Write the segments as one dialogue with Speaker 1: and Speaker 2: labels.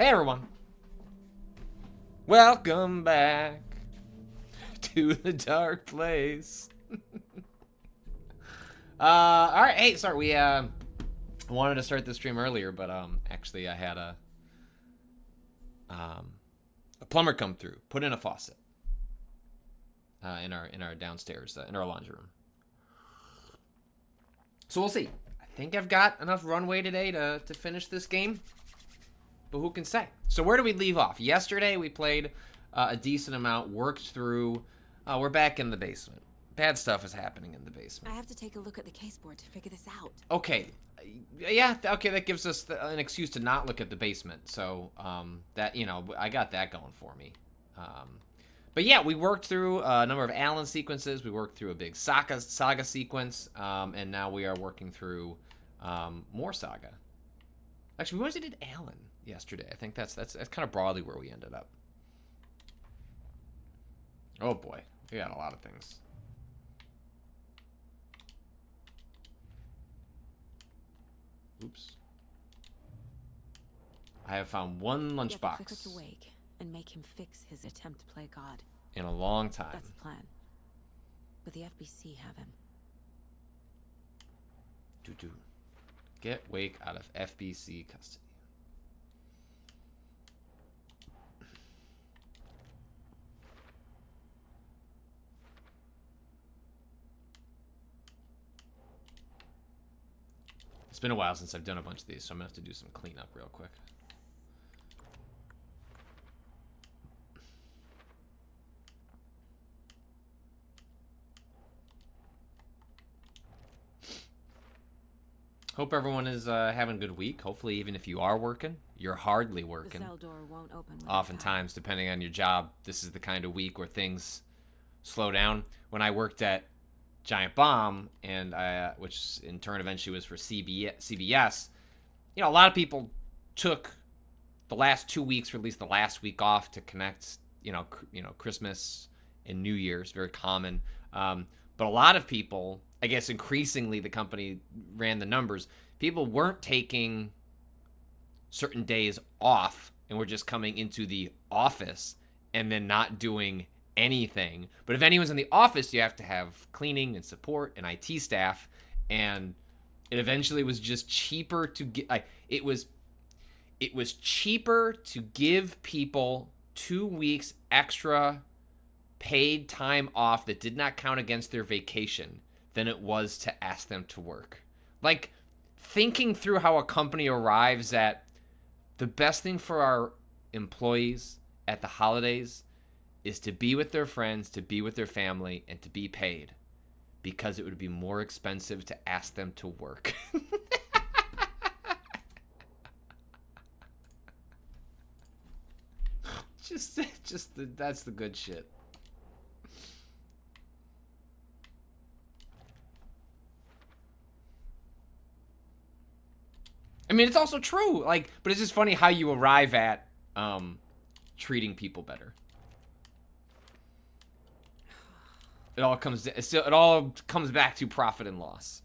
Speaker 1: Hey everyone. Welcome back to the dark place. Alright, hey, sorry, we wanted to start the stream earlier, but actually I had a plumber come through, put in a faucet. In our downstairs, in our laundry room. So we'll see. I think I've got enough runway today to finish this game. But who can say? So where do we leave off? Yesterday we played a decent amount, worked through. We're back in the basement. Bad stuff is happening in the basement.
Speaker 2: I have to take a look at the caseboard to figure this out.
Speaker 1: Okay. Yeah, okay, that gives us an excuse to not look at the basement. So, that, you know, I got that going for me. But yeah, we worked through a number of Alan sequences. We worked through a big saga sequence. And now we are working through more saga. Actually, we mostly did Alan yesterday. I think that's kind of broadly where we ended up. Oh boy, we got a lot of things. Oops. I have found one lunchbox
Speaker 2: awake and make him fix his attempt to play God.
Speaker 1: in a long time.
Speaker 2: That's the plan. But the FBC have him.
Speaker 1: Get Wake out of FBC custody. It's been a while since I've done a bunch of these, so I'm gonna have to do some cleanup real quick. Hope everyone is having a good week. Hopefully, even if you are working, you're hardly working.
Speaker 2: The cell door won't open.
Speaker 1: Oftentimes, depending on your job, this is the kind of week where things slow down. When I worked at Giant Bomb, and which in turn eventually was for CBS, you know, a lot of people took the last 2 weeks, or at least the last week off to connect. You know, Christmas and New Year's, very common. But a lot of people, I guess increasingly the company ran the numbers, people weren't taking certain days off and were just coming into the office and then not doing anything. But if anyone's in the office, you have to have cleaning and support and IT staff, and it eventually was just cheaper to get, like, it was cheaper to give people 2 weeks extra paid time off that did not count against their vacation than it was to ask them to work. Like, thinking through how a company arrives at the best thing for our employees at the holidays is to be with their friends, to be with their family, and to be paid, because it would be more expensive to ask them to work. That's the good shit. I mean, it's also true, like, but it's just funny how you arrive at treating people better. It all comes back to profit and loss.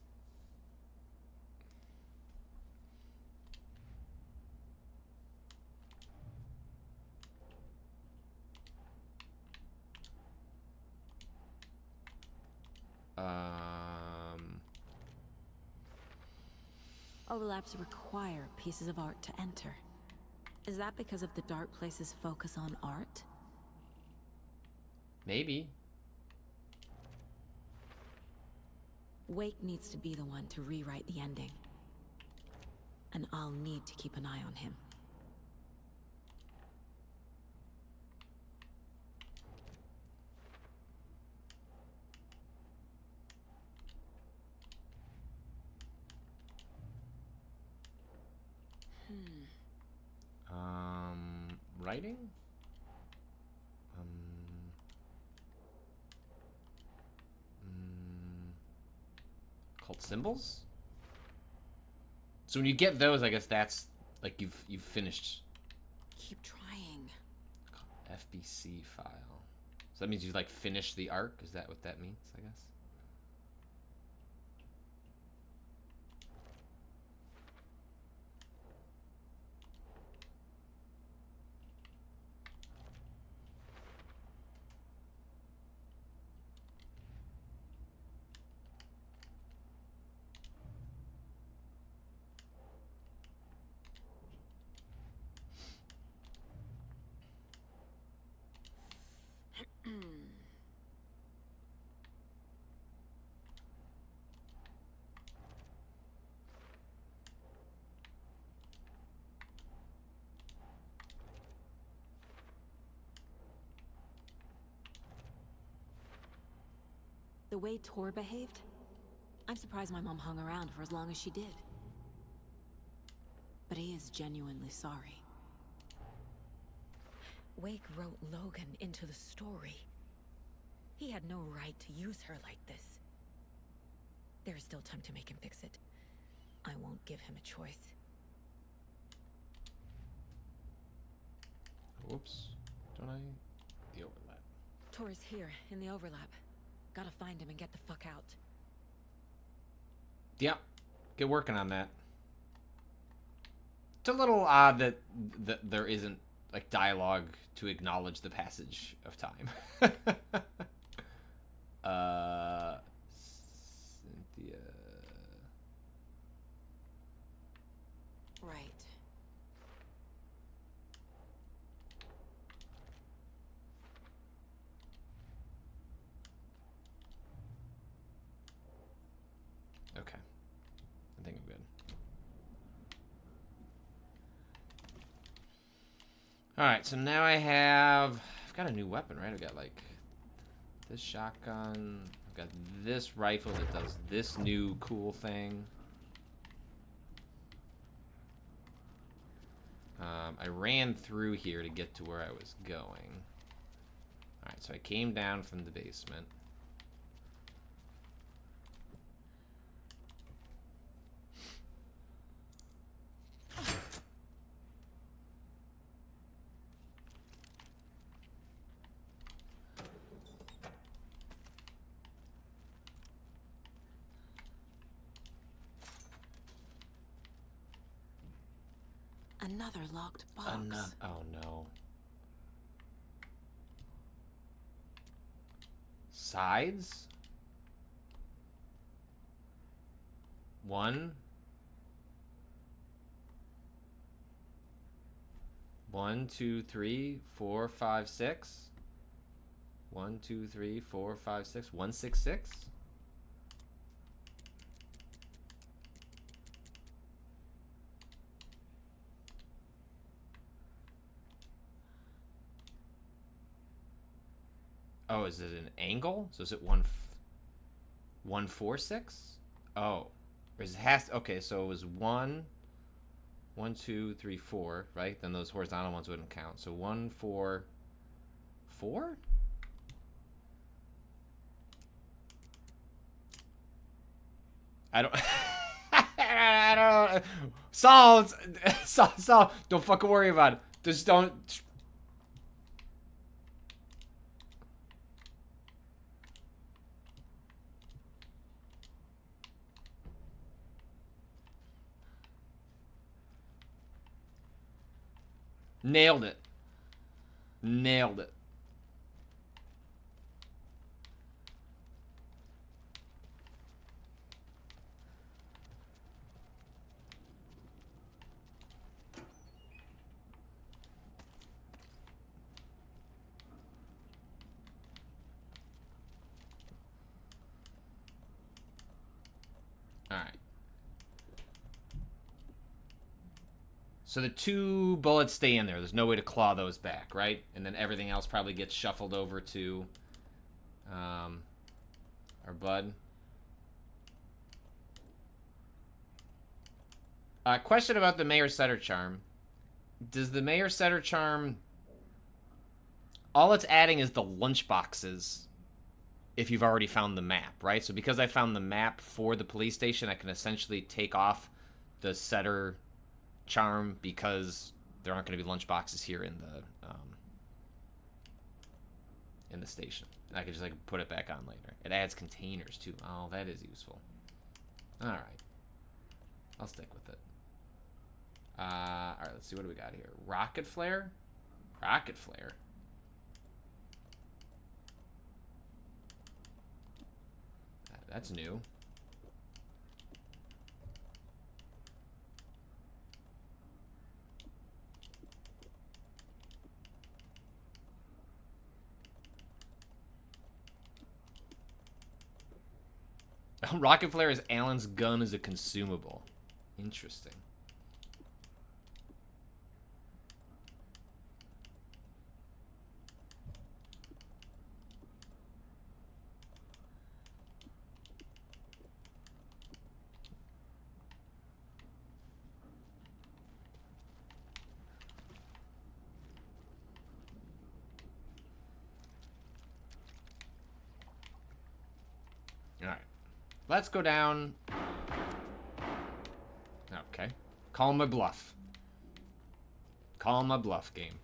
Speaker 2: Overlaps require pieces of art to enter. Is that because of the Dark Place's focus on art?
Speaker 1: Maybe.
Speaker 2: Wake needs to be the one to rewrite the ending. And I'll need to keep an eye on him.
Speaker 1: Writing? Called symbols? So when you get those, I guess that's like you've finished.
Speaker 2: Keep trying.
Speaker 1: FBC file. So that means you like finish the arc? Is that what that means, I guess?
Speaker 2: The way Tor behaved, I'm surprised my mom hung around for as long as she did. But he is genuinely sorry. Wake wrote Logan into the story. He had no right to use her like this. There is still time to make him fix it. I won't give him a choice.
Speaker 1: Whoops. Don't I? The overlap.
Speaker 2: Tor is here, in the overlap. Gotta find him and get the fuck out.
Speaker 1: Yep. Get working on that. It's a little odd that there isn't, like, dialogue to acknowledge the passage of time. Cynthia.
Speaker 2: Right.
Speaker 1: Okay. I think I'm good. Alright, so now I've got a new weapon, right? I've got, like, this shotgun. I've got this rifle that does this new cool thing. I ran through here to get to where I was going. Alright, so I came down from the basement.
Speaker 2: Another locked box.
Speaker 1: Oh no. Sides? One. 1, 2, 3, 4, 5, 6. 1, 2, 3, 4, 5, 6. 166. Oh, is it an angle? So is it 146? Oh, or is it has? Okay, so it was 1, 1, 2, 3, 4, right? Then those horizontal ones wouldn't count. So 1, 4, 4. I don't. I don't. Saul, Saul, don't fucking worry about it. Just don't. Nailed it. Nailed it. All right. So the 2 bullets stay in there. There's no way to claw those back, right? And then everything else probably gets shuffled over to our bud. Question about the Mayor Setter Charm. Does the Mayor Setter Charm... all it's adding is the lunchboxes if you've already found the map, right? So because I found the map for the police station, I can essentially take off the Setter Charm because there aren't going to be lunchboxes here in the station. And I can just like put it back on later. It adds containers too. Oh, that is useful. All right, I'll stick with it. All right, let's see what do we got here. Rocket flare, rocket flare. That's new. Rocket flare is Alan's gun as a consumable. Interesting. Let's go down. Okay. Call my bluff. Call my bluff, game.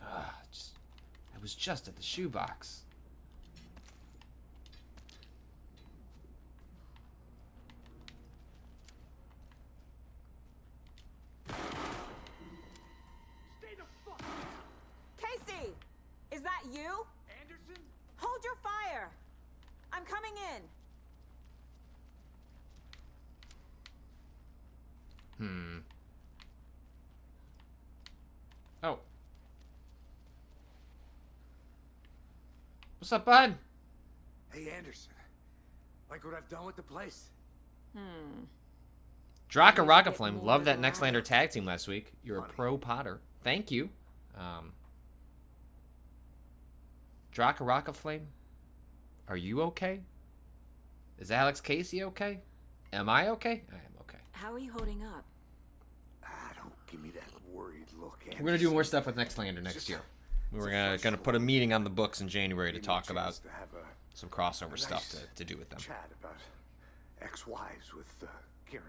Speaker 1: I was just at the shoebox.
Speaker 2: Casey! Is that you?
Speaker 3: Anderson?
Speaker 2: Hold your fire! I'm coming in.
Speaker 1: Oh. What's up, bud?
Speaker 3: Hey, Anderson. Like what I've done with the place?
Speaker 1: Draka
Speaker 2: Use a
Speaker 1: Rocket
Speaker 2: bit
Speaker 1: Flame.
Speaker 2: more
Speaker 1: Love that
Speaker 2: variety.
Speaker 1: Nextlander tag team last week. You're a
Speaker 3: Funny.
Speaker 1: pro potter. Thank you. Draka Rocket Flame. Are you okay? Is Alex Casey okay? Am I okay? I am okay.
Speaker 2: How are you holding up?
Speaker 3: Don't give me that worried look, Anderson.
Speaker 1: We're gonna do more stuff with Nextlander next year. We're gonna put a meeting on the books in January to talk about
Speaker 3: To have
Speaker 1: some crossover
Speaker 3: a
Speaker 1: stuff
Speaker 3: nice
Speaker 1: to do with them.
Speaker 3: chat about ex-wives with Kieran.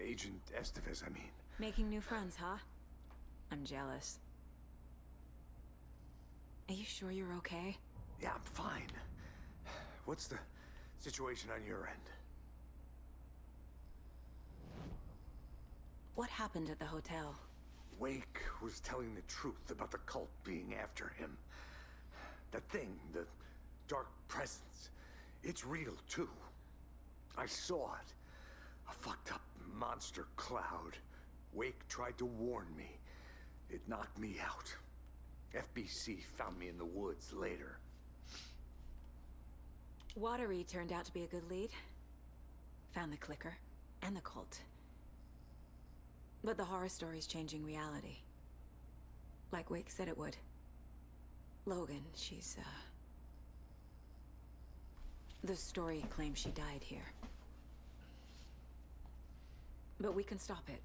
Speaker 3: Agent Estevez, I mean.
Speaker 2: Making new friends, huh? I'm jealous. Are you sure you're okay?
Speaker 3: Yeah, I'm fine. What's the situation on your end?
Speaker 2: What happened at the hotel?
Speaker 3: Wake was telling the truth about the cult being after him. That thing, the dark presence, it's real too. I saw it. A fucked up monster cloud. Wake tried to warn me. It knocked me out. FBC found me in the woods later.
Speaker 2: Watery turned out to be a good lead. Found the clicker and the cult. But the horror story's changing reality. Like Wake said it would. Logan, she's, the story claims she died here. But we can stop it.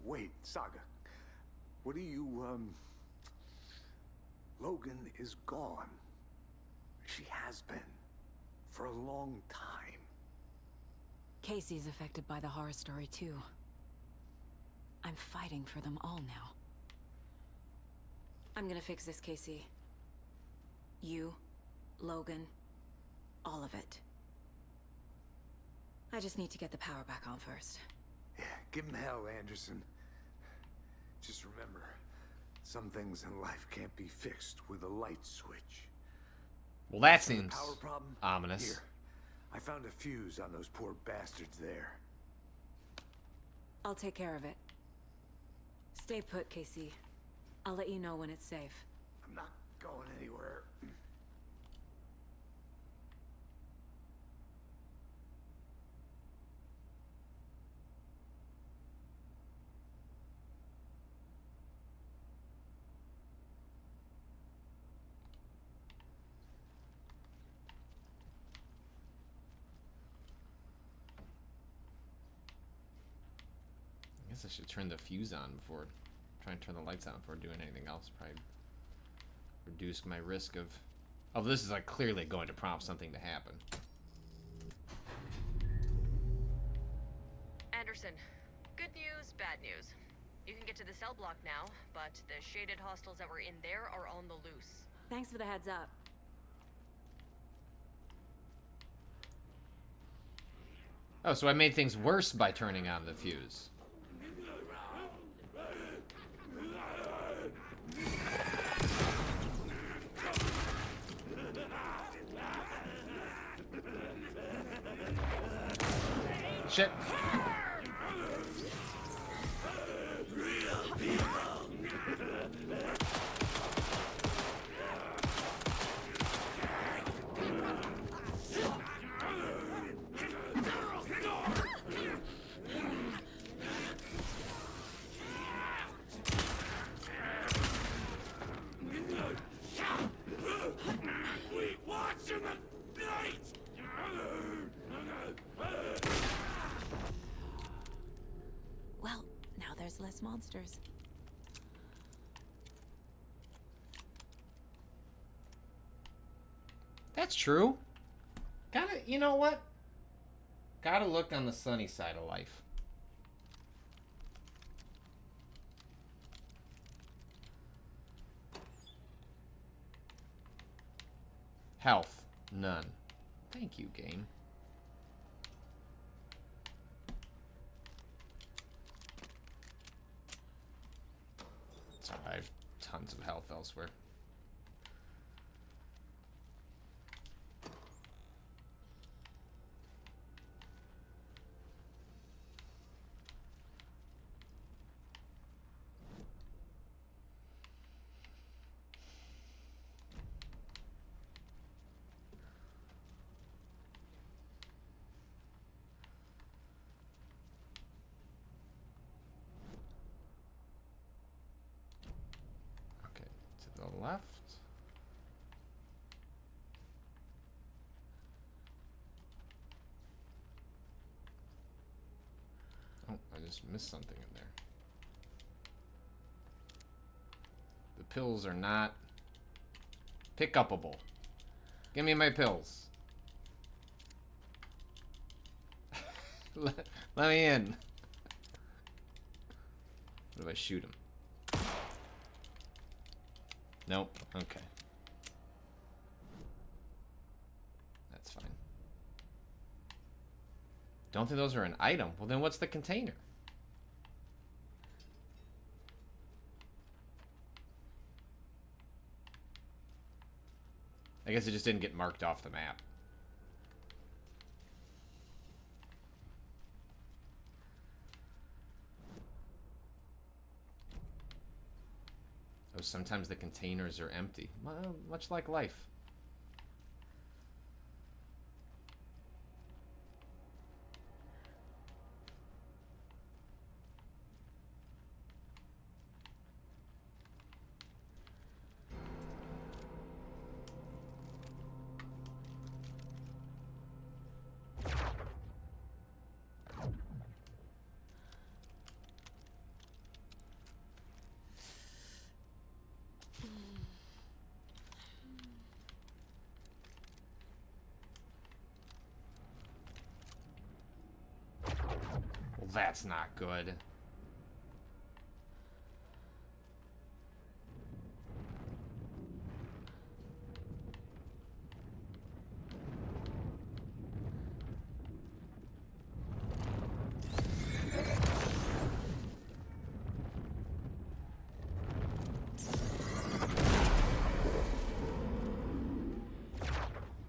Speaker 3: Wait, Saga. What do you, Logan is gone. She has been. For a long time.
Speaker 2: Casey's affected by the horror story too. I'm fighting for them all now. I'm gonna fix this, Casey. You, Logan, all of it. I just need to get the power back on first.
Speaker 3: Yeah, give him hell, Anderson. Just remember, some things in life can't be fixed with a light switch.
Speaker 1: Well, that
Speaker 3: See the
Speaker 1: seems
Speaker 3: power problem?
Speaker 1: ominous.
Speaker 3: Here, I found a fuse on those poor bastards there.
Speaker 2: I'll take care of it. Stay put, Casey. I'll let you know when it's safe.
Speaker 3: I'm not going anywhere.
Speaker 1: I guess I should turn the fuse on before try and turn the lights on before doing anything else. Probably reduce my risk of. Oh, this is like clearly going to prompt something to happen.
Speaker 4: Anderson, good news, bad news. You can get to the cell block now, but the shaded hostiles that were in there are on the loose.
Speaker 2: Thanks for the heads up.
Speaker 1: Oh, so I made things worse by turning on the fuse. Shit.
Speaker 2: Well, now there's less monsters.
Speaker 1: That's true. Gotta, you know what? Gotta look on the sunny side of life. Health. None. Thank you, game. Sorry, I have tons of health elsewhere. To the left. Oh, I just missed something in there. The pills are not pick-upable. Give me my pills. Let me in. What if I shoot him? Nope. Okay. That's fine. Don't think those are an item. Well, then what's the container? I guess it just didn't get marked off the map. Oh, sometimes the containers are empty. Well, much like life. Well, that's not good.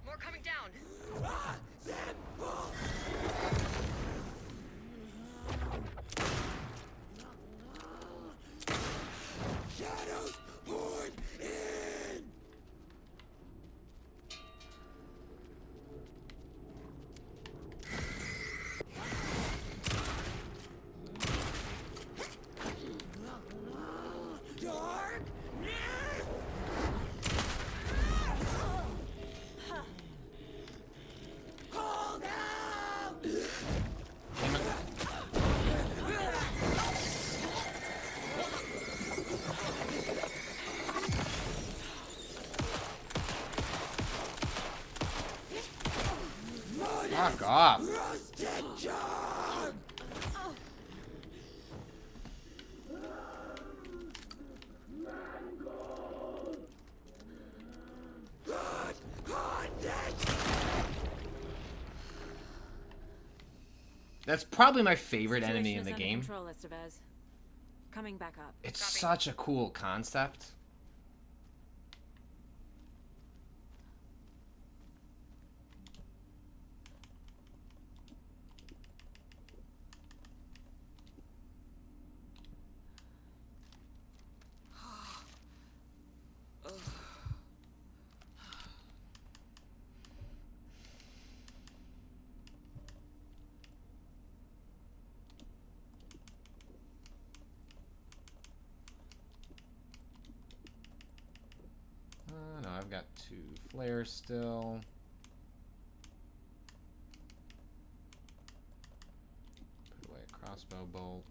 Speaker 4: More coming down.
Speaker 1: Fuck off. That's probably my favorite enemy in the game.
Speaker 2: Control, Estevez. Coming back up.
Speaker 1: It's
Speaker 4: Copy.
Speaker 1: such a cool concept. No, I've got 2 flares still. Put away a crossbow bolt.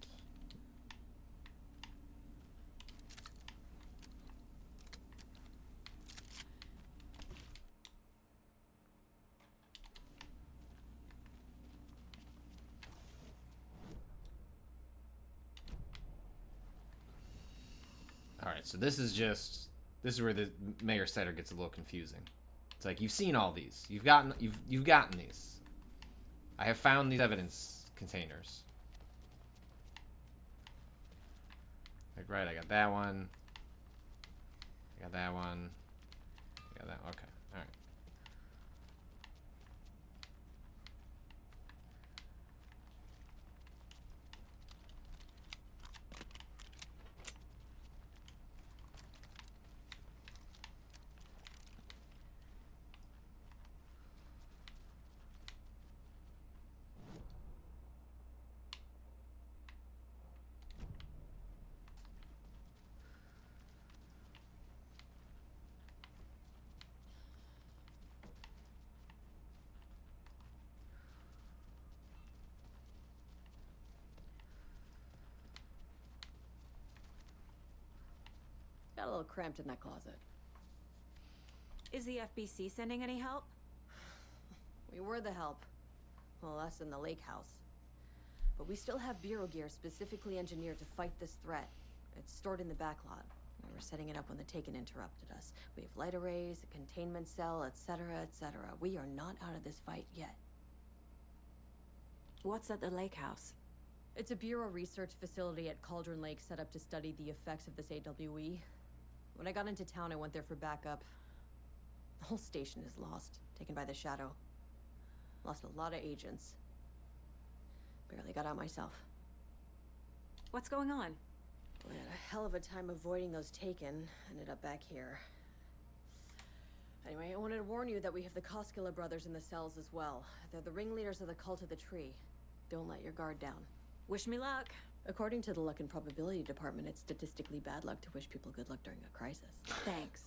Speaker 1: so this is where the Mayor Setter gets a little confusing. It's like, you've seen all these. You've gotten these. I have found these evidence containers. Like, right, I got that one. I got that one. I got that. Okay. All right.
Speaker 5: Got a little cramped in that closet.
Speaker 2: Is the FBC sending any help?
Speaker 5: We were the help. Well, us in the lake house. But we still have Bureau gear specifically engineered to fight this threat. It's stored in the backlot. We were setting it up when the Taken interrupted us. We have light arrays, a containment cell, etc., etc. We are not out of this fight yet.
Speaker 2: What's at the lake house?
Speaker 5: It's a Bureau research facility at Cauldron Lake set up to study the effects of this AWE. When I got into town, I went there for backup. The whole station is lost, taken by the Shadow. Lost a lot of agents. Barely got out myself.
Speaker 2: What's going on?
Speaker 5: We had a hell of a time avoiding those Taken. Ended up back here. Anyway, I wanted to warn you that we have the Koskela brothers in the cells as well. They're the ringleaders of the Cult of the Tree. Don't let your guard down.
Speaker 2: Wish me luck.
Speaker 5: According to the Luck and Probability Department, it's statistically bad luck to wish people good luck during a crisis.
Speaker 2: Thanks.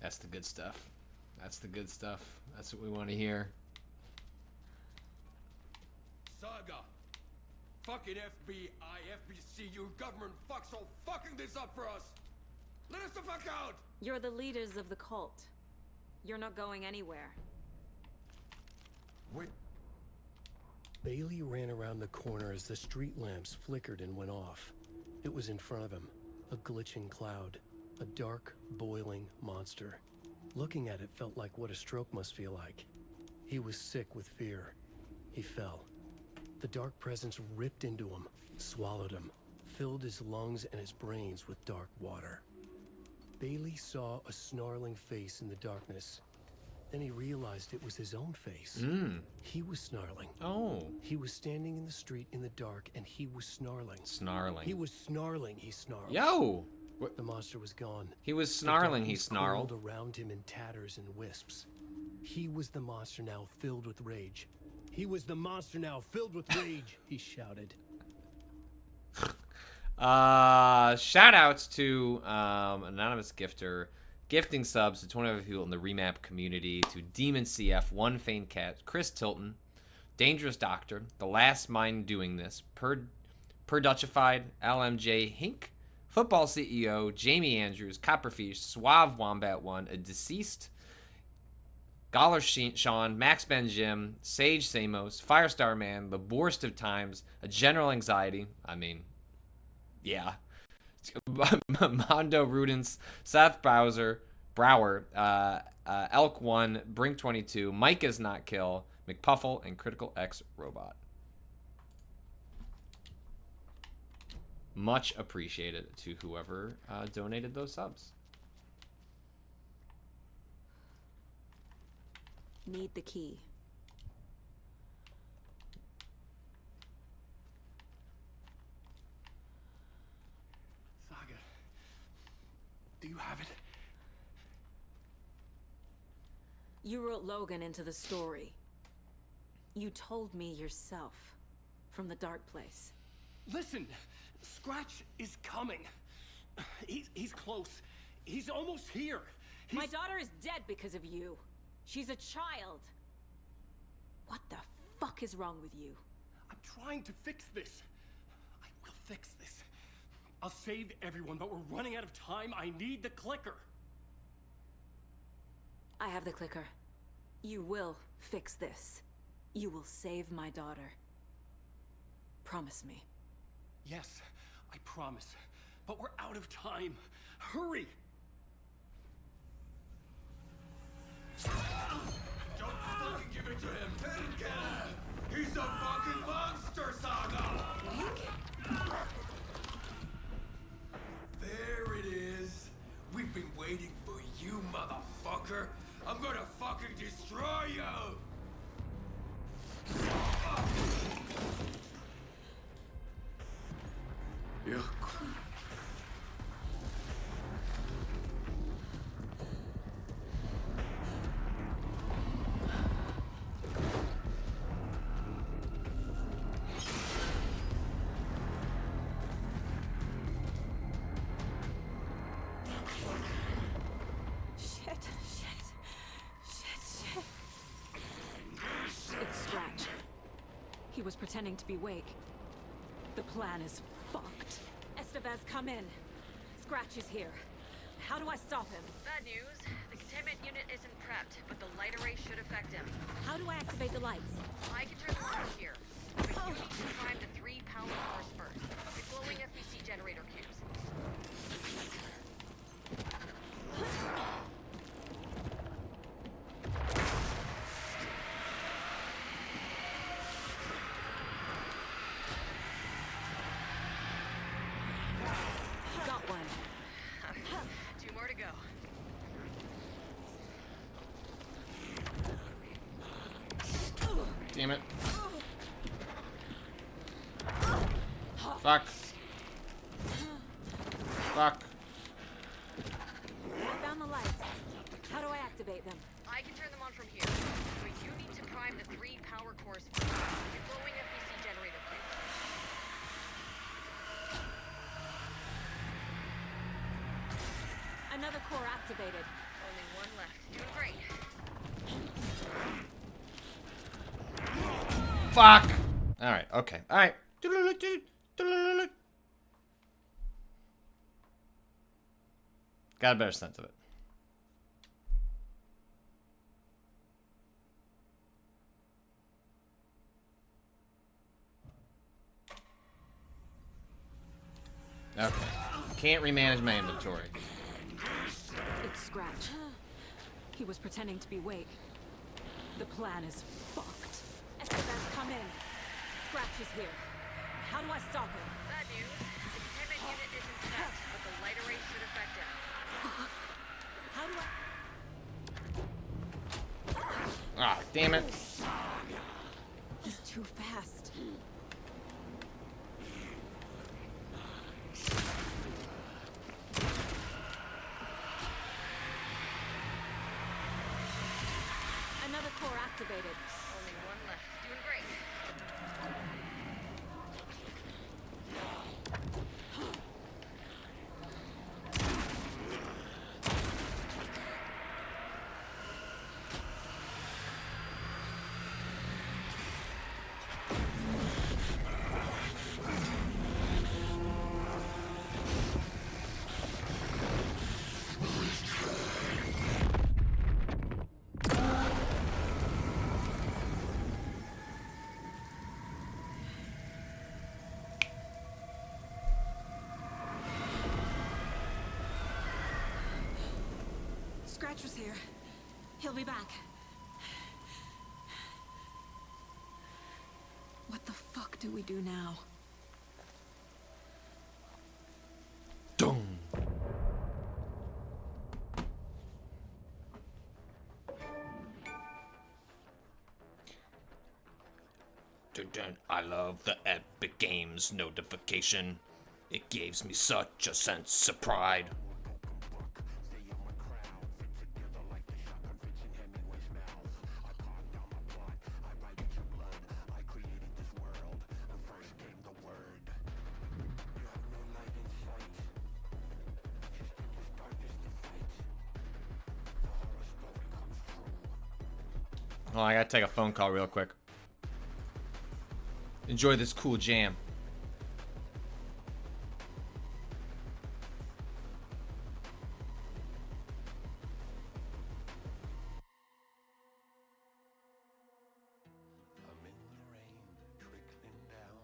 Speaker 1: That's the good stuff. That's the good stuff. That's what we want to hear.
Speaker 6: Saga! Fucking FBI, FBC, you government fucks all fucking this up for us! Let us the fuck out!
Speaker 2: You're the leaders of the cult. You're not going anywhere.
Speaker 6: Wait.
Speaker 7: Bailey ran around the corner as the street lamps flickered and went off. It was in front of him, a glitching cloud, a dark, boiling monster. Looking at it felt like what a stroke must feel like. He was sick with fear. He fell. The dark presence ripped into him, swallowed him, filled his lungs and his brains with dark water. Bailey saw a snarling face in the darkness. Then he realized it was his own face. He was snarling.
Speaker 1: Oh.
Speaker 7: He was standing in the street in the dark, and he was snarling.
Speaker 1: Snarling.
Speaker 7: He was snarling, he snarled.
Speaker 1: Yo!
Speaker 7: The monster was gone.
Speaker 1: He was snarling, he
Speaker 7: The darkness
Speaker 1: snarled.
Speaker 7: coiled around him in tatters and wisps. He was the monster now filled with rage. He was the monster now filled with rage, he shouted.
Speaker 1: Shout outs to anonymous gifter gifting subs to 25 people in the remap community, to Demon CF, One Faint Cat, Chris Tilton, Dangerous Doctor, The Last Mind Doing This, Per Dutchified, LMJ Hink, Football CEO, Jamie Andrews, Copperfish, Suave Wombat 1, A Deceased, Galler Sean, Max Ben Jim, Sage Samos, Firestar Man, The Worst of Times, A General Anxiety, I mean, yeah. Mondo Rudens, Seth Brower, Elk 1, Brink 22, Mike Is Not Kill, McPuffle, and Critical X Robot. Much appreciated to whoever donated those subs.
Speaker 2: Need the key.
Speaker 6: Saga. Do you have it?
Speaker 2: You wrote Logan into the story. You told me yourself. From the dark place.
Speaker 7: Listen, Scratch is coming. He's close. He's almost here.
Speaker 2: My daughter is dead because of you. She's a child. What the fuck is wrong with you?
Speaker 7: I'm trying to fix this. I will fix this. I'll save everyone, but we're running out of time. I need the clicker.
Speaker 2: I have the clicker. You will fix this. You will save my daughter. Promise me.
Speaker 6: Yes, I promise. But we're out of time. Hurry! Don't fucking give it to him! Endgame! He's a fucking monster, Saga! There it is. We've been waiting for you, motherfucker. I'm gonna fucking destroy you! Yeah.
Speaker 2: Shit. It's Scratch. He was pretending to be Wake. The plan is fucked. Estevez, come in. Scratch is here. How do I stop him?
Speaker 4: Bad news. The containment unit isn't prepped, but the light array should affect him.
Speaker 2: How do I activate the lights?
Speaker 4: I can turn them on from here. But you need to prime the 3 power cores first. The glowing FBC generator cubes.
Speaker 2: Got one.
Speaker 4: 2 more to go.
Speaker 1: Damn it. Fuck. Fuck.
Speaker 2: I found the lights. How do I activate them?
Speaker 4: I can turn them on from here. But you need to prime the 3 power cores first. The glowing FBC generator cubes.
Speaker 2: Another core activated.
Speaker 4: Only 1 left. Doing great.
Speaker 1: Fuck. All right. Okay. All right. Got a better sense of it. Okay. Can't remanage my inventory.
Speaker 2: It's Scratch. He was pretending to be Wake. The plan is fucked. Estevez, come in. Scratch is here. How do I stop him?
Speaker 4: Bad news. The containment unit isn't prepped, but the light array should affect him.
Speaker 2: How do I...
Speaker 1: Ah, damn it.
Speaker 2: He's too fast. Another core activated.
Speaker 4: Only 1 left. Doing great.
Speaker 2: Scratch was here. He'll be back. What the fuck do we do now?
Speaker 1: Dum. I love the Epic Games notification. It gives me such a sense of pride. Oh, I gotta take a phone call real quick. Enjoy this cool jam.
Speaker 7: I'm in the rain, trickling down.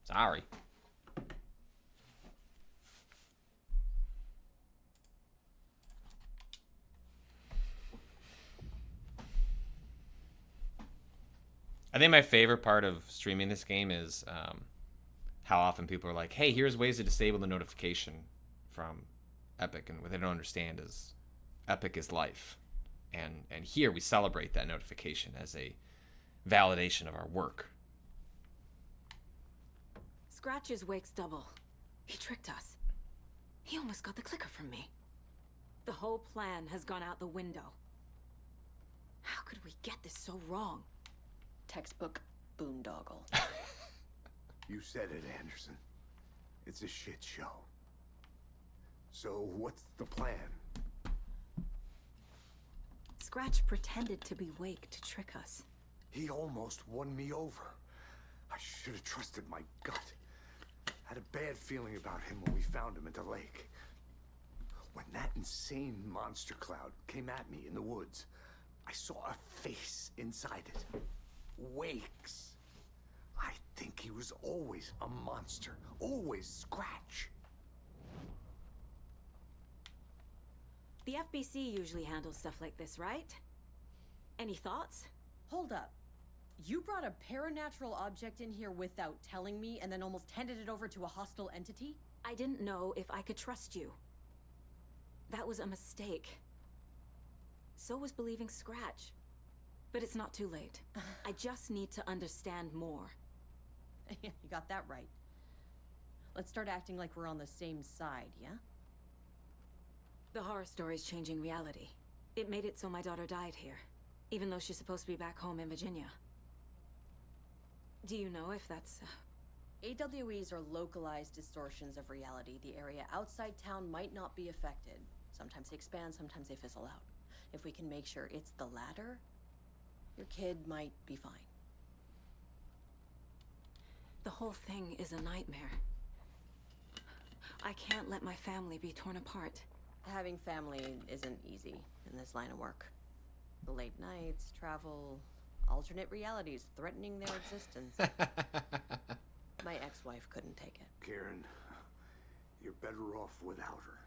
Speaker 1: Sorry. I think my favorite part of streaming this game is how often people are like, hey, here's ways to disable the notification from Epic. And what they don't understand is Epic is life. And here we celebrate that notification as a validation of our work.
Speaker 2: Scratch is Wake's double. He tricked us. He almost got the clicker from me. The whole plan has gone out the window. How could we get this so wrong?
Speaker 5: Textbook boondoggle.
Speaker 3: You said it, Anderson. It's a shit show. So what's the plan?
Speaker 2: Scratch pretended to be Wake to trick us.
Speaker 3: He almost won me over. I should have trusted my gut. Had a bad feeling about him when we found him at the lake. When that insane monster cloud came at me in the woods, I saw a face inside it. Wake's. I think he was always a monster. Always Scratch.
Speaker 2: The FBC usually handles stuff like this, right? Any thoughts?
Speaker 5: Hold up. You brought a paranatural object in here without telling me and then almost handed it over to a hostile entity?
Speaker 2: I didn't know if I could trust you. That was a mistake. So was believing Scratch. But it's not too late. I just need to understand more.
Speaker 5: You got that right. Let's start acting like we're on the same side, yeah?
Speaker 2: The horror story's changing reality. It made it so my daughter died here, even though she's supposed to be back home in Virginia. Do you know if that's...
Speaker 5: AWEs are localized distortions of reality. The area outside town might not be affected. Sometimes they expand, sometimes they fizzle out. If we can make sure it's the latter, your kid might be fine.
Speaker 2: The whole thing is a nightmare. I can't let my family be torn apart.
Speaker 5: Having family isn't easy in this line of work. The late nights, travel, alternate realities threatening their existence. My ex-wife couldn't take it.
Speaker 3: Karen, you're better off without her.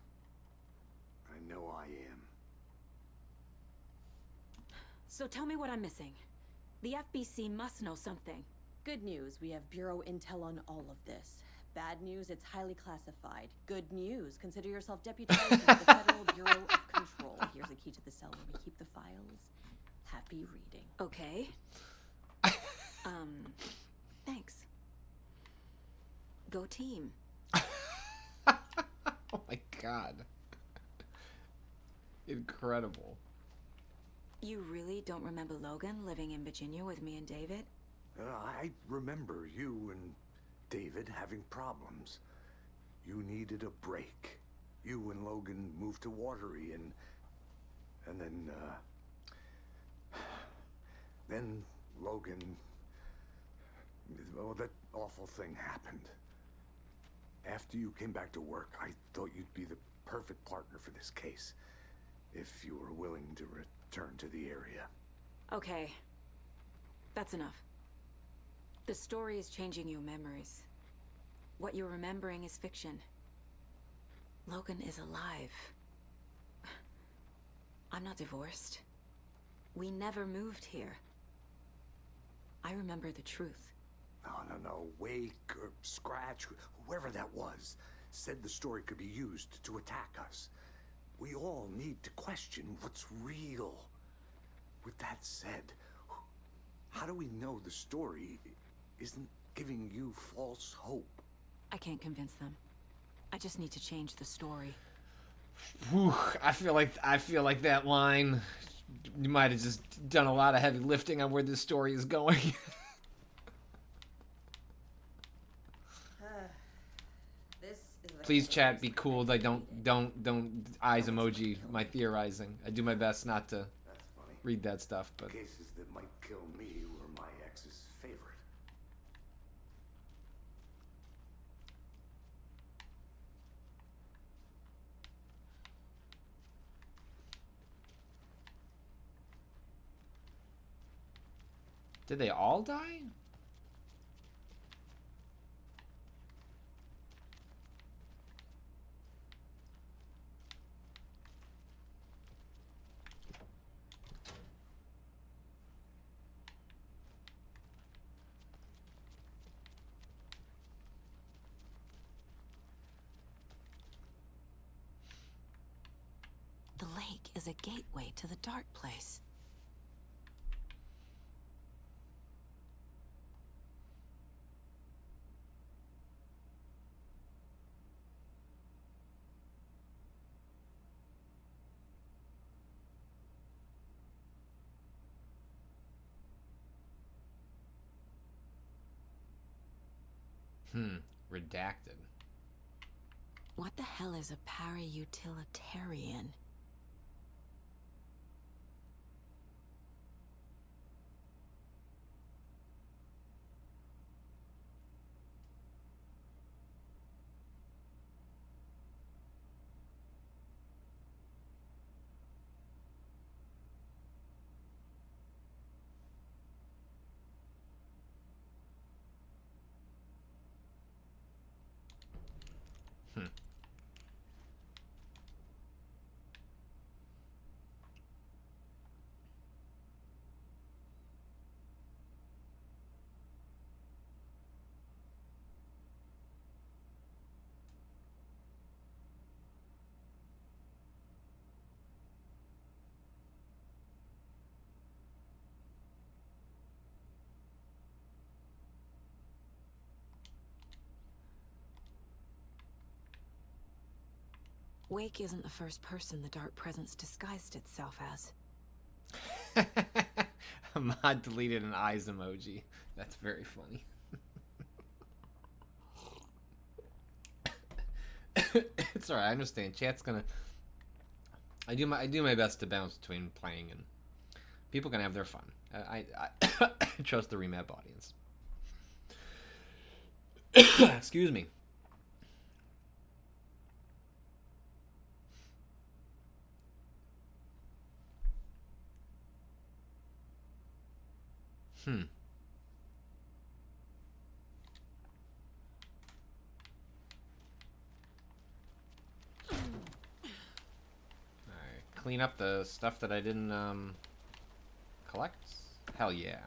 Speaker 3: I know I am.
Speaker 2: So tell me what I'm missing. The FBC must know something.
Speaker 5: Good news, we have Bureau intel on all of this. Bad news, it's highly classified. Good news, consider yourself deputized into the Federal Bureau of Control. Here's a key to the cell where we keep the files. Happy reading.
Speaker 2: Okay. Thanks. Go team.
Speaker 1: Oh my god. Incredible.
Speaker 2: You really don't remember Logan living in Virginia with me and David?
Speaker 3: I remember you and David having problems. You needed a break. You and Logan moved to Watery and then Logan, well, that awful thing happened. After you came back to work, I thought you'd be the perfect partner for this case, if you were willing to return to the area.
Speaker 2: Okay. That's enough. The story is changing your memories. What you're remembering is fiction. Logan is alive. I'm not divorced. We never moved here. I remember the truth.
Speaker 3: No. Wake or Scratch, whoever that was, said the story could be used to attack us. We all need to question what's real. With that said, how do we know the story isn't giving you false hope?
Speaker 2: I can't convince them. I just need to change the story.
Speaker 1: Whew, I feel like that line, you might have just done a lot of heavy lifting on where this story is going.
Speaker 5: This is the
Speaker 1: Please, chat, be cool. Like, don't eyes emoji my theorizing. I do my best not to
Speaker 3: That's funny.
Speaker 1: read that stuff, but
Speaker 3: Cases that might kill me were my ex's favorite.
Speaker 1: did they all die?
Speaker 2: Wake is a gateway to the dark place.
Speaker 1: Redacted.
Speaker 2: What the hell is a para-utilitarian? Wake isn't the first person the dark presence disguised itself as.
Speaker 1: Mod deleted an eyes emoji. That's very funny. It's alright, I understand. Chat's gonna. I do my best to balance between playing and people can have their fun. I trust the remap audience. Excuse me. Alright, clean up the stuff that I didn't collect. Hell yeah.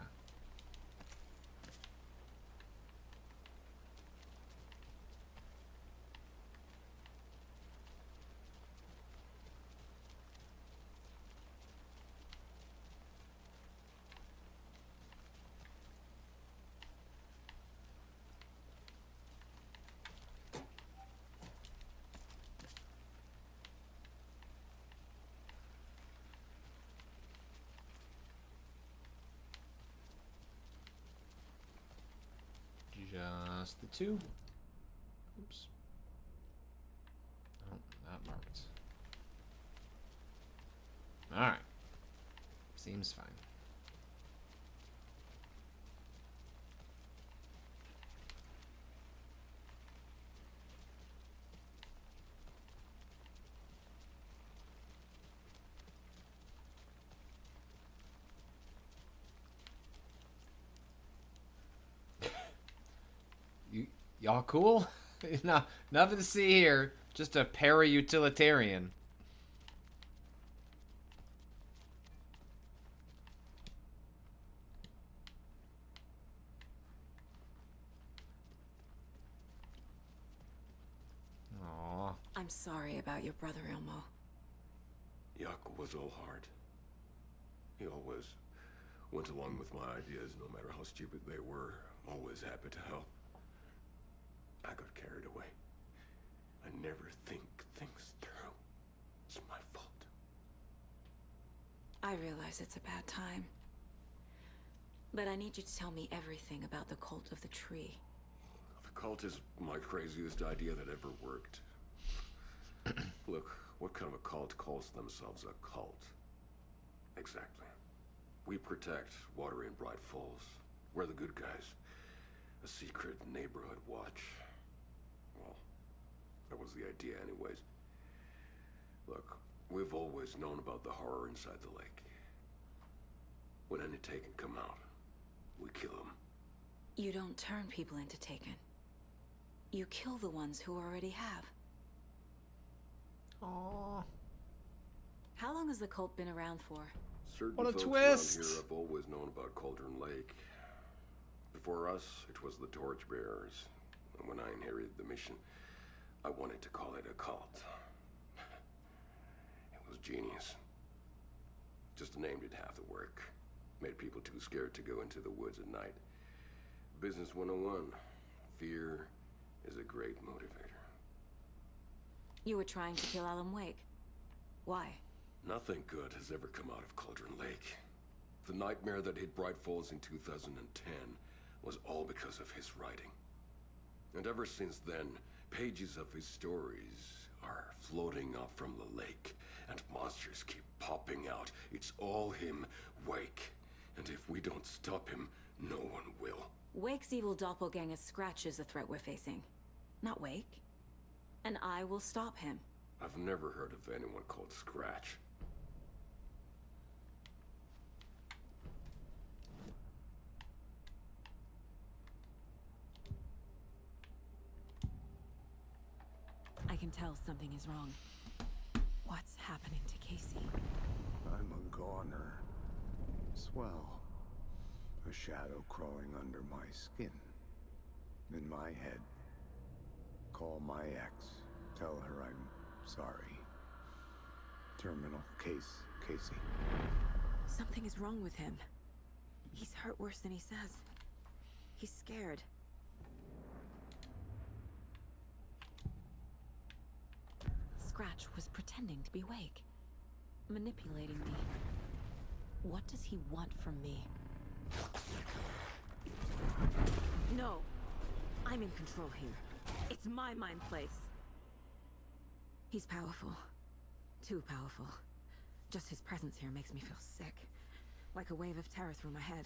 Speaker 1: Just the two. Oops. Oh, not marked. Alright. Seems fine. Y'all cool? No, nothing to see here. Just a para-utilitarian. Aww.
Speaker 2: I'm sorry about your brother, Ilmo.
Speaker 6: Yaakov was all heart. He always went along with my ideas, no matter how stupid they were. Always happy to help. I got carried away. I never think things through. It's my fault.
Speaker 2: I realize it's a bad time. But I need you to tell me everything about the cult of the tree.
Speaker 6: The cult is my craziest idea that ever worked. Look, what kind of a cult calls themselves a cult? Exactly. We protect Water in Bright Falls. We're the good guys. A secret neighborhood watch. Well, that was the idea anyways. Look, we've always known about the horror inside the lake. When any Taken come out, we kill them.
Speaker 2: You don't turn people into Taken. You kill the ones who already have.
Speaker 1: Aww.
Speaker 2: How long has the cult been around for?
Speaker 6: Certain
Speaker 1: What a
Speaker 6: folks
Speaker 1: twist!
Speaker 6: around here have always known about Cauldron Lake. Before us, it was the Torchbearers. And when I inherited the mission, I wanted to call it a cult. It was genius. Just a name did half the work. Made people too scared to go into the woods at night. Business 101. Fear is a great motivator.
Speaker 2: You were trying to kill Alan Wake. Why?
Speaker 6: Nothing good has ever come out of Cauldron Lake. The nightmare that hit Bright Falls in 2010 was all because of his writing. And ever since then, pages of his stories are floating up from the lake, and monsters keep popping out. It's all him, Wake. And if we don't stop him, no one will.
Speaker 2: Wake's evil doppelganger Scratch is the threat we're facing, not Wake. And I will stop him.
Speaker 6: I've never heard of anyone called Scratch.
Speaker 2: I can tell something is wrong. What's happening to Casey?
Speaker 3: I'm a goner. Swell. A shadow crawling under my skin. In my head. Call my ex. Tell her I'm sorry. Terminal case, Casey.
Speaker 2: Something is wrong with him. He's hurt worse than he says. He's scared. Scratch was pretending to be Wake. Manipulating me. What does he want from me? No. I'm in control here. It's my mind place. He's powerful. Too powerful. Just his presence here makes me feel sick. Like a wave of terror through my head.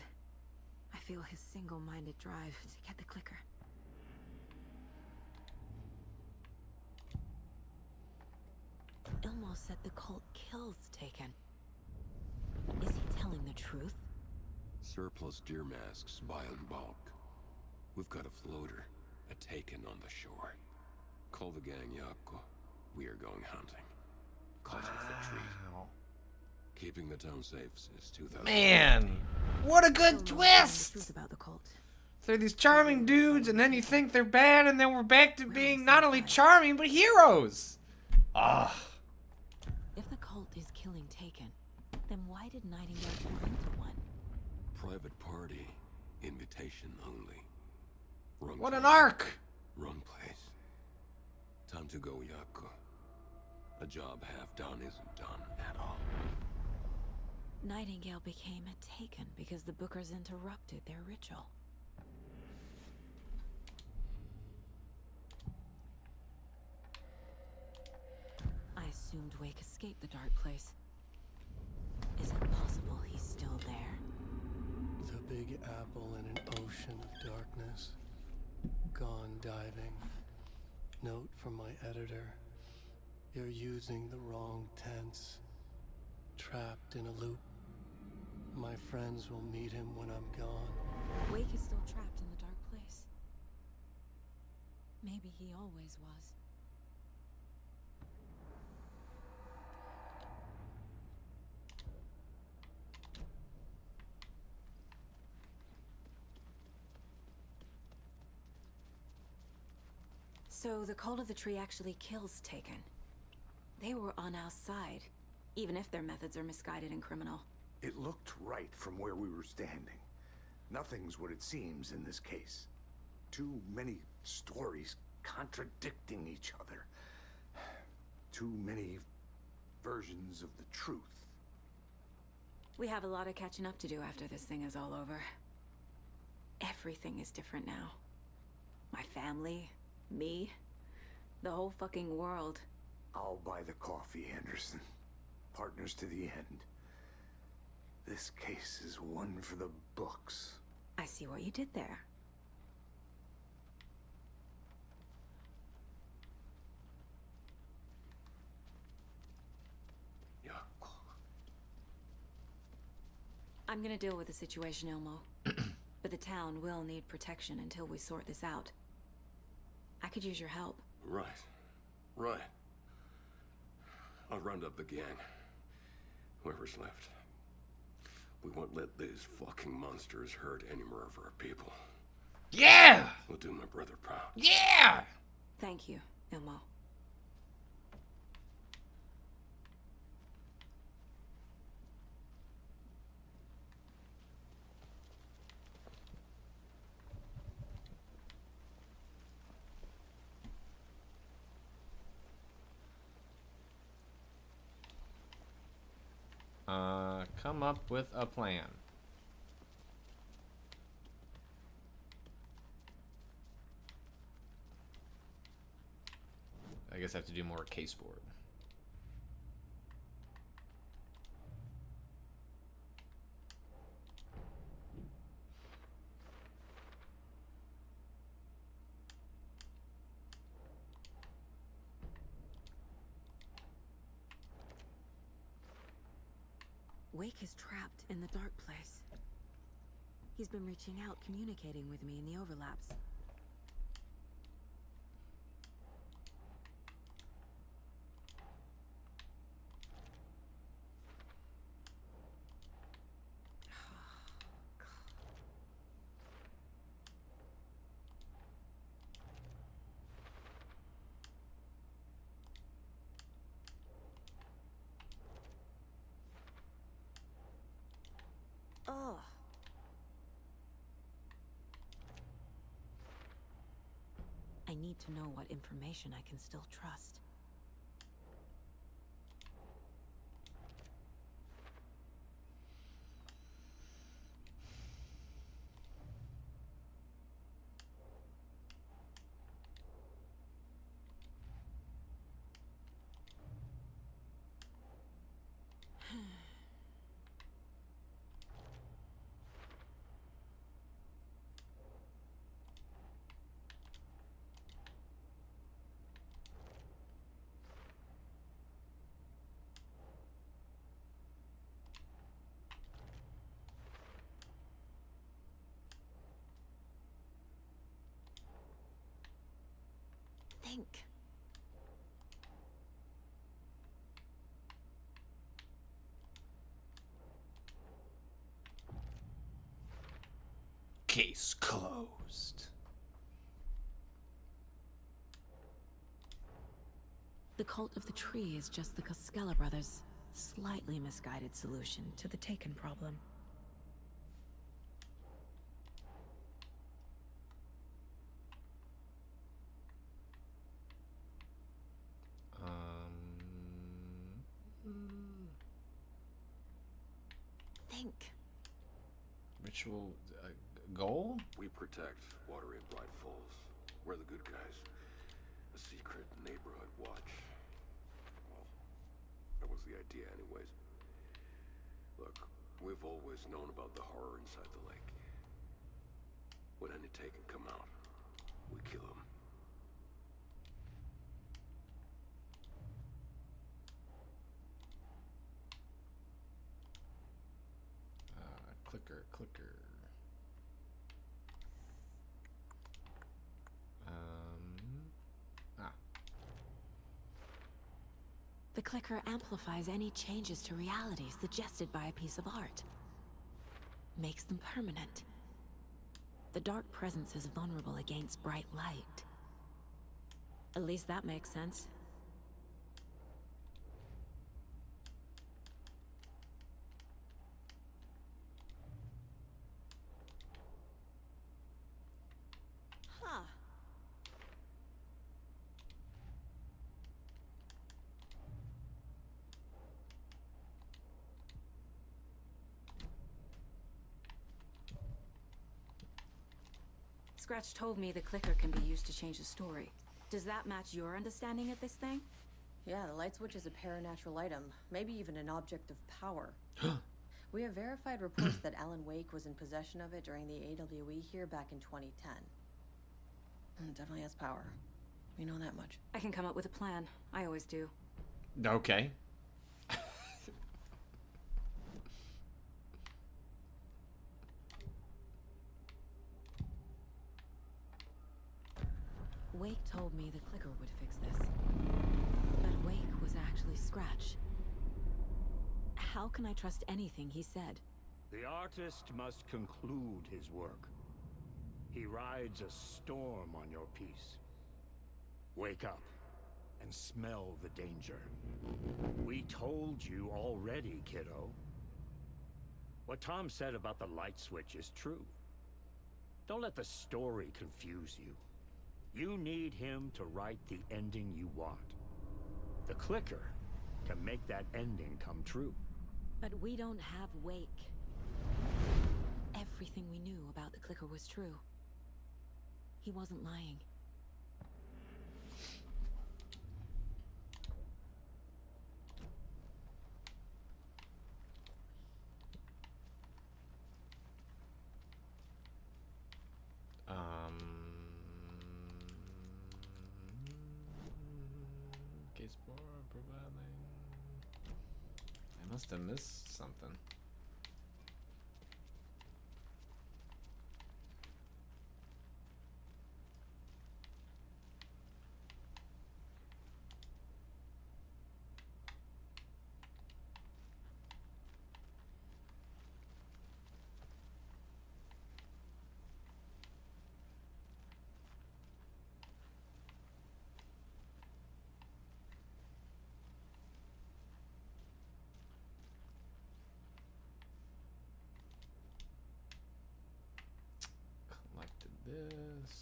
Speaker 2: I feel his single-minded drive to get the clicker. Ilmo said the cult kills Taken. Is he telling the truth?
Speaker 6: Surplus deer masks buy in bulk. We've got a floater, a Taken on the shore. Call the gang Yako. We are going hunting. Cosmic retreat. Keeping the town safe since 2000.
Speaker 1: Man, what a good
Speaker 2: Ilmo was telling the
Speaker 1: twist!
Speaker 2: truth about the cult.
Speaker 1: They're these charming dudes, and then you think they're bad, and then we're back to being not only charming, but heroes! Ah.
Speaker 2: If the cult is killing Taken, then why did Nightingale pour into one?
Speaker 6: Private party. Invitation only. Wrong
Speaker 1: What an
Speaker 6: time,
Speaker 1: arc!
Speaker 6: Wrong place. Time to go, Yako. A job half done isn't done at all.
Speaker 2: Nightingale became a Taken because the Bookers interrupted their ritual. I assumed Wake escaped the dark place. Is it possible he's still there?
Speaker 7: The Big Apple in an ocean of darkness. Gone diving. Note from my editor. You're using the wrong tense. Trapped in a loop. My friends will meet him when I'm gone.
Speaker 2: Wake is still trapped in the dark place. Maybe he always was. So the Cult of the Tree actually kills Taken. They were on our side, even if their methods are misguided and criminal.
Speaker 3: It looked right from where we were standing. Nothing's what it seems in this case. Too many stories contradicting each other. Too many versions of the truth.
Speaker 2: We have a lot of catching up to do after this thing is all over. Everything is different now. My family, me, the whole fucking world.
Speaker 3: I'll buy the coffee, Anderson. Partners to the end. This case is one for the books.
Speaker 2: I see what you did there.
Speaker 6: Yako.
Speaker 2: I'm gonna deal with the situation, Ilmo. But the town will need protection until we sort this out. I could use your help.
Speaker 6: Right. Right. I'll round up the gang. Whoever's left. We won't let these fucking monsters hurt any more of our people.
Speaker 1: Yeah!
Speaker 6: We'll do my brother proud.
Speaker 1: Yeah!
Speaker 2: Thank you, Ilmo.
Speaker 1: Come up with a plan. I guess I have to do more case board.
Speaker 2: Wake is trapped in the dark place. He's been reaching out, communicating with me in the overlaps. Ugh. I need to know what information I can still trust. Think.
Speaker 1: Case closed.
Speaker 2: The cult of the tree is just the Costello brothers' slightly misguided solution to the Taken problem. Think.
Speaker 1: Ritual goal?
Speaker 6: We protect Watery and Bright Falls. We're the good guys. A secret neighborhood watch. Well, that was the idea anyways. Look, we've always known about the horror inside the lake. When any Taken come out, we kill them.
Speaker 1: Clicker.
Speaker 2: The clicker amplifies any changes to reality suggested by a piece of art. Makes them permanent. The dark presence is vulnerable against bright light. At least that makes sense. Huh. Scratch told me the clicker can be used to change the story. Does that match your understanding of this thing?
Speaker 5: Yeah, the light switch is a paranatural item, maybe even an object of power. We have verified reports that Alan Wake was in possession of it during the AWE here back in 2010. It definitely has power. We know that much.
Speaker 2: I can come up with a plan. I always do.
Speaker 1: Okay.
Speaker 2: Wake told me the clicker would fix this. But Wake was actually Scratch. How can I trust anything he said?
Speaker 8: The artist must conclude his work. He rides a storm on your piece. Wake up and smell the danger. We told you already, kiddo. What Tom said about the light switch is true. Don't let the story confuse you. You need him to write the ending you want. The clicker can make that ending come true.
Speaker 2: But we don't have Wake. Everything we knew about the clicker was true. He wasn't lying.
Speaker 1: Case for providing. I must have missed something. Collected this.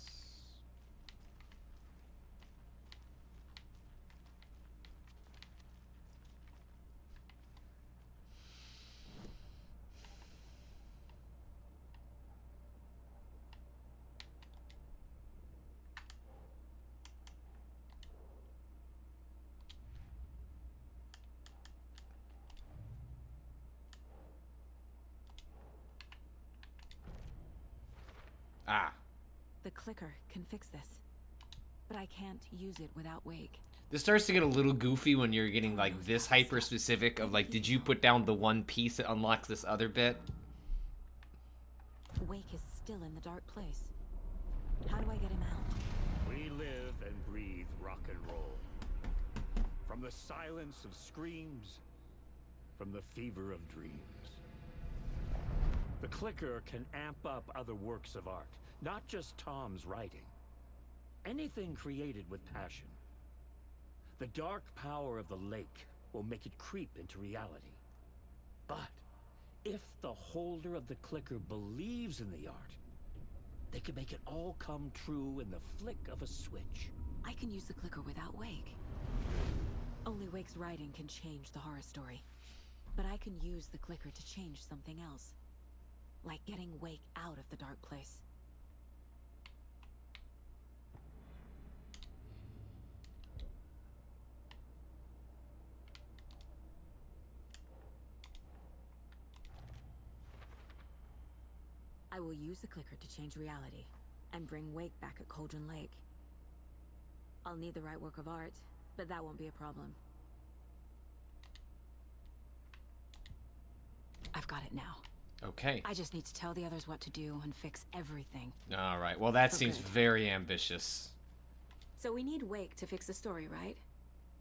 Speaker 1: Ah.
Speaker 2: The clicker can fix this. But I can't use it without Wake.
Speaker 1: This starts to get a little goofy when you're getting like this hyper specific of like, did you put down the one piece that unlocks this other bit?
Speaker 2: Wake is still in the dark place. How do I get him out?
Speaker 8: We live and breathe rock and roll. From the silence of screams, from the fever of dreams. The clicker can amp up other works of art, not just Tom's writing. Anything created with passion. The dark power of the lake will make it creep into reality. But if the holder of the clicker believes in the art, they can make it all come true in the flick of a switch.
Speaker 2: I can use the clicker without Wake. Only Wake's writing can change the horror story. But I can use the clicker to change something else. Like getting Wake out of the dark place. I will use the clicker to change reality and bring Wake back at Cauldron Lake. I'll need the right work of art, but that won't be a problem. I've got it now.
Speaker 1: Okay.
Speaker 2: I just need to tell the others what to do and fix everything.
Speaker 1: All right. Well, that seems
Speaker 2: Okay.
Speaker 1: very ambitious.
Speaker 2: So we need Wake to fix the story, right?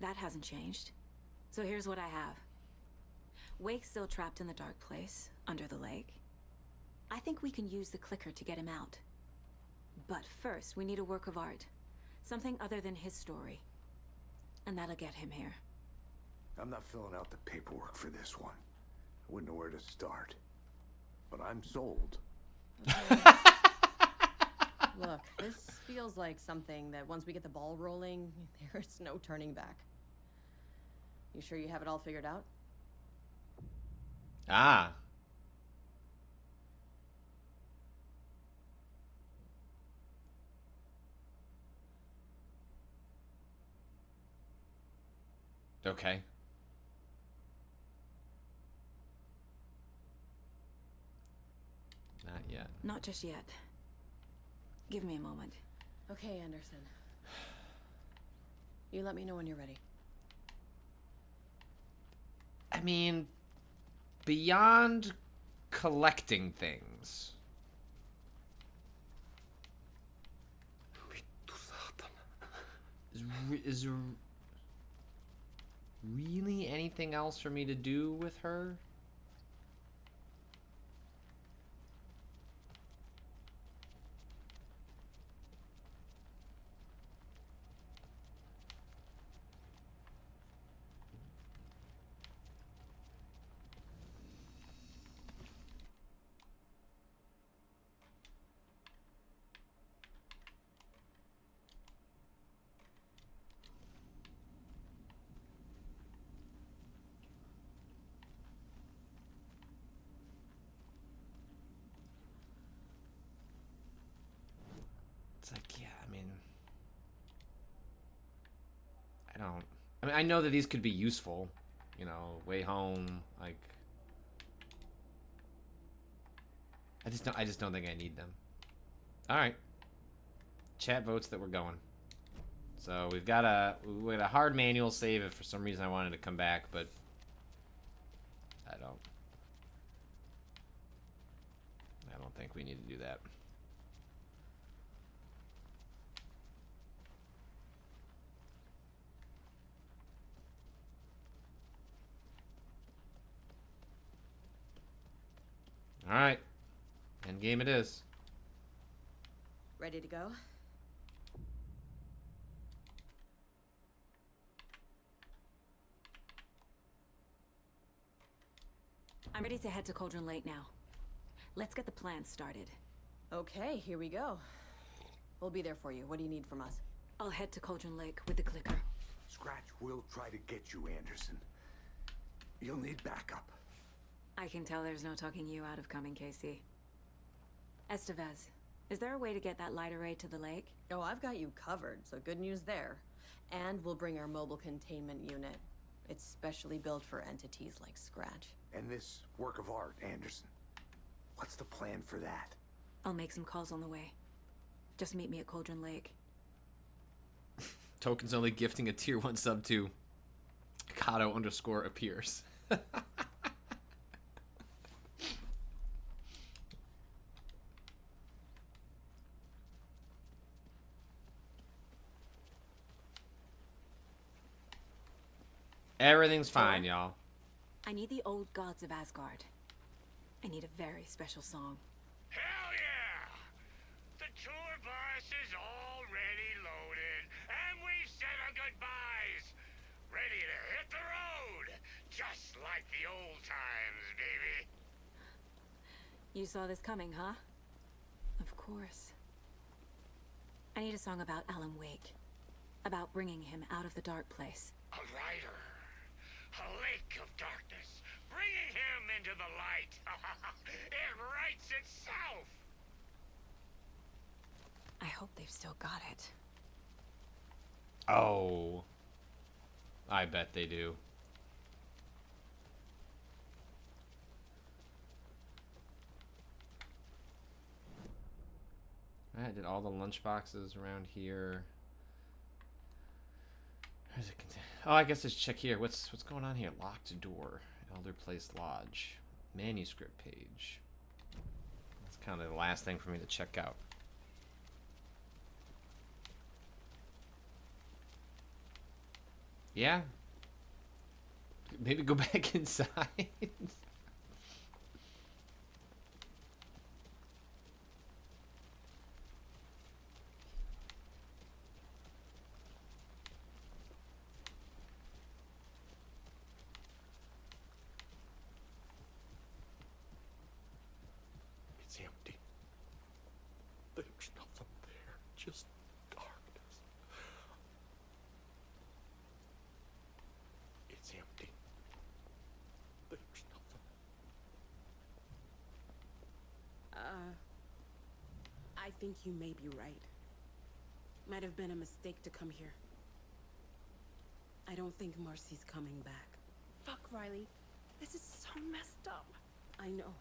Speaker 2: That hasn't changed. So here's what I have. Wake's still trapped in the dark place, under the lake. I think we can use the clicker to get him out. But first, we need a work of art. Something other than his story. And that'll get him here.
Speaker 3: I'm not filling out the paperwork for this one. I wouldn't know where to start. But I'm sold.
Speaker 5: Look, this feels like something that once we get the ball rolling, there's no turning back. You sure you have it all figured out?
Speaker 1: Ah. Okay. Not yet.
Speaker 2: Not just yet. Give me a moment.
Speaker 5: Okay, Anderson. You let me know when you're ready.
Speaker 1: I mean, beyond collecting things. Is really anything else for me to do with her? I mean, I know that these could be useful. You know, way home, like... I just don't think I need them. Alright. Chat votes that we're going. So we got a hard manual save if for some reason I wanted to come back, but I don't think we need to do that. Alright. Endgame it is.
Speaker 5: Ready to go?
Speaker 2: I'm ready to head to Cauldron Lake now. Let's get the plan started.
Speaker 5: Okay, here we go. We'll be there for you. What do you need from us?
Speaker 2: I'll head to Cauldron Lake with the clicker.
Speaker 3: Scratch will try to get you, Anderson. You'll need backup.
Speaker 2: I can tell there's no talking you out of coming, Casey. Estevez, is there a way to get that light array to the lake?
Speaker 5: Oh, I've got you covered, so good news there. And we'll bring our mobile containment unit. It's specially built for entities like Scratch.
Speaker 3: And this work of art, Anderson. What's the plan for that?
Speaker 2: I'll make some calls on the way. Just meet me at Cauldron Lake.
Speaker 1: Token's only gifting a tier 1 sub to Cado_appears. Everything's fine, y'all.
Speaker 2: I need the old gods of Asgard. I need a very special song.
Speaker 8: Hell yeah! The tour bus is already loaded, and we've said our goodbyes. Ready to hit the road, just like the old times, baby.
Speaker 2: You saw this coming, huh? Of course. I need a song about Alan Wake. About bringing him out of the dark place.
Speaker 8: A rider. A lake of darkness, bringing him into the light. It writes itself.
Speaker 2: I hope they've still got it.
Speaker 1: Oh. I bet they do. I did all the lunch boxes around here. Where's it? Oh, I guess let's check here. What's going on here? Locked door. Elder Place Lodge. Manuscript page. That's kind of the last thing for me to check out. Yeah. Maybe go back inside.
Speaker 7: It's empty. There's nothing there, just darkness. It's empty. There's nothing.
Speaker 9: I think you may be right. Might have been a mistake to come here. I don't think Marcy's coming back.
Speaker 10: Fuck, Riley. This is so messed up.
Speaker 9: I know.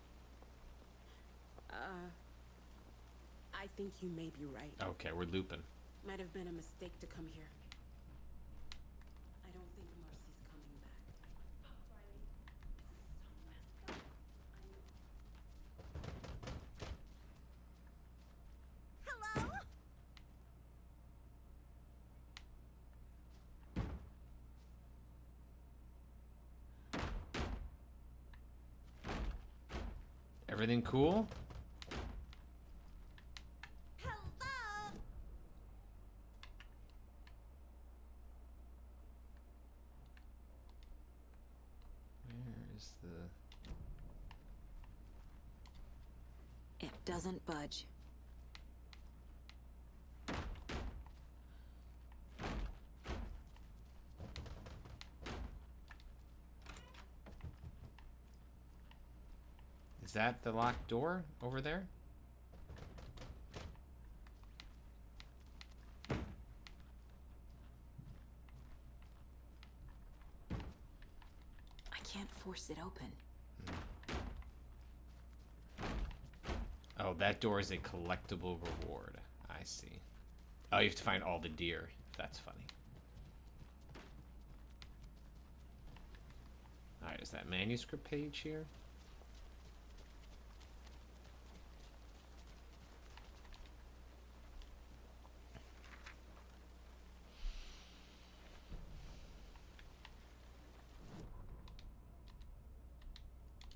Speaker 9: I think you may be right.
Speaker 1: Okay, we're looping.
Speaker 9: Might have been a mistake to come here. I don't think Marcy's coming back.
Speaker 10: Fuck, Riley. This is so messed up.
Speaker 5: Hello?
Speaker 1: Everything cool?
Speaker 5: Hello?
Speaker 1: Where is the...
Speaker 2: It doesn't budge.
Speaker 1: Is that the locked door over there?
Speaker 2: force it open.
Speaker 1: Oh, that door is a collectible reward. I see. Oh, you have to find all the deer. That's funny. Alright, is that manuscript page here?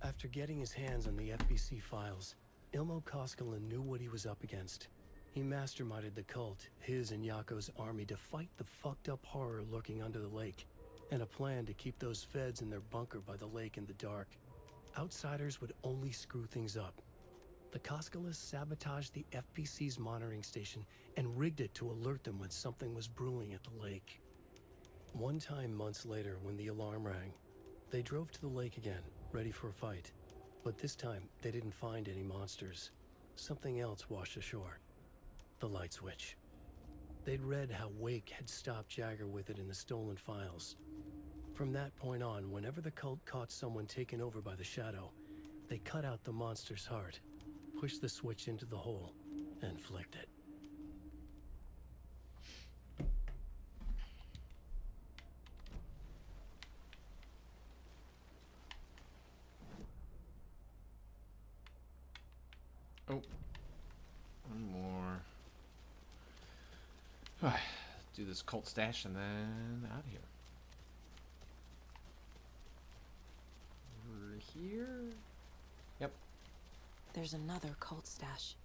Speaker 7: After getting his hands on the FBC files, Ilmo Koskinen knew what he was up against. He masterminded the cult, his and Yako's army, to fight the fucked up horror lurking under the lake, and a plan to keep those feds in their bunker by the lake in the dark. Outsiders would only screw things up. The Koskinen sabotaged the FBC's monitoring station and rigged it to alert them when something was brewing at the lake. One time months later, when the alarm rang, they drove to the lake again, ready for a fight. But this time, they didn't find any monsters. Something else washed ashore. The light switch. They'd read how Wake had stopped Jagger with it in the stolen files. From that point on, whenever the cult caught someone taken over by the Shadow, they cut out the monster's heart, pushed the switch into the hole, and flicked it.
Speaker 1: Oh. One more. Alright, do this cult stash and then out of here. Over here? Yep.
Speaker 2: There's another cult stash.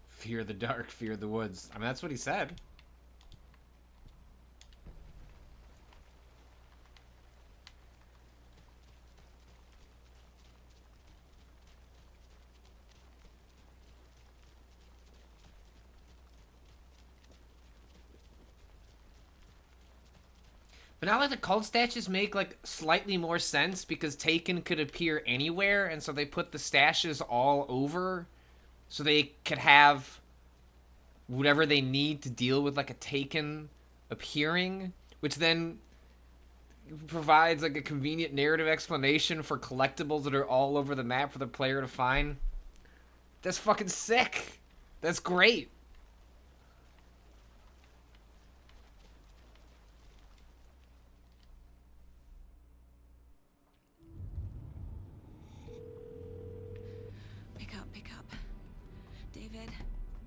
Speaker 1: Fear the dark, fear the woods. I mean, that's what he said. But now, like, the cult stashes make, like, slightly more sense because Taken could appear anywhere, and so they put the stashes all over so they could have whatever they need to deal with, like, a Taken appearing, which then provides, like, a convenient narrative explanation for collectibles that are all over the map for the player to find. That's fucking sick. That's great.
Speaker 2: Pick up. David,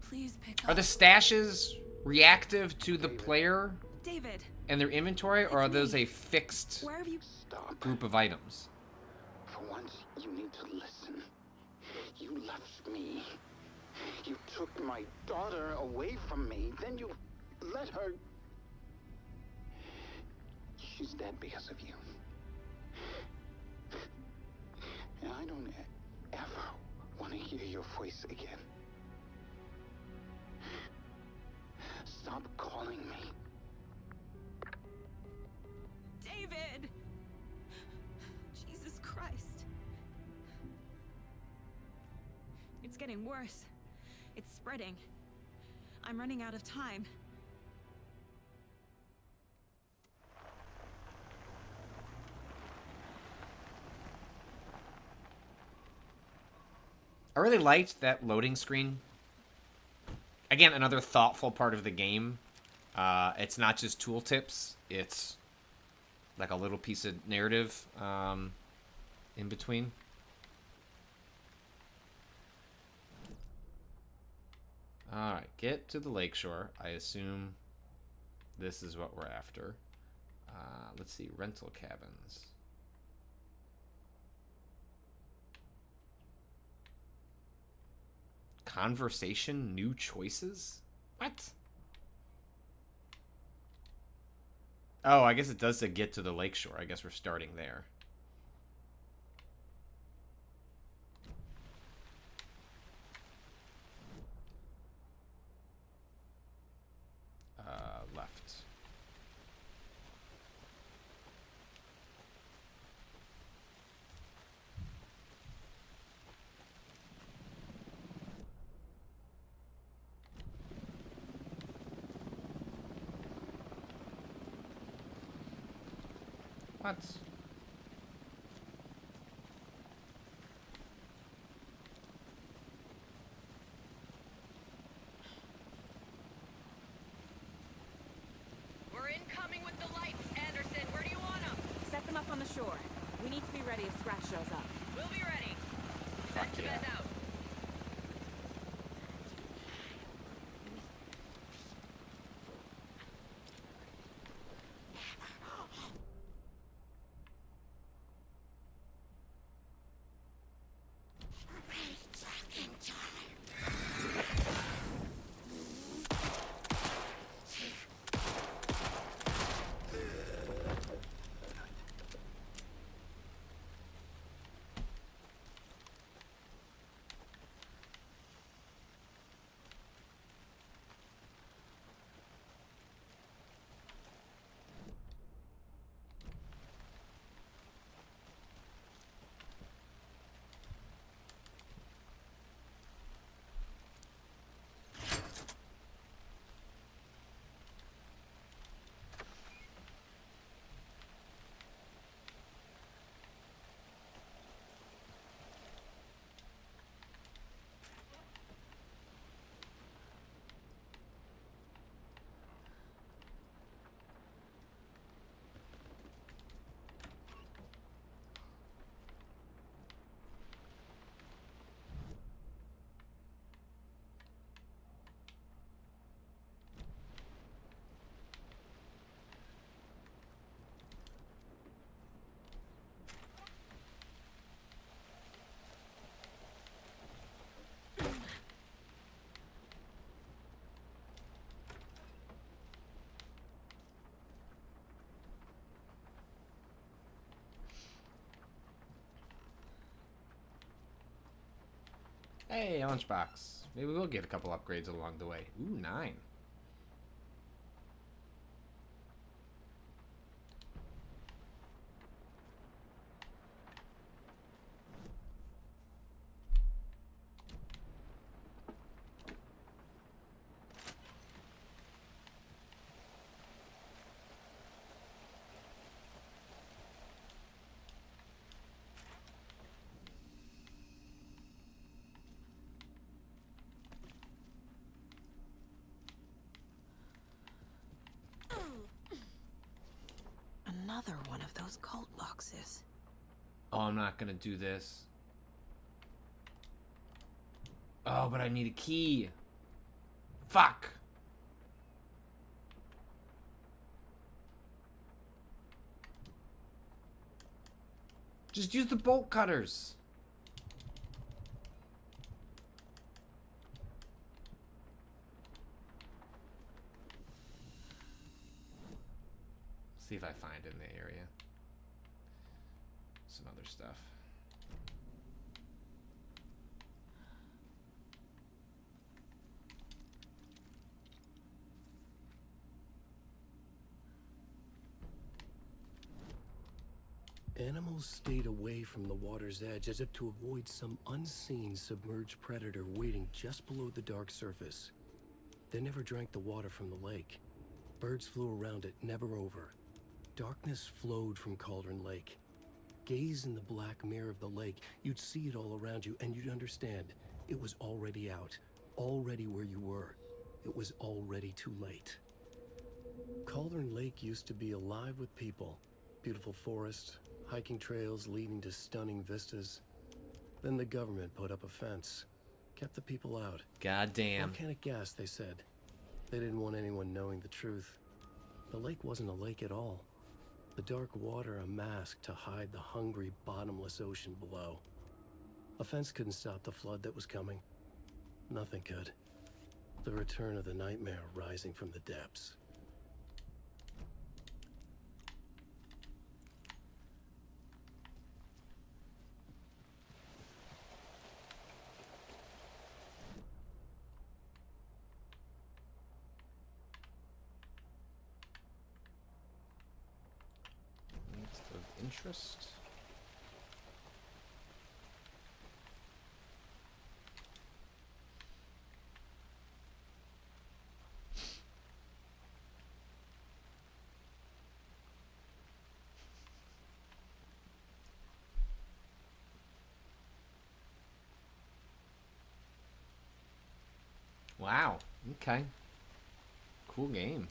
Speaker 2: please pick up.
Speaker 1: Are the stashes reactive to the player
Speaker 2: David!
Speaker 1: and their inventory, or are those a fixed
Speaker 2: Where have you...
Speaker 11: Stop.
Speaker 1: group of items?
Speaker 11: For once, you need to listen. You left me. You took my daughter away from me. Then you let her... She's dead because of you. And I don't ever want to hear your voice again. Stop calling me.
Speaker 2: David! Jesus Christ. It's getting worse. It's spreading. I'm running out of time.
Speaker 1: I really liked that loading screen. Again, another thoughtful part of the game. It's not just tooltips. It's like a little piece of narrative in between. Alright, get to the lakeshore. I assume this is what we're after. Let's see, rental cabins. Conversation, new choices? What? Oh, I guess it does say get to the lakeshore. I guess we're starting there. Left. What?
Speaker 4: We're incoming with the lights. Anderson, where do you want them?
Speaker 2: Set them up on the shore. We need to be ready if Scratch shows up.
Speaker 4: We'll be ready.
Speaker 1: Fuck
Speaker 4: Vent to
Speaker 1: yeah.
Speaker 4: vent out.
Speaker 1: Hey, lunchbox. Maybe we'll get a couple upgrades along the way. Ooh, 9.
Speaker 2: Another one of those cult boxes.
Speaker 1: Oh, I'm not gonna do this. Oh, but I need a key. Fuck. Just use the bolt cutters. See if I find it in the area. Some other stuff.
Speaker 7: Animals stayed away from the water's edge as if to avoid some unseen submerged predator waiting just below the dark surface. They never drank the water from the lake. Birds flew around it, never over. Darkness flowed from Cauldron Lake. Gaze in the black mirror of the lake, you'd see it all around you, and you'd understand. It was already out, already where you were. It was already too late. Cauldron Lake used to be alive with people. Beautiful forests, hiking trails leading to stunning vistas. Then the government put up a fence, kept the people out.
Speaker 1: Goddamn.
Speaker 7: Volcanic gas, they said. They didn't want anyone knowing the truth. The lake wasn't a lake at all. The dark water a mask to hide the hungry, bottomless ocean below. A fence couldn't stop the flood that was coming. Nothing could. The return of the nightmare rising from the depths.
Speaker 1: Points of interest. Wow. Okay. Cool game.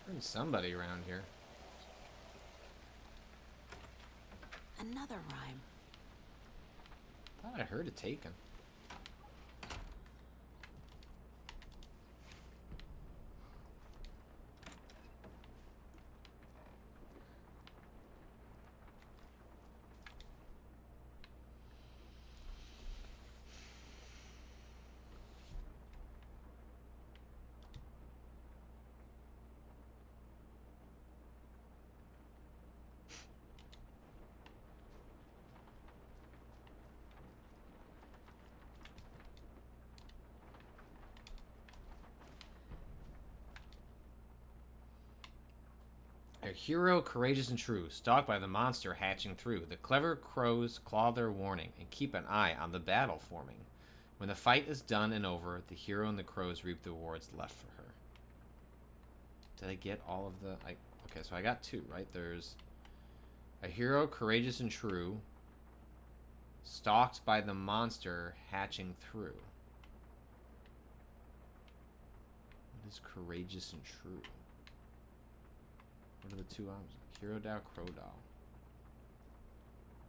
Speaker 1: There's somebody around here.
Speaker 2: Another rhyme.
Speaker 1: Thought I heard it taken. A hero, courageous and true, stalked by the monster hatching through. The clever crows claw their warning and keep an eye on the battle forming. When the fight is done and over, the hero and the crows reap the rewards left for her. Did I get all of the... Okay, so I got 2, right? There's a hero, courageous and true, stalked by the monster hatching through. What is courageous and true? What are the 2 options? Hero Dow, Crow Doll.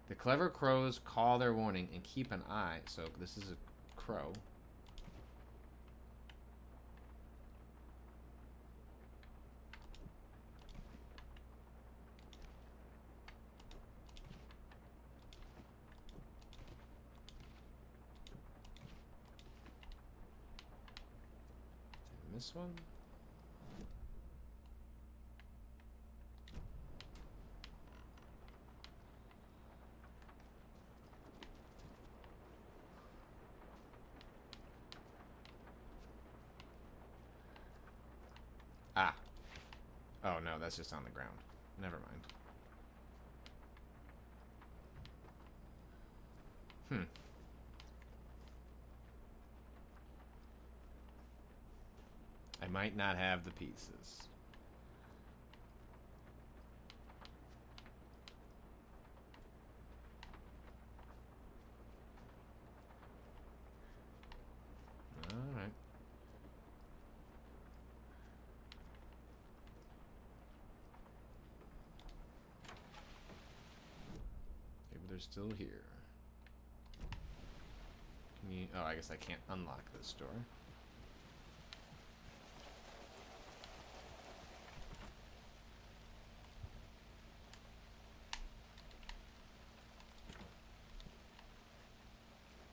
Speaker 1: The clever crows call their warning and keep an eye. So this is a crow. Did I miss one? Ah. Oh, no, that's just on the ground. Never mind. I might not have the pieces. Alright. Maybe they're still here. Can you... Oh, I guess I can't unlock this door.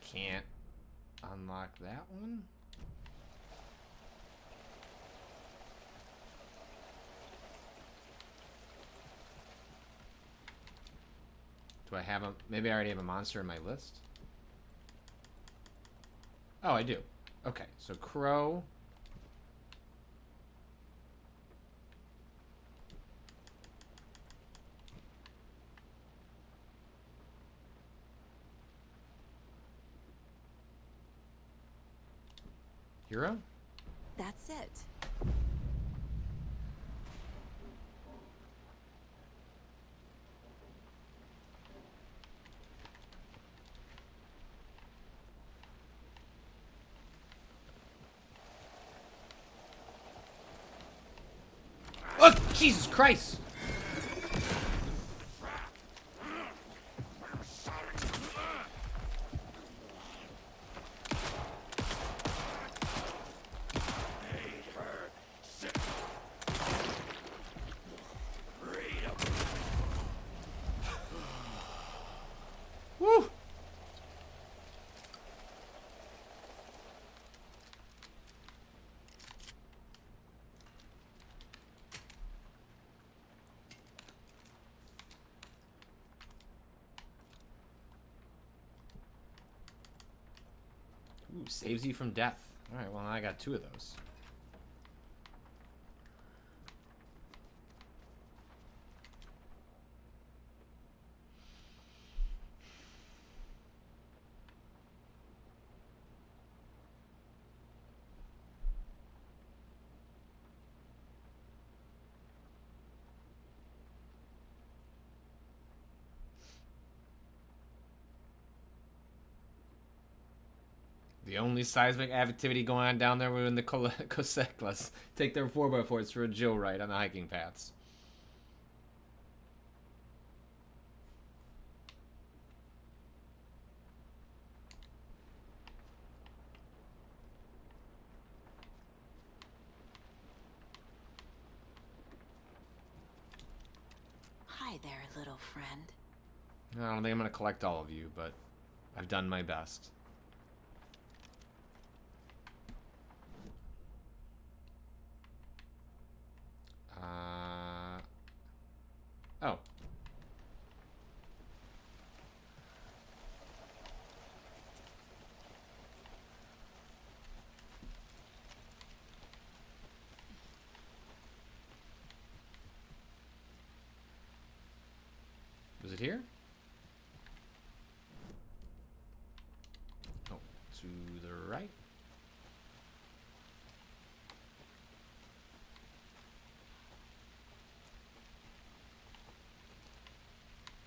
Speaker 1: Can't unlock that one? Do I have a... Maybe I already have a monster in my list? Oh, I do. Okay, so crow. Hero?
Speaker 2: That's it.
Speaker 1: Jesus Christ! Woo! Ooh, saves you from death. Alright, well, I got 2 of those. The only seismic activity going on down there were in the Coseklas. Take their 4x4s for a Joe ride on the hiking paths.
Speaker 2: Hi there, little friend.
Speaker 1: I don't think I'm going to collect all of you, but I've done my best. Oh. Was it here? Oh, to the right.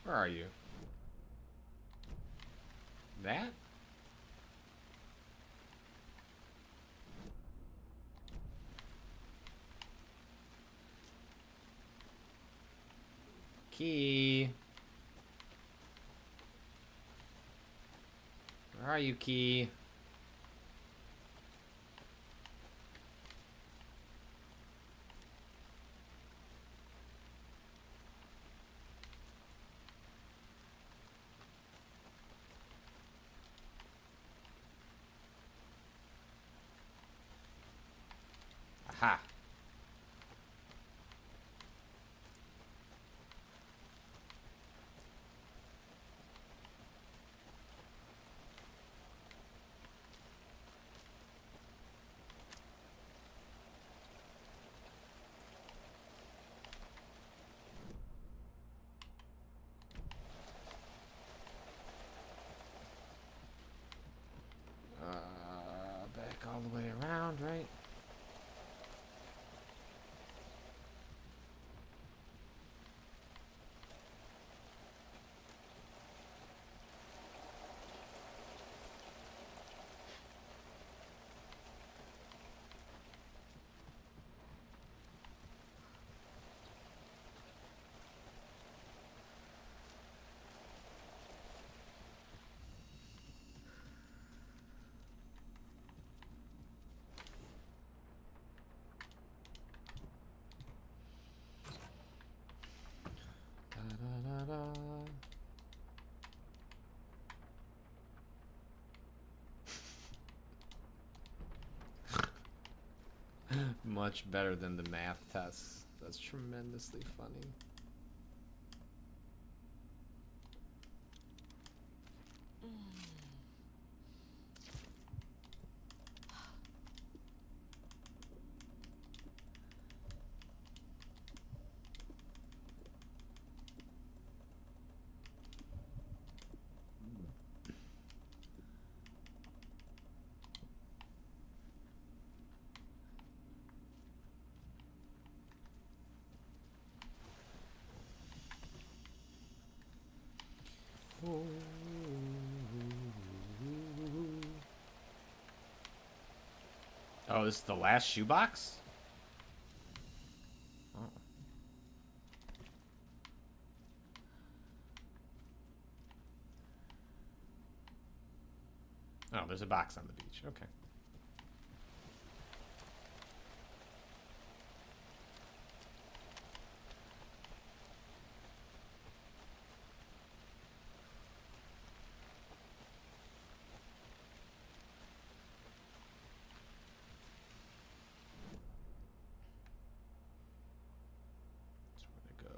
Speaker 1: Where are you? That? Key. Where are you, Key? Aha. Back all the way around, right? Da-da-da-da. Much better than the math tests. That's tremendously funny. Oh, this is the last shoebox? Oh. Oh, there's a box on the beach. Okay. That's where to go.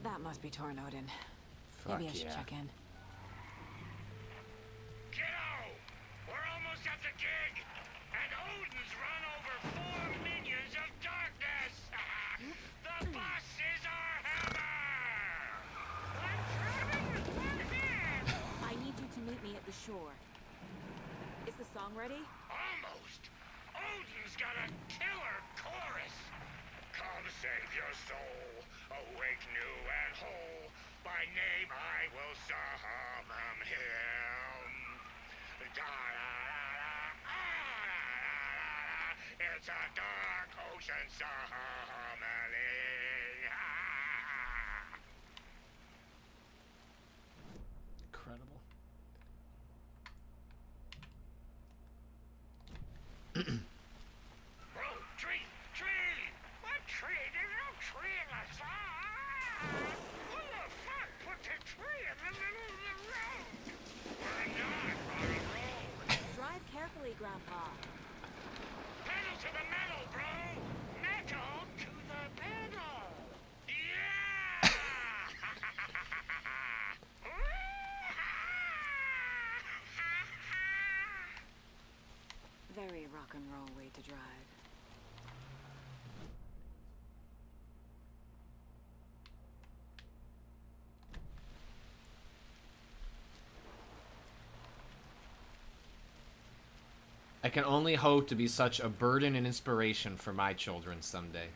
Speaker 2: That must be Tornodin.
Speaker 1: Fuck
Speaker 2: Maybe I should
Speaker 1: yeah.
Speaker 2: check in.
Speaker 8: Kiddo! We're almost at the gig! And Odin's run over 4 minions of darkness! The boss is our hammer! I'm traveling with one hand!
Speaker 2: I need you to meet me at the shore. Is the song ready?
Speaker 8: Almost! Odin's got a killer chorus! Come save your soul, awake new and whole. By name I will summon him. It's a dark ocean summoning.
Speaker 1: Incredible.
Speaker 8: Bro, tree! Tree! What tree? There's no tree in the side! Who the fuck put the tree in the middle of the road? We're not on a road!
Speaker 2: Drive carefully, Grandpa.
Speaker 8: Pedal to the metal, bro! Metal to the pedal! Yeah!
Speaker 2: Very rock and roll way to drive.
Speaker 1: I can only hope to be such a burden and inspiration for my children someday.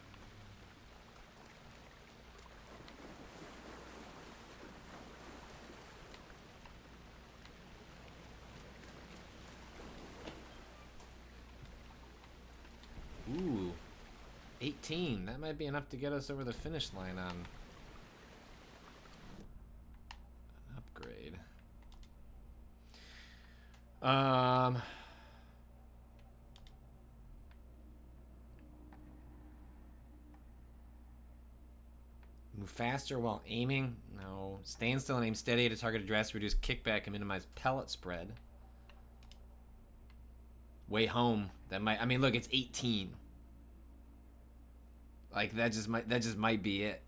Speaker 1: Ooh. 18. That might be enough to get us over the finish line on an upgrade. Move faster while aiming? No. Stand still and aim steady at a target address. Reduce kickback and minimize pellet spread. Way home. That might. I mean, look, it's 18. Like that just might be it.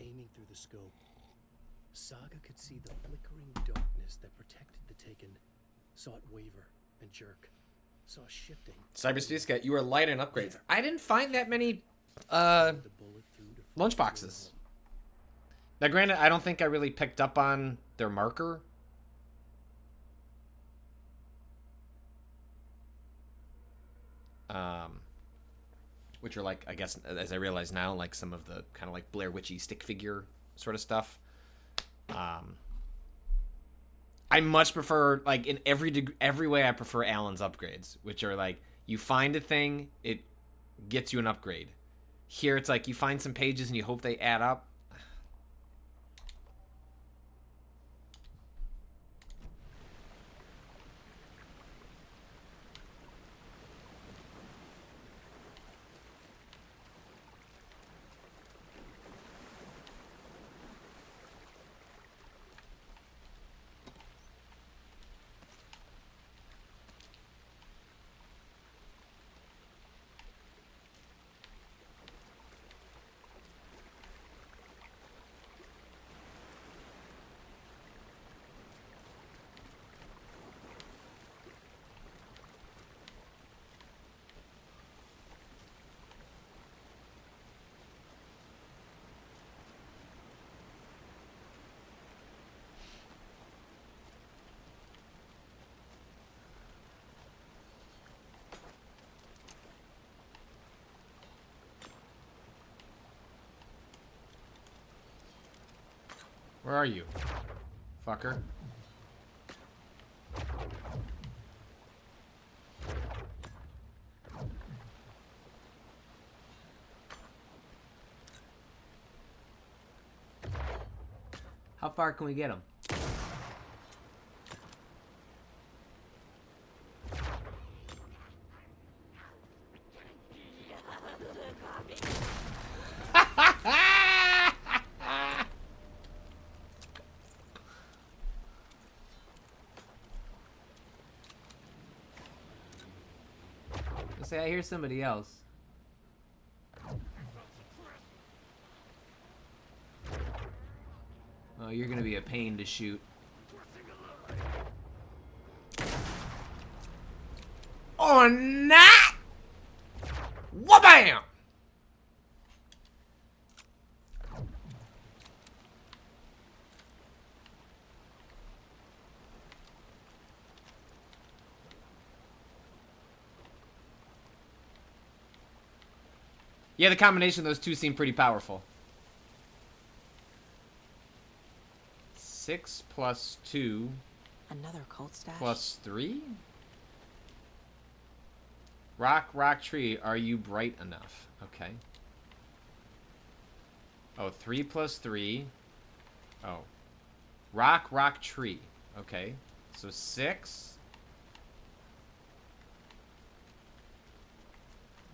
Speaker 7: Aiming through the scope, Saga could see the flickering darkness that protected the Taken. Saw it waver and jerk. Saw shifting.
Speaker 1: Cyberspace Cat, you are light on upgrades. I didn't find that many
Speaker 7: The bullet through to
Speaker 1: lunch boxes. Now, granted, I don't think I really picked up on their marker. Which are like, I guess, as I realize now, like some of the kind of like Blair Witchy stick figure sort of stuff. I much prefer, like, in every way, I prefer Alan's upgrades, which are like, you find a thing, it gets you an upgrade. Here, it's like, you find some pages and you hope they add up. Where are you? Fucker. How far can we get him? Say, I hear somebody else. Oh, you're gonna be a pain to shoot. Or not! Wha-bam! Yeah, the combination of those two seem pretty powerful. 6 plus 2
Speaker 2: Another cult stash.
Speaker 1: plus 3? Rock, tree, are you bright enough? Okay. Oh, 3 plus 3. Oh. Rock, tree. Okay. So 6.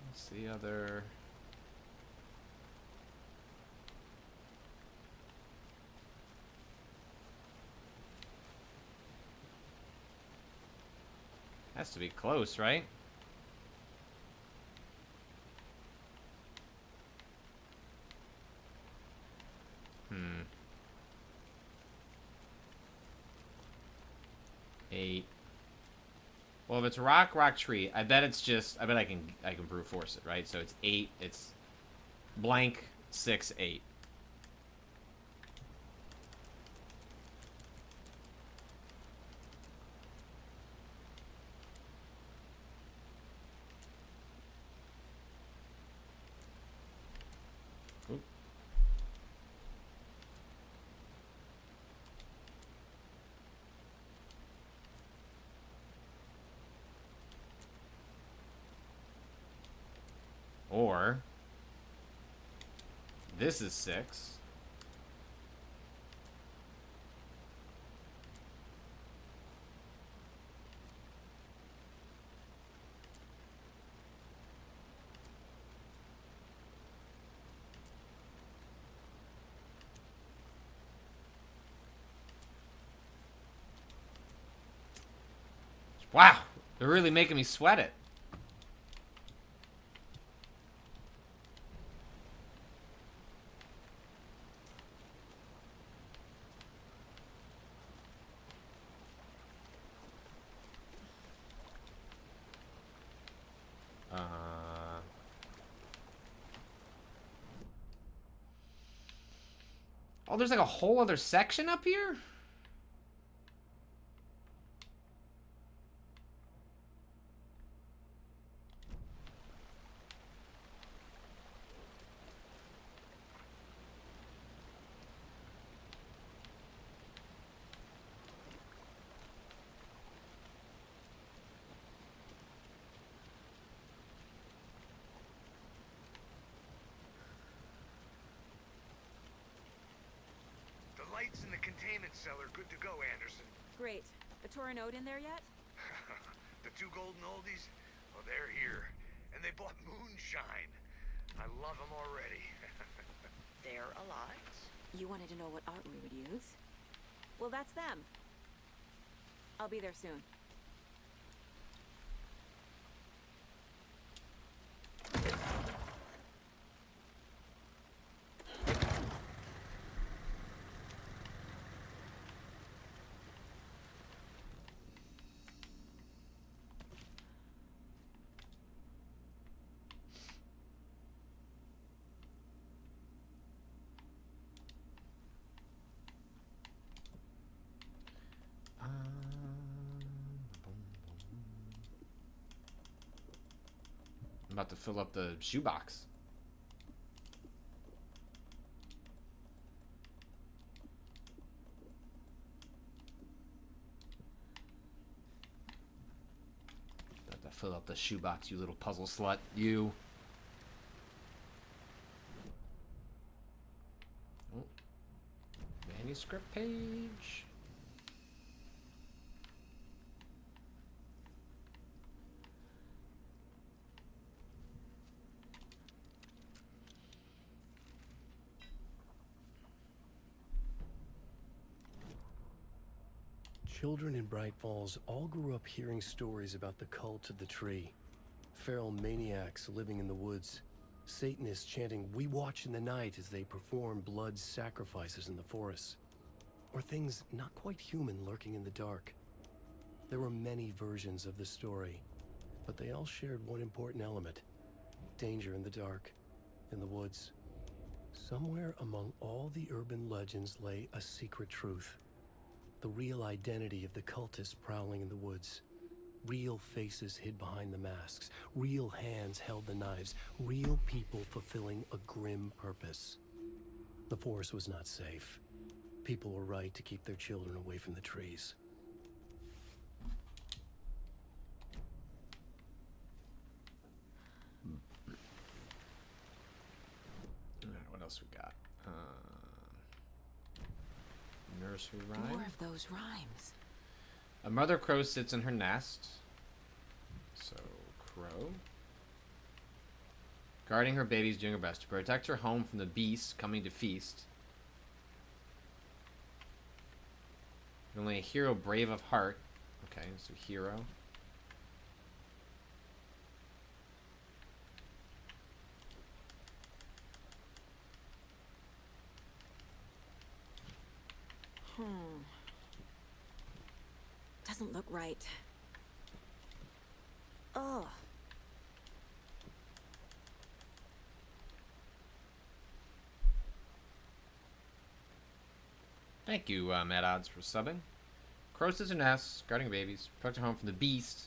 Speaker 1: What's the other... Has to be close, right? Hmm. 8. Well, if it's rock, tree, I bet it's just... I bet I can brute force it, right? So it's 8. It's blank 6, 8. Oop. Or this is 6. Wow, they're really making me sweat it. Oh, there's like a whole other section up here?
Speaker 3: The lights in the containment cell are good to go, Anderson.
Speaker 2: Great. The Torin Ode in there yet?
Speaker 3: The 2 golden oldies? Oh, they're here. And they bought moonshine. I love them already.
Speaker 4: They're alive.
Speaker 2: You wanted to know what art we would use? Well, that's them. I'll be there soon.
Speaker 1: I'm about to fill up the shoebox. Fill up the shoebox, you little puzzle slut. You. Oh. Manuscript page.
Speaker 7: Children in Bright Falls all grew up hearing stories about the cult of the tree. Feral maniacs living in the woods. Satanists chanting, "We watch in the night," as they perform blood sacrifices in the forests. Or things not quite human lurking in the dark. There were many versions of the story, but they all shared one important element. Danger in the dark, in the woods. Somewhere among all the urban legends lay a secret truth. The real identity of the cultists prowling in the woods. Real faces hid behind the masks. Real hands held the knives. Real people fulfilling a grim purpose. The forest was not safe. People were right to keep their children away from the trees.
Speaker 1: Alright, what else we got? Nursery rhyme.
Speaker 2: More of those rhymes.
Speaker 1: A mother crow sits in her nest. So, crow. Guarding her babies, doing her best to protect her home from the beasts coming to feast. Only a hero brave of heart. Okay, so hero.
Speaker 2: Doesn't look right. Ugh.
Speaker 1: Thank you, Mad Odds, for subbing. Crow sits in her nest, guarding her babies, protect her home from the beast.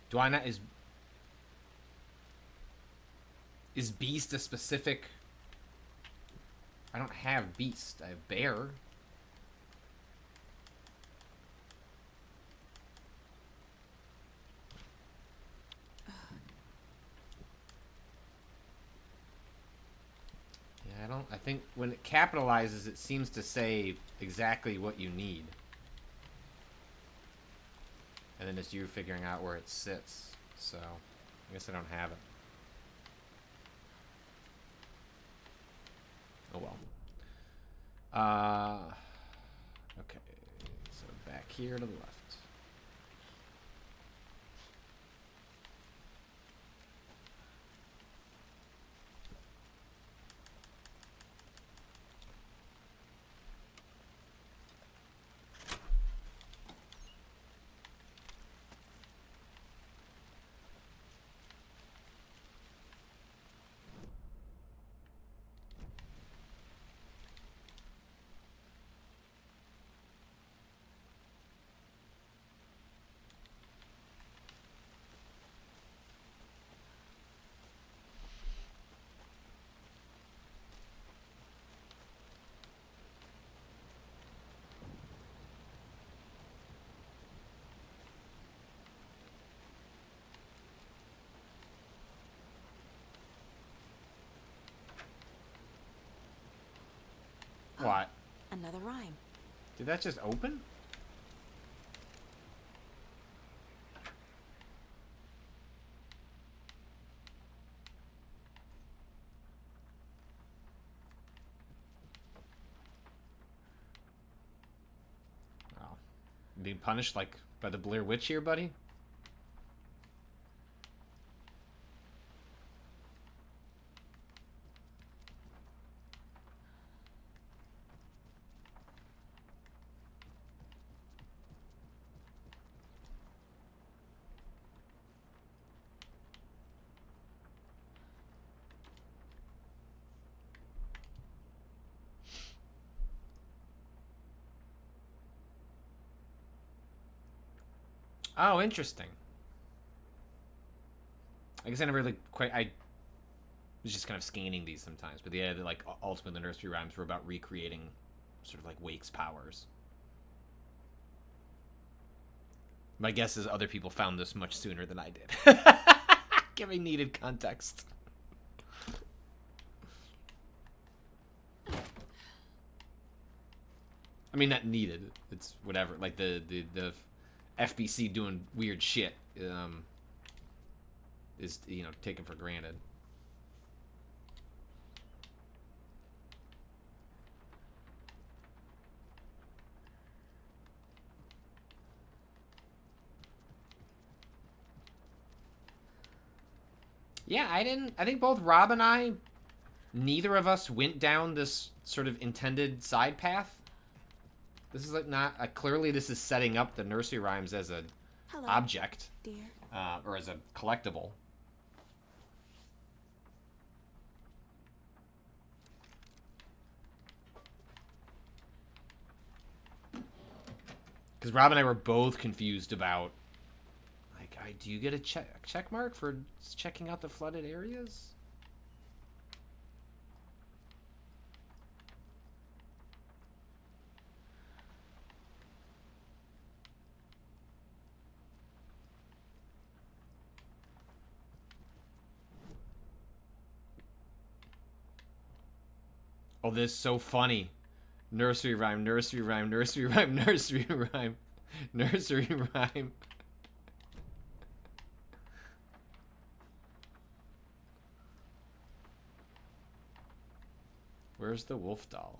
Speaker 1: Do I not... Is beast a specific... I don't have beast. I have bear. Yeah, I think when it capitalizes, it seems to say exactly what you need. And then it's you figuring out where it sits. So, I guess I don't have it. Oh well. Okay. So back here to the left. What?
Speaker 2: Another rhyme.
Speaker 1: Did that just open? Oh. Being punished like by the Blair Witch here, buddy? Oh, interesting. I guess I never really quite... I was just kind of scanning these sometimes, but the idea that, like, ultimately the nursery rhymes were about recreating sort of like Wake's powers. My guess is other people found this much sooner than I did. Giving needed context. I mean, not needed. It's whatever. Like the FBC doing weird shit is, you know, taken for granted. Yeah, I think both Rob and I, neither of us went down this sort of intended side path. This is like not clearly this is setting up the nursery rhymes as a object,
Speaker 2: dear.
Speaker 1: Or as a collectible. Because Rob and I were both confused about, like, do you get a check mark for checking out the flooded areas? Oh, this is so funny. Nursery rhyme, nursery rhyme, nursery rhyme, nursery rhyme, nursery rhyme. Where's the wolf doll?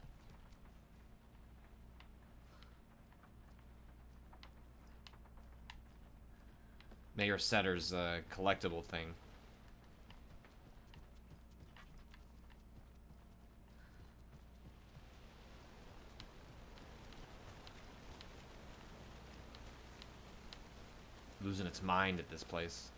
Speaker 1: Mayor Setter's collectible thing. Losing its mind at this place.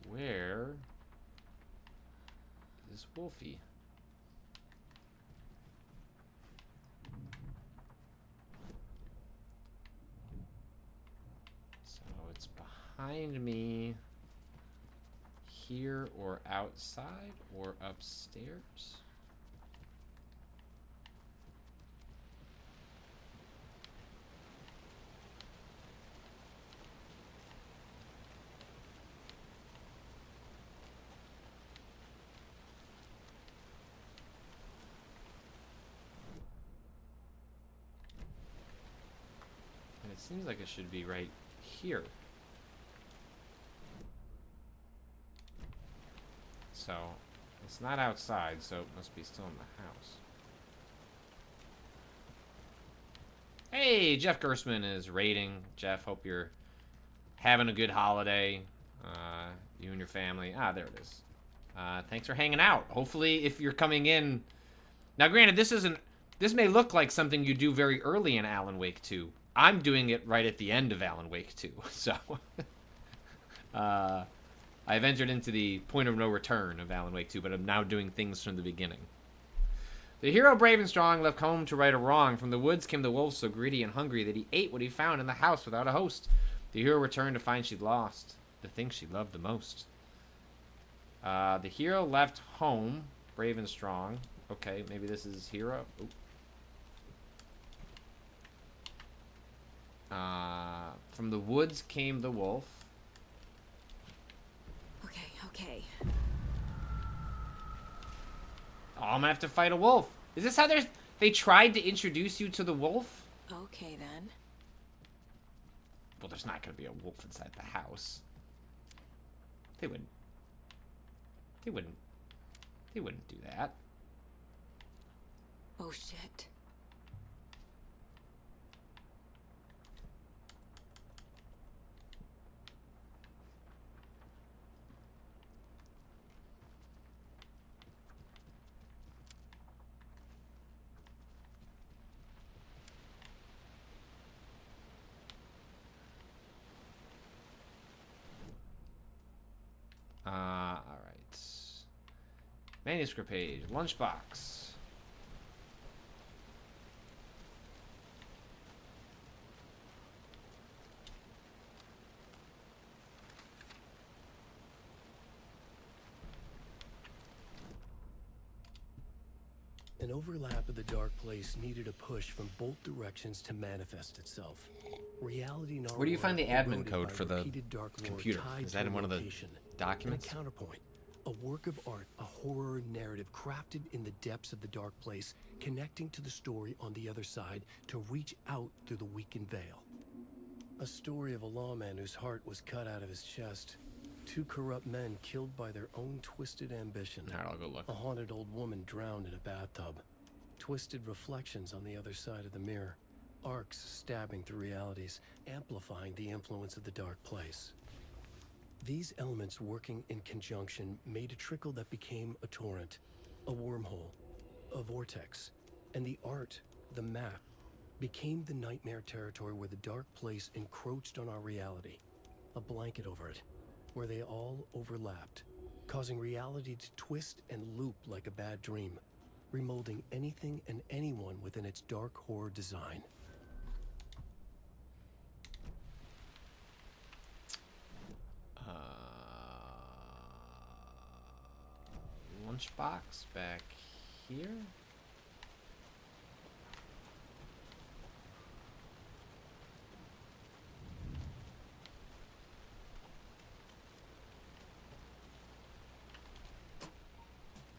Speaker 1: Where is Wolfie? So it's behind me here or outside or upstairs. It seems like it should be right here. So, it's not outside, so it must be still in the house. Hey, Jeff Gersman is raiding. Jeff, hope you're having a good holiday. You and your family. Ah, there it is. Thanks for hanging out. Hopefully, if you're coming in... Now, granted, this may look like something you do very early in Alan Wake 2. I'm doing it right at the end of Alan Wake 2, so... I've entered into the point of no return of Alan Wake 2, but I'm now doing things from the beginning. The hero, brave and strong, left home to right a wrong. From the woods came the wolf, so greedy and hungry that he ate what he found in the house without a host. The hero returned to find she'd lost the thing she loved the most. The hero left home, brave and strong. Okay, maybe this is hero. Oop. From the woods came the wolf.
Speaker 2: Okay.
Speaker 1: Oh, I'm gonna have to fight a wolf. Is this how they tried to introduce you to the wolf?
Speaker 2: Okay, then.
Speaker 1: Well, there's not gonna be a wolf inside the house. They wouldn't do that.
Speaker 2: Oh, shit.
Speaker 1: Manuscript page. Lunchbox.
Speaker 7: An overlap of the dark place needed a push from both directions to manifest itself. Reality in our
Speaker 1: Where do you find the
Speaker 7: world
Speaker 1: admin
Speaker 7: eroded
Speaker 1: code
Speaker 7: by
Speaker 1: for the
Speaker 7: repeated dark lore
Speaker 1: computer?
Speaker 7: tied
Speaker 1: Is that
Speaker 7: to
Speaker 1: in one of the
Speaker 7: location.
Speaker 1: documents?
Speaker 7: And a counterpoint, a work of art, a horror narrative crafted in the depths of the dark place, connecting to the story on the other side to reach out through the weakened veil. A story of a lawman whose heart was cut out of his chest. Two corrupt men killed by their own twisted ambition.
Speaker 1: All right, I'll go look.
Speaker 7: A haunted old woman drowned in a bathtub. Twisted reflections on the other side of the mirror. Arcs stabbing through realities, amplifying the influence of the dark place. These elements working in conjunction made a trickle that became a torrent, a wormhole, a vortex, and the art, the map, became the nightmare territory where the dark place encroached on our reality, a blanket over it, where they all overlapped, causing reality to twist and loop like a bad dream, remolding anything and anyone within its dark horror design.
Speaker 1: Lunchbox back here.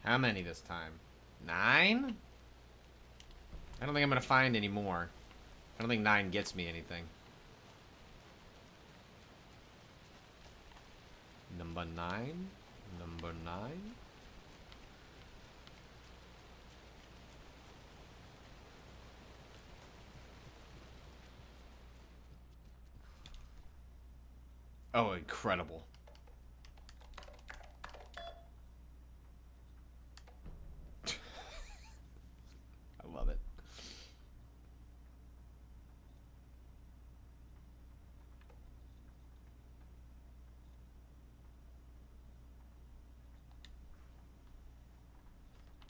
Speaker 1: How many this time? 9? I don't think I'm gonna find any more. I don't think 9 gets me anything. Number 9? Number 9? Oh, incredible. I love it.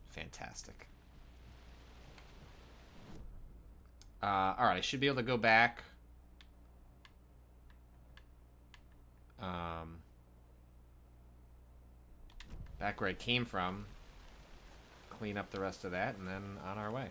Speaker 1: Fantastic. All right, I should be able to go back. Back where I came from. Clean up the rest of that, and then on our way.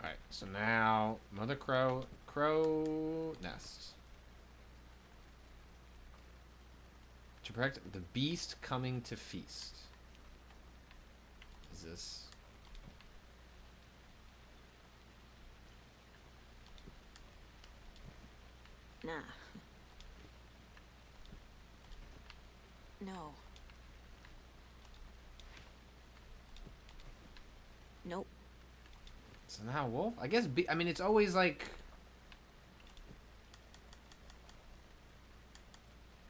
Speaker 1: Alright, so now Mother Crow nest. To protect the beast coming to feast. Is this?
Speaker 2: Nah. No. Nope.
Speaker 1: So now wolf? I guess I mean it's always like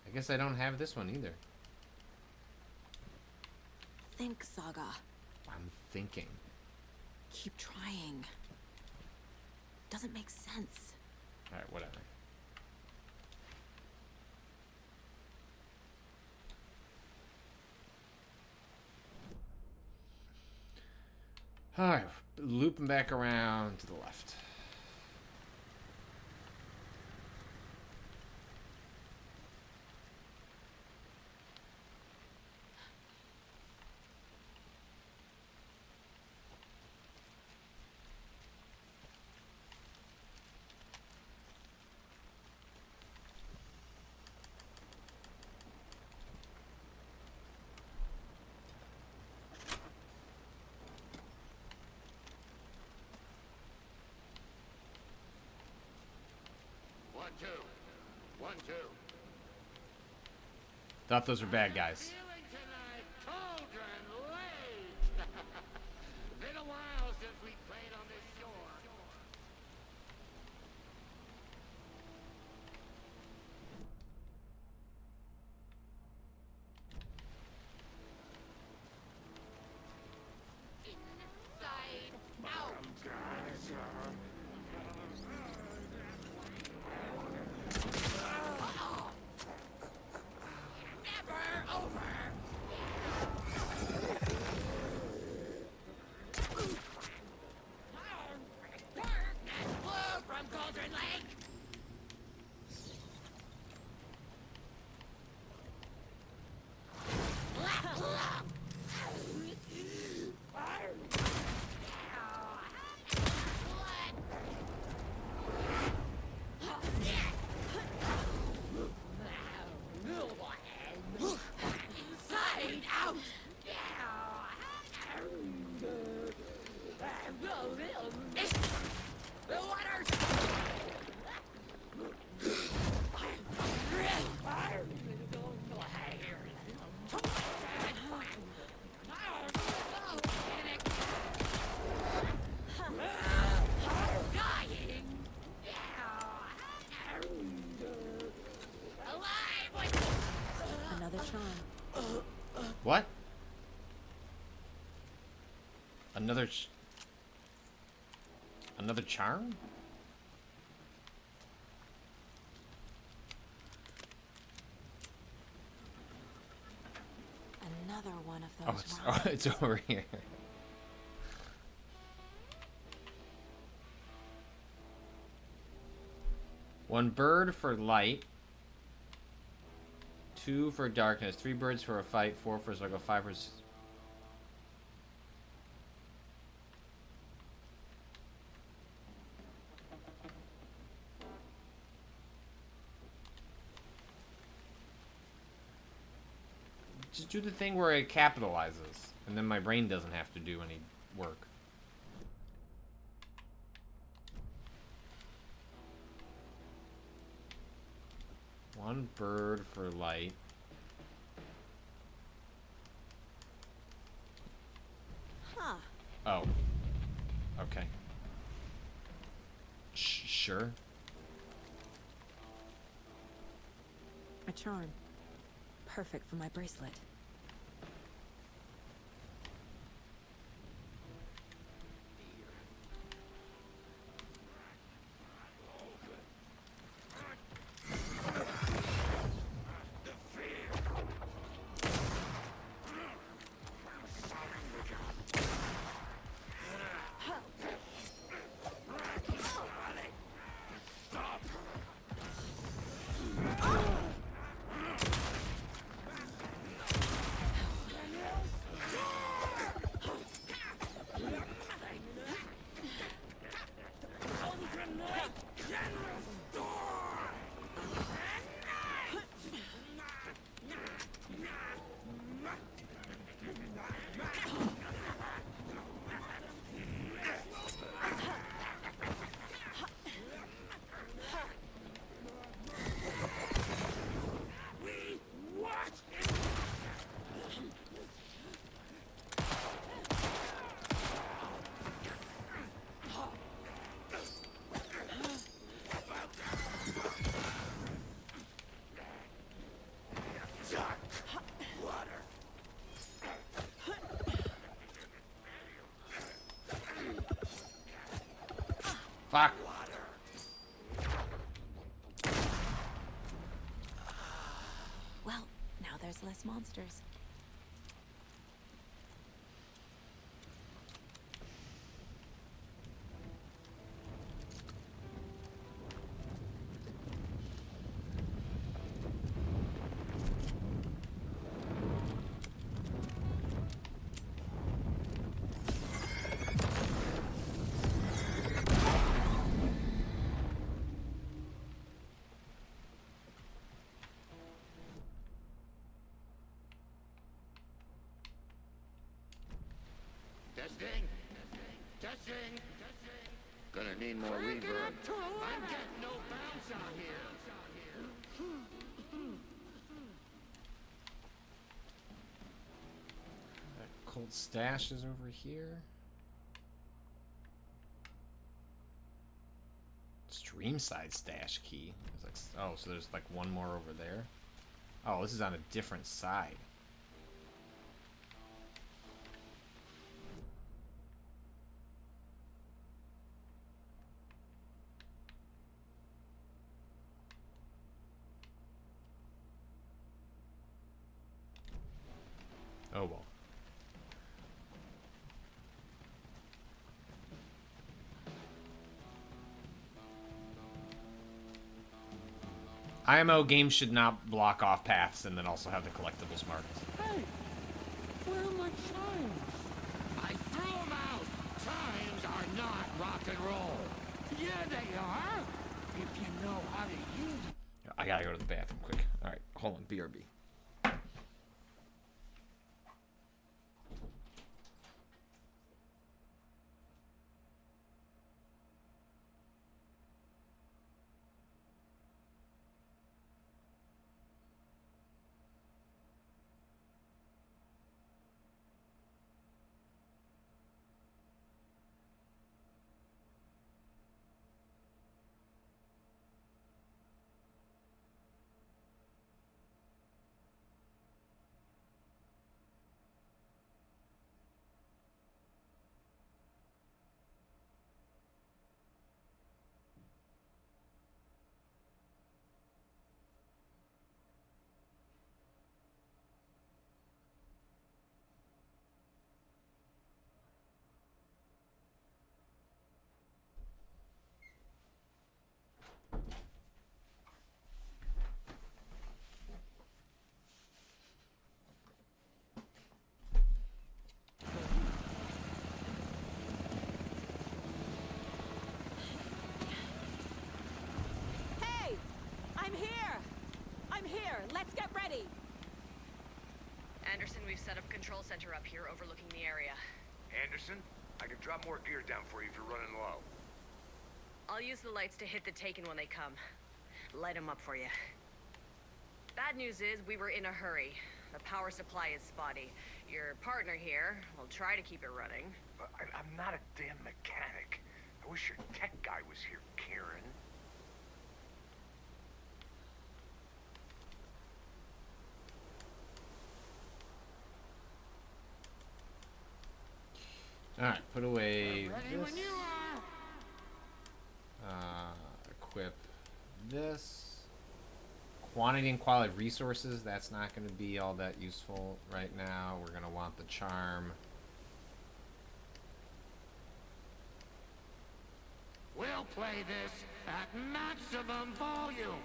Speaker 1: I guess I don't have this one either.
Speaker 2: Think, Saga.
Speaker 1: I'm thinking.
Speaker 2: Keep trying. Doesn't make sense.
Speaker 1: Alright, whatever. Alright, looping back around to the left.
Speaker 6: One, two. 1, 2.
Speaker 1: Thought those were bad guys.
Speaker 8: Feeling tonight, cauldron late. Been a while since we played on this shore.
Speaker 10: Inside out. Never over. Darkness flew from Cauldron Lake. Inside out. The waters. Dying. Alive.
Speaker 2: Another charm.
Speaker 1: What? Another another charm?
Speaker 2: Another one of
Speaker 1: Oh,
Speaker 2: those
Speaker 1: it's,
Speaker 2: rocks.
Speaker 1: it's over here. One bird for light. 2 for darkness. 3 birds for a fight. 4 for a circle. 5 for... Just do the thing where it capitalizes. And then my brain doesn't have to do any work. One bird for light.
Speaker 2: Huh.
Speaker 1: Oh. Okay. Sure.
Speaker 2: A charm. Perfect for my bracelet.
Speaker 1: Fuck.
Speaker 2: Well, now there's less monsters.
Speaker 8: Testing. Testing. Gonna need more reverb. I'm getting no bounce out here.
Speaker 1: Cold stash is over here. Stream side stash key. It's like, oh, so there's like one more over there. Oh, this is on a different side. Oh well. IMO games should not block off paths and then also have the collectibles marked.
Speaker 8: Hey, where are my chimes? I threw them out. Chimes are not rock and roll. Yeah, they are. If you know how to use them.
Speaker 1: I gotta go to the bathroom quick. All right, hold on. BRB.
Speaker 2: Hey! I'm here! I'm here! Let's get ready!
Speaker 4: Anderson, we've set up control center up here overlooking the area.
Speaker 3: Anderson, I can drop more gear down for you if you're running low.
Speaker 4: I'll use the lights to hit the Taken when they come. Light them up for you. Bad news is, we were in a hurry. The power supply is spotty. Your partner here will try to keep it running.
Speaker 3: I'm not a damn mechanic. I wish your tech guy was here, Karen.
Speaker 1: All right, put away
Speaker 8: Ready
Speaker 1: this.
Speaker 8: when you are.
Speaker 1: Equip this. Quantity and quality of resources, that's not going to be all that useful right now. We're going to want the charm.
Speaker 8: We'll play this at maximum volume.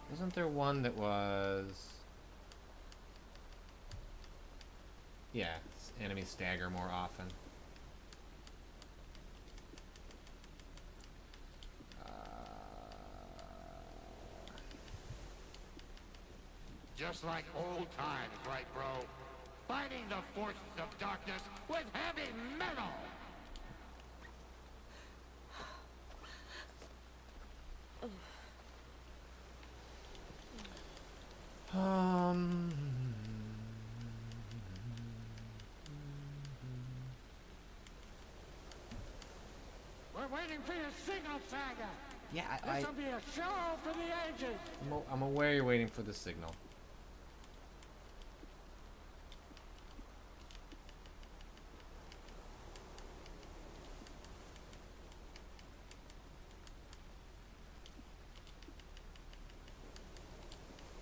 Speaker 1: Wasn't there one that was... Yeah, enemies stagger more often.
Speaker 8: Just like old times, right, bro? Fighting the forces of darkness with heavy metal! We're waiting for your signal, Saga!
Speaker 1: Yeah,
Speaker 8: This'll be a show for the ages!
Speaker 1: I'm aware you're waiting for the signal.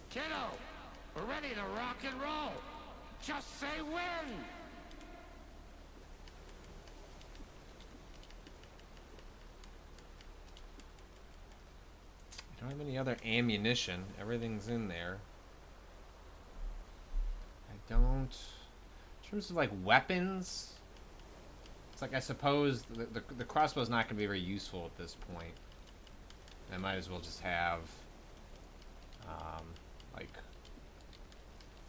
Speaker 8: Kiddo, we're ready to rock and roll. Just say when.
Speaker 1: I don't have any other ammunition. Everything's in there. I don't... In terms of, like, weapons... It's like, I suppose the crossbow's not going to be very useful at this point. I might as well just have... like...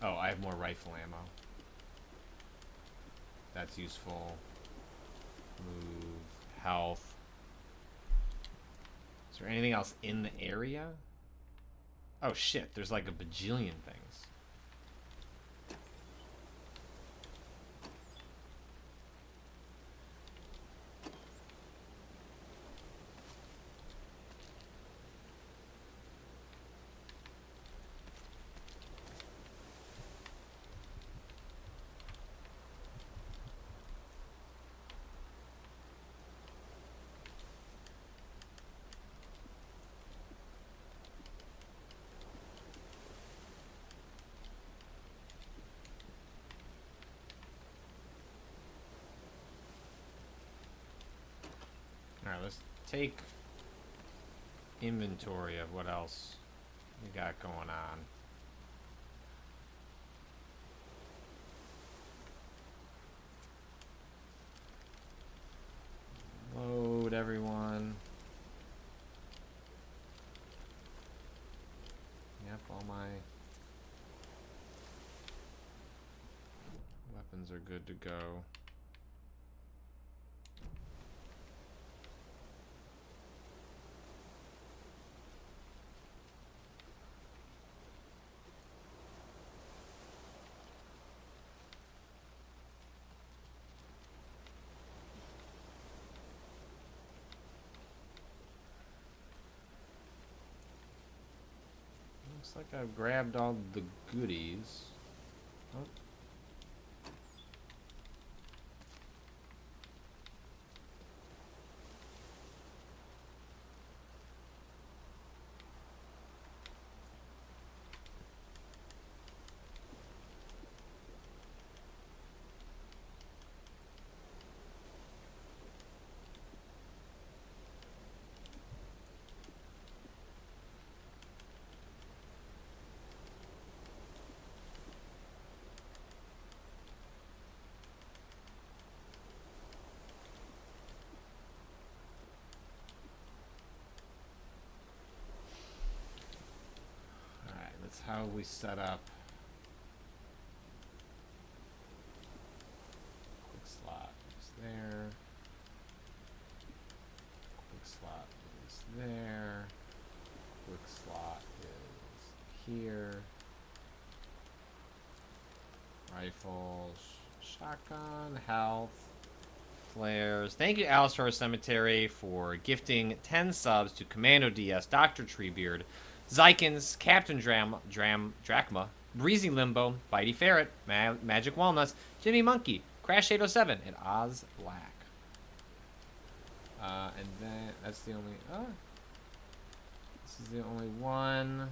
Speaker 1: Oh, I have more rifle ammo. That's useful. Move. Health. Is there anything else in the area? Oh shit, there's like a bajillion things. let's take inventory of what else we got going on. Load everyone. Yep, all my weapons are good to go. Looks like I've grabbed all the goodies. Oh. That's how we set up. Quick slot is there. Quick slot is there. Quick slot is here. Rifles, shotgun, health, flares. Thank you, Alistair Cemetery, for gifting 10 subs to Commando DS, Dr. Treebeard, Zykins, Captain Drachma, Breezy Limbo, Bitey Ferret, Magic Walnuts, Jimmy Monkey, Crash 807, and Oz Black. And then that's the only. This is the only one.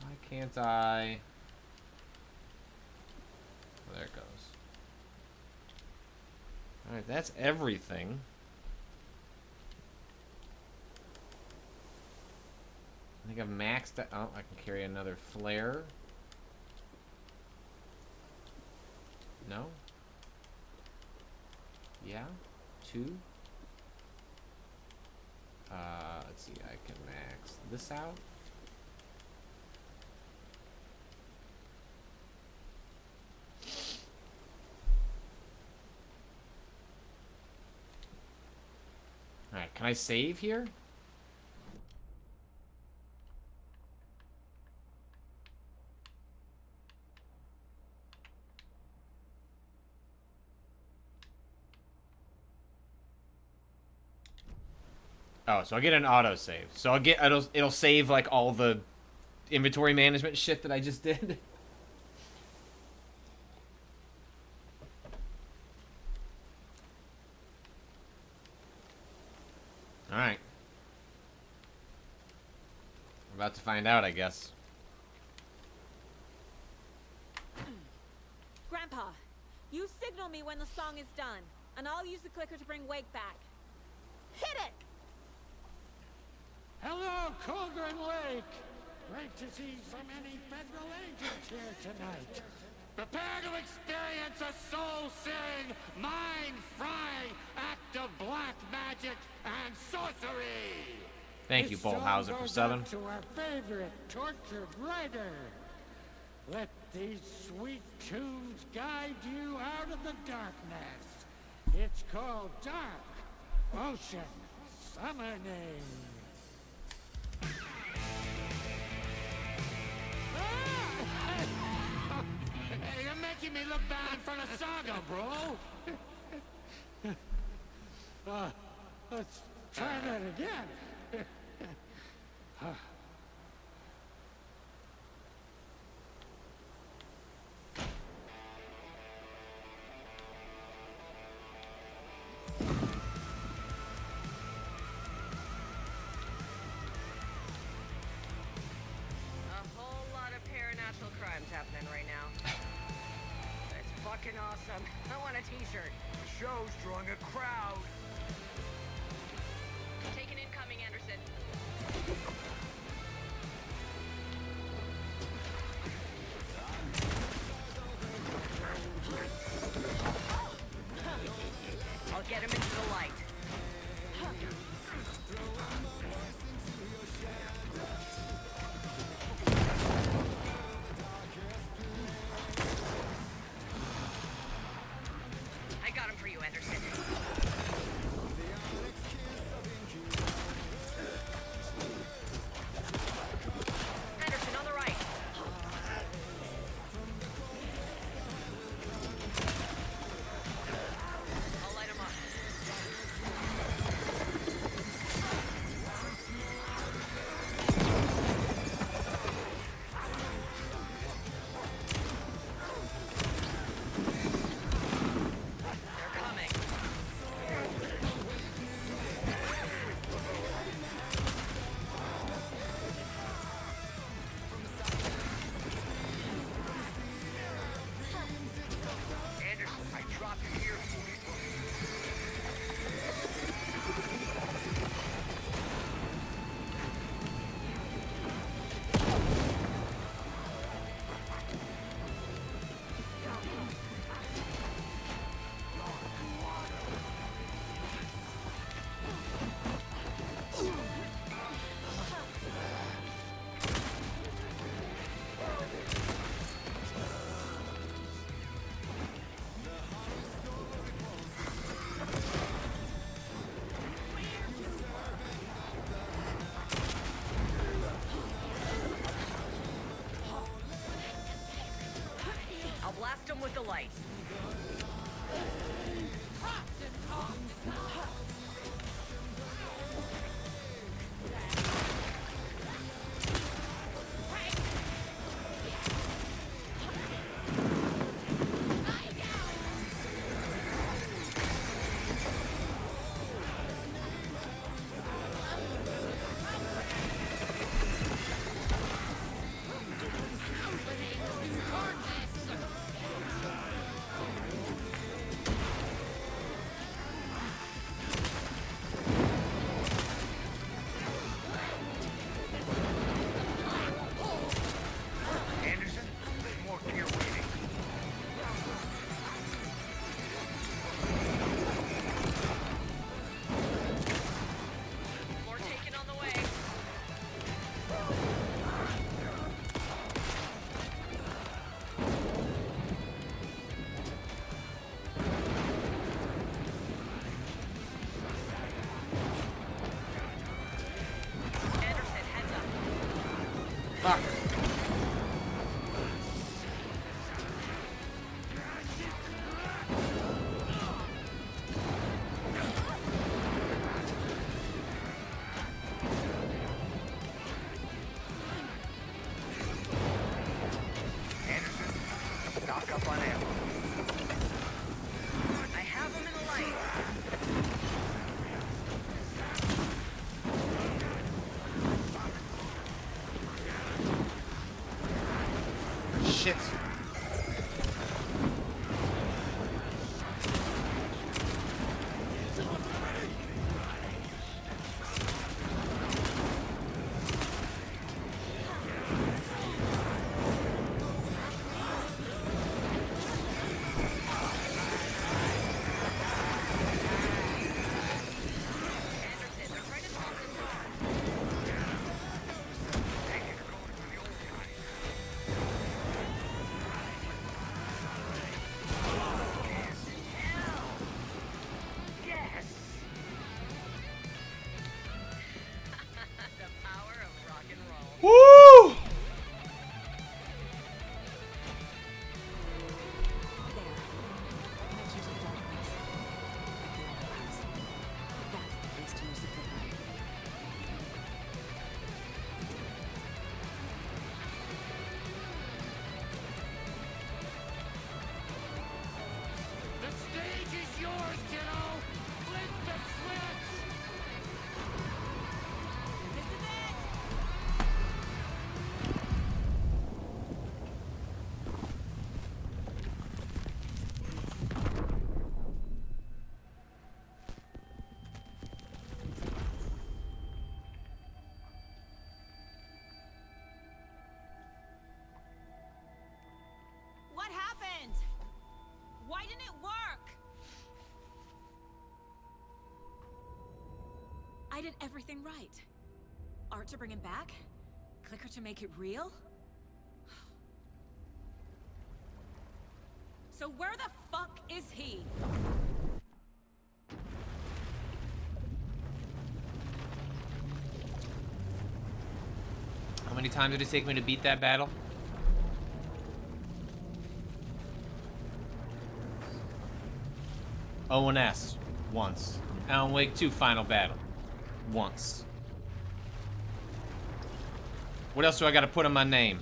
Speaker 1: Why can't I? Oh, there it goes. All right, that's everything. I think I've maxed it. Oh, I can carry another flare. No? Yeah? 2? Let's see. I can max this out. Alright, can I save here? Oh, so I'll get an autosave. So I'll get it'll save like all the inventory management shit that I just did. All right. We're about to find out, I guess.
Speaker 2: Grandpa, you signal me when the song is done, and I'll use the clicker to bring Wake back. Hit it!
Speaker 8: Hello, Cauldron Lake! Great to see so many federal agents here tonight. Prepare to experience a soul-searing, mind-frying act of black magic and sorcery!
Speaker 1: Thank you, Bolthauser, for 7.
Speaker 8: To our favorite tortured writer. Let these sweet tunes guide you out of the darkness. It's called Dark Ocean Summoning. Hey, you're making me look bad in front of Saga, bro. Let's try that again.
Speaker 4: fucking awesome. I want a t-shirt.
Speaker 3: The show's drawing a crowd.
Speaker 4: Take an incoming, Anderson. I'll get him into the light. I got him for you, Anderson. Anderson, on the right. I'll light him up. They're coming. Anderson, I dropped you here for you. I'll blast him with the light.
Speaker 2: didn't it work? I did everything right. Art to bring him back? Clicker to make it real? So where the fuck is he?
Speaker 1: How many times did it take me to beat that battle? ONS, once. Alan Wake 2 final battle, once. What else do I gotta put in my name?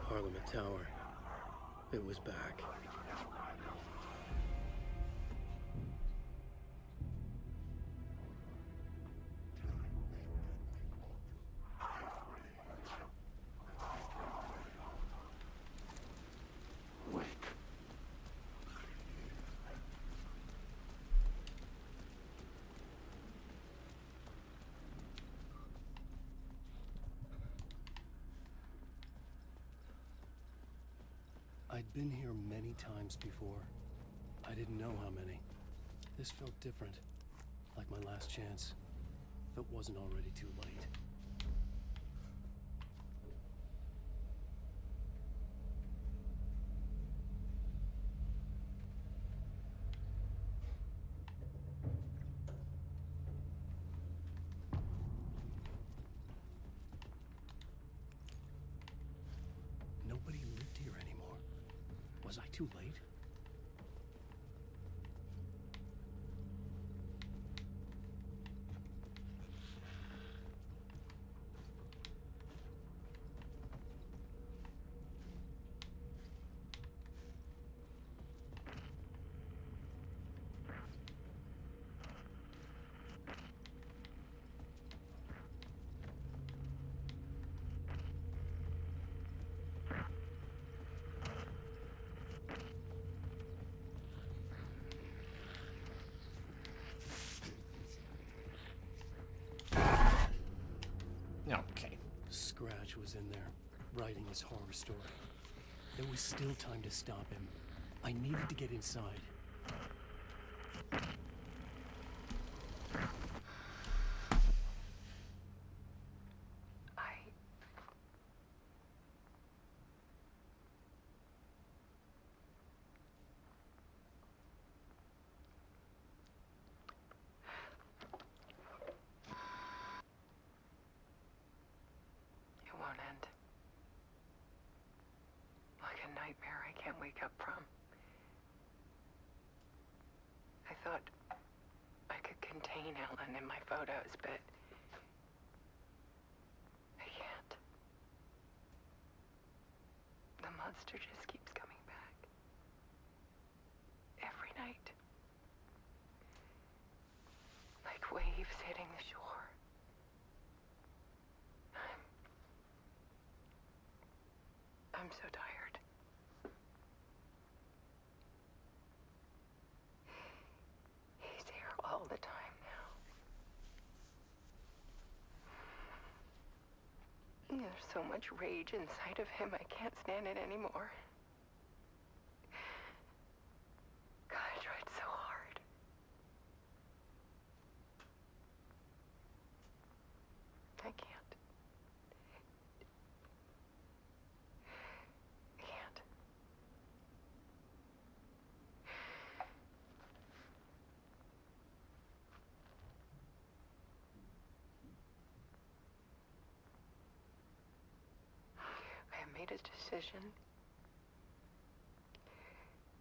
Speaker 7: Parliament Tower. It was back. I'd been here many times before. I didn't know how many. This felt different, like my last chance, if it wasn't already too late. Nobody lived here anymore. Was I too late?
Speaker 1: Okay.
Speaker 7: Scratch was in there, writing his horror story. There was still time to stop him. I needed to get inside.
Speaker 12: It won't end. Like a nightmare I can't wake up from. I thought I could contain Ellen in my photos, but I can't. The monster just keeps coming back. Every night. Like waves hitting the shore. I'm so tired. He's here all the time now. There's so much rage inside of him, I can't stand it anymore. God, I tried so hard. I can't. I can't. I have made a decision.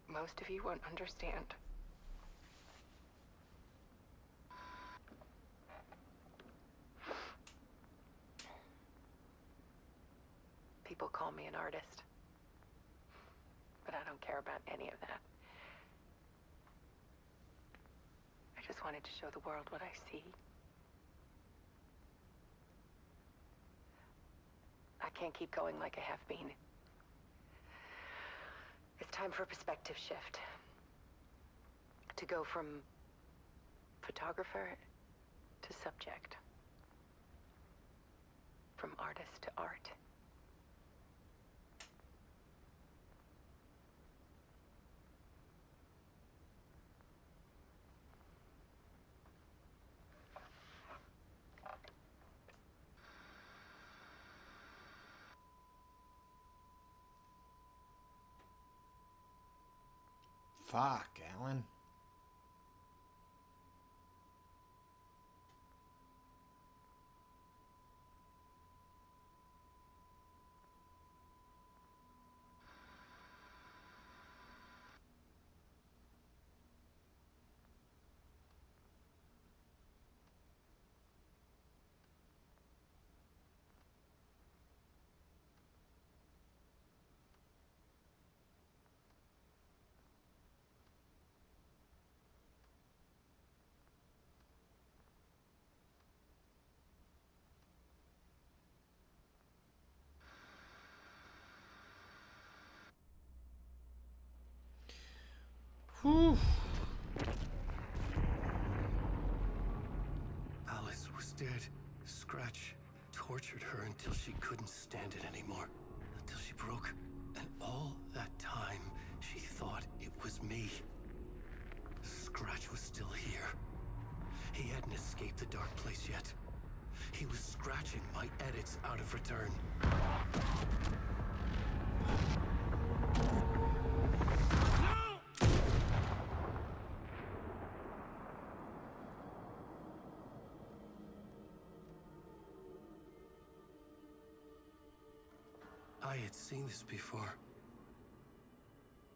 Speaker 12: Most of you won't understand. People call me an artist. But I don't care about any of that. I just wanted to show the world what I see. I can't keep going like I have been. It's time for a perspective shift. To go from photographer to subject. From artist to art.
Speaker 1: Fuck, Alan. Whew.
Speaker 7: Alice was dead. Scratch tortured her until she couldn't stand it anymore. Until she broke. And all that time, she thought it was me. Scratch was still here. He hadn't escaped the dark place yet. He was scratching my edits out of return. I had seen this before.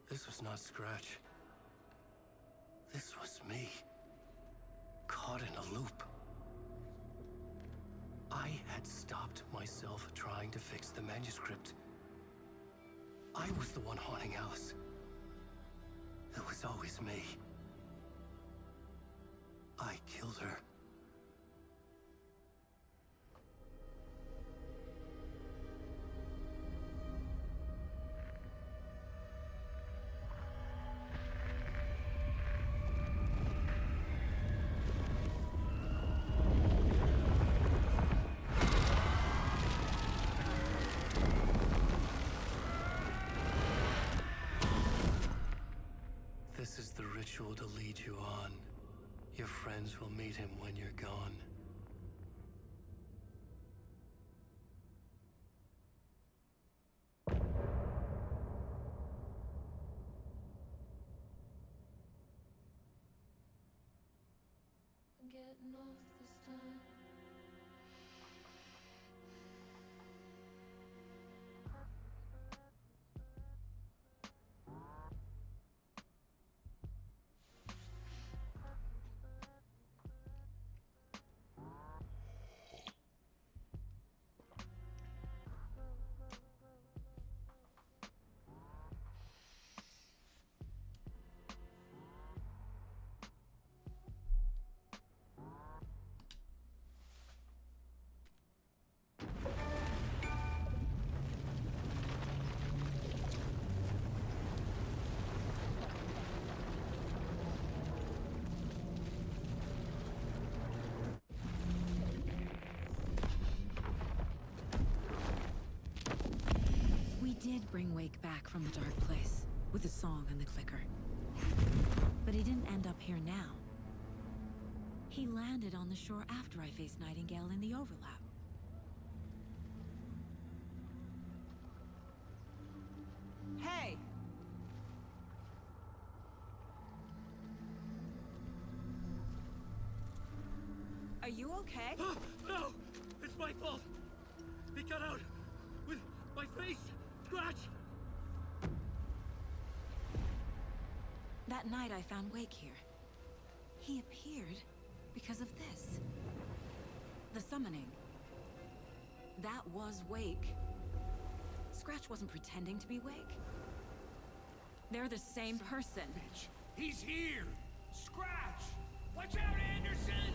Speaker 7: This was not Scratch. This was me. Caught in a loop. I had stopped myself trying to fix the manuscript. I was the one haunting Alice. It was always me. I killed her. This is the ritual to lead you on. Your friends will meet him when you're gone.
Speaker 13: I'm getting off this time.
Speaker 2: We did bring Wake back from the dark place, with the song and the clicker. But he didn't end up here now. He landed on the shore after I faced Nightingale in the overlap. Hey! Are you okay?
Speaker 8: No! It's my fault! He got out! With my face! Scratch!
Speaker 2: That night I found Wake here. He appeared because of this. The summoning. That was Wake. Scratch wasn't pretending to be Wake. They're the same person.
Speaker 8: Bitch! He's here! Scratch! Watch out, Anderson!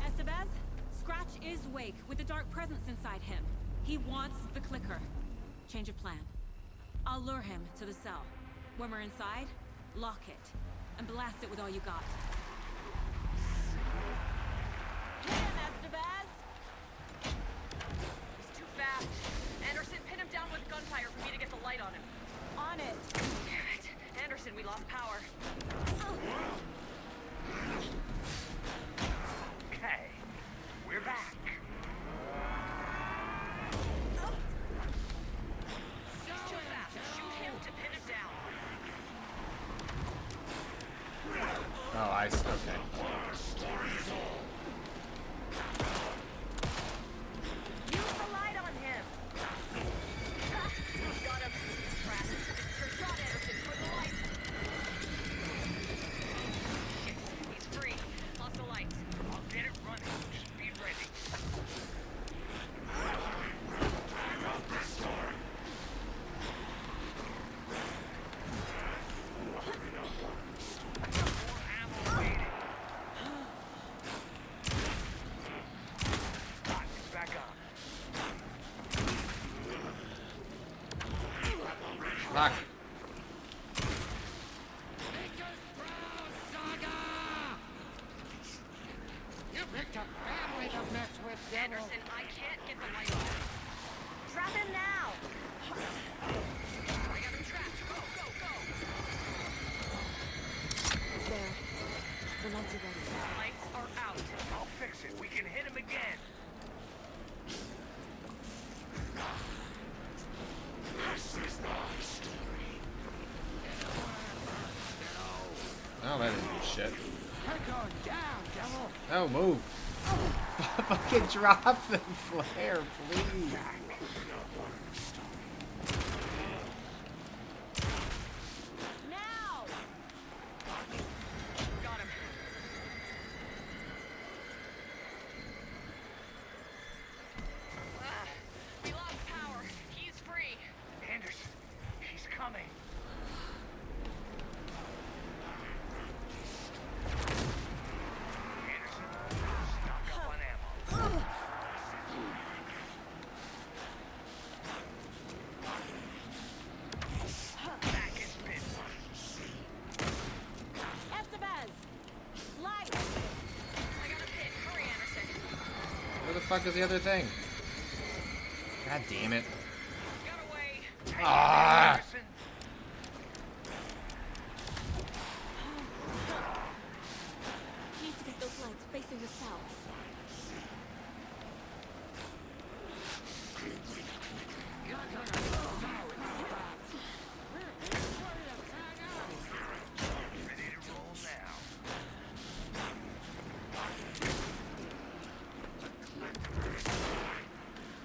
Speaker 2: Estevez, Scratch is Wake with the dark presence inside him. He wants the clicker. Change of plan. I'll lure him to the cell. When we're inside, lock it, and blast it with all you got. Hit him, Estevez!
Speaker 4: He's too fast. Anderson, pin him down with gunfire for me to get the light on him.
Speaker 2: On it.
Speaker 4: Damn it. Anderson, we lost power.
Speaker 3: Okay, we're back.
Speaker 4: He's too fast. Shoot him to pin him down.
Speaker 1: Oh, I see. Okay.
Speaker 4: Use the light on him. Got him. Crap. Your shot, Anderson. Put the light. He's free. Lost the lights.
Speaker 3: I'll get it running. Just be ready. More ammo waiting. Right, back up.
Speaker 1: Fuck.
Speaker 11: You picked a family to mess with, Devil.
Speaker 4: Anderson, I can't get the light on. Drop him now. I got him trapped. Go, go, go.
Speaker 2: There. The lights are ready.
Speaker 4: Lights are out.
Speaker 3: I'll fix it. We can hit him again.
Speaker 1: Oh, that didn't do shit.
Speaker 11: We're going down, Devil.
Speaker 1: Oh, move. Fucking drop the flare, please.
Speaker 4: Now. Got him. We lost power. He's free.
Speaker 3: Anderson, he's coming. Anderson, stock up on ammo. Back is business.
Speaker 2: Estevez! Light!
Speaker 4: I got a pin. Hurry, Anderson.
Speaker 1: Where the fuck is the other thing? God damn it.
Speaker 4: Got away.
Speaker 1: Ah!
Speaker 3: Anderson,
Speaker 2: Need to get those lights facing the south.
Speaker 3: ready to roll now.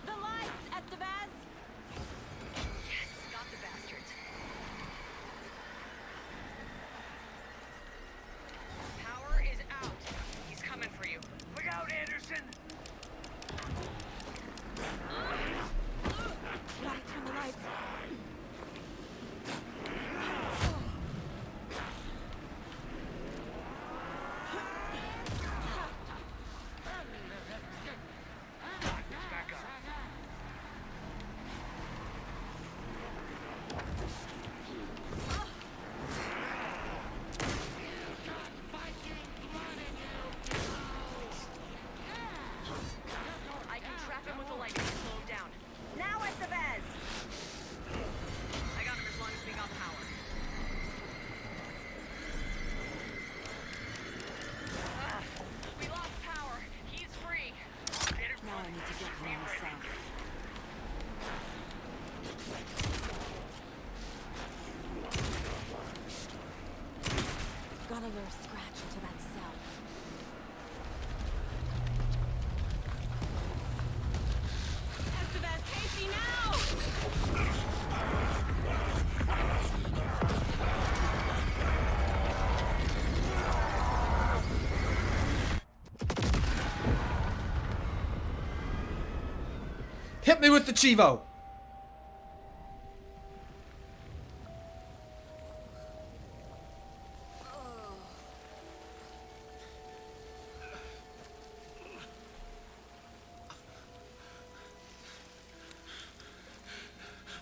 Speaker 2: The lights, Estevez!
Speaker 4: Yes, got the bastards. Power is out. He's coming for you.
Speaker 3: Look out, Anderson!
Speaker 2: Gotta turn the lights.
Speaker 3: Back up.
Speaker 4: I can trap him with the light and slow him down. Now, Estevez! I got him as long as we got power. We lost power. He's free.
Speaker 3: Get it
Speaker 2: Now I
Speaker 3: running.
Speaker 2: need to get
Speaker 3: Just be
Speaker 2: him on the
Speaker 3: ready.
Speaker 2: south. Gotta lure Scratch into that cell. Estevez, Casey, now!
Speaker 1: Hit me with the Chivo.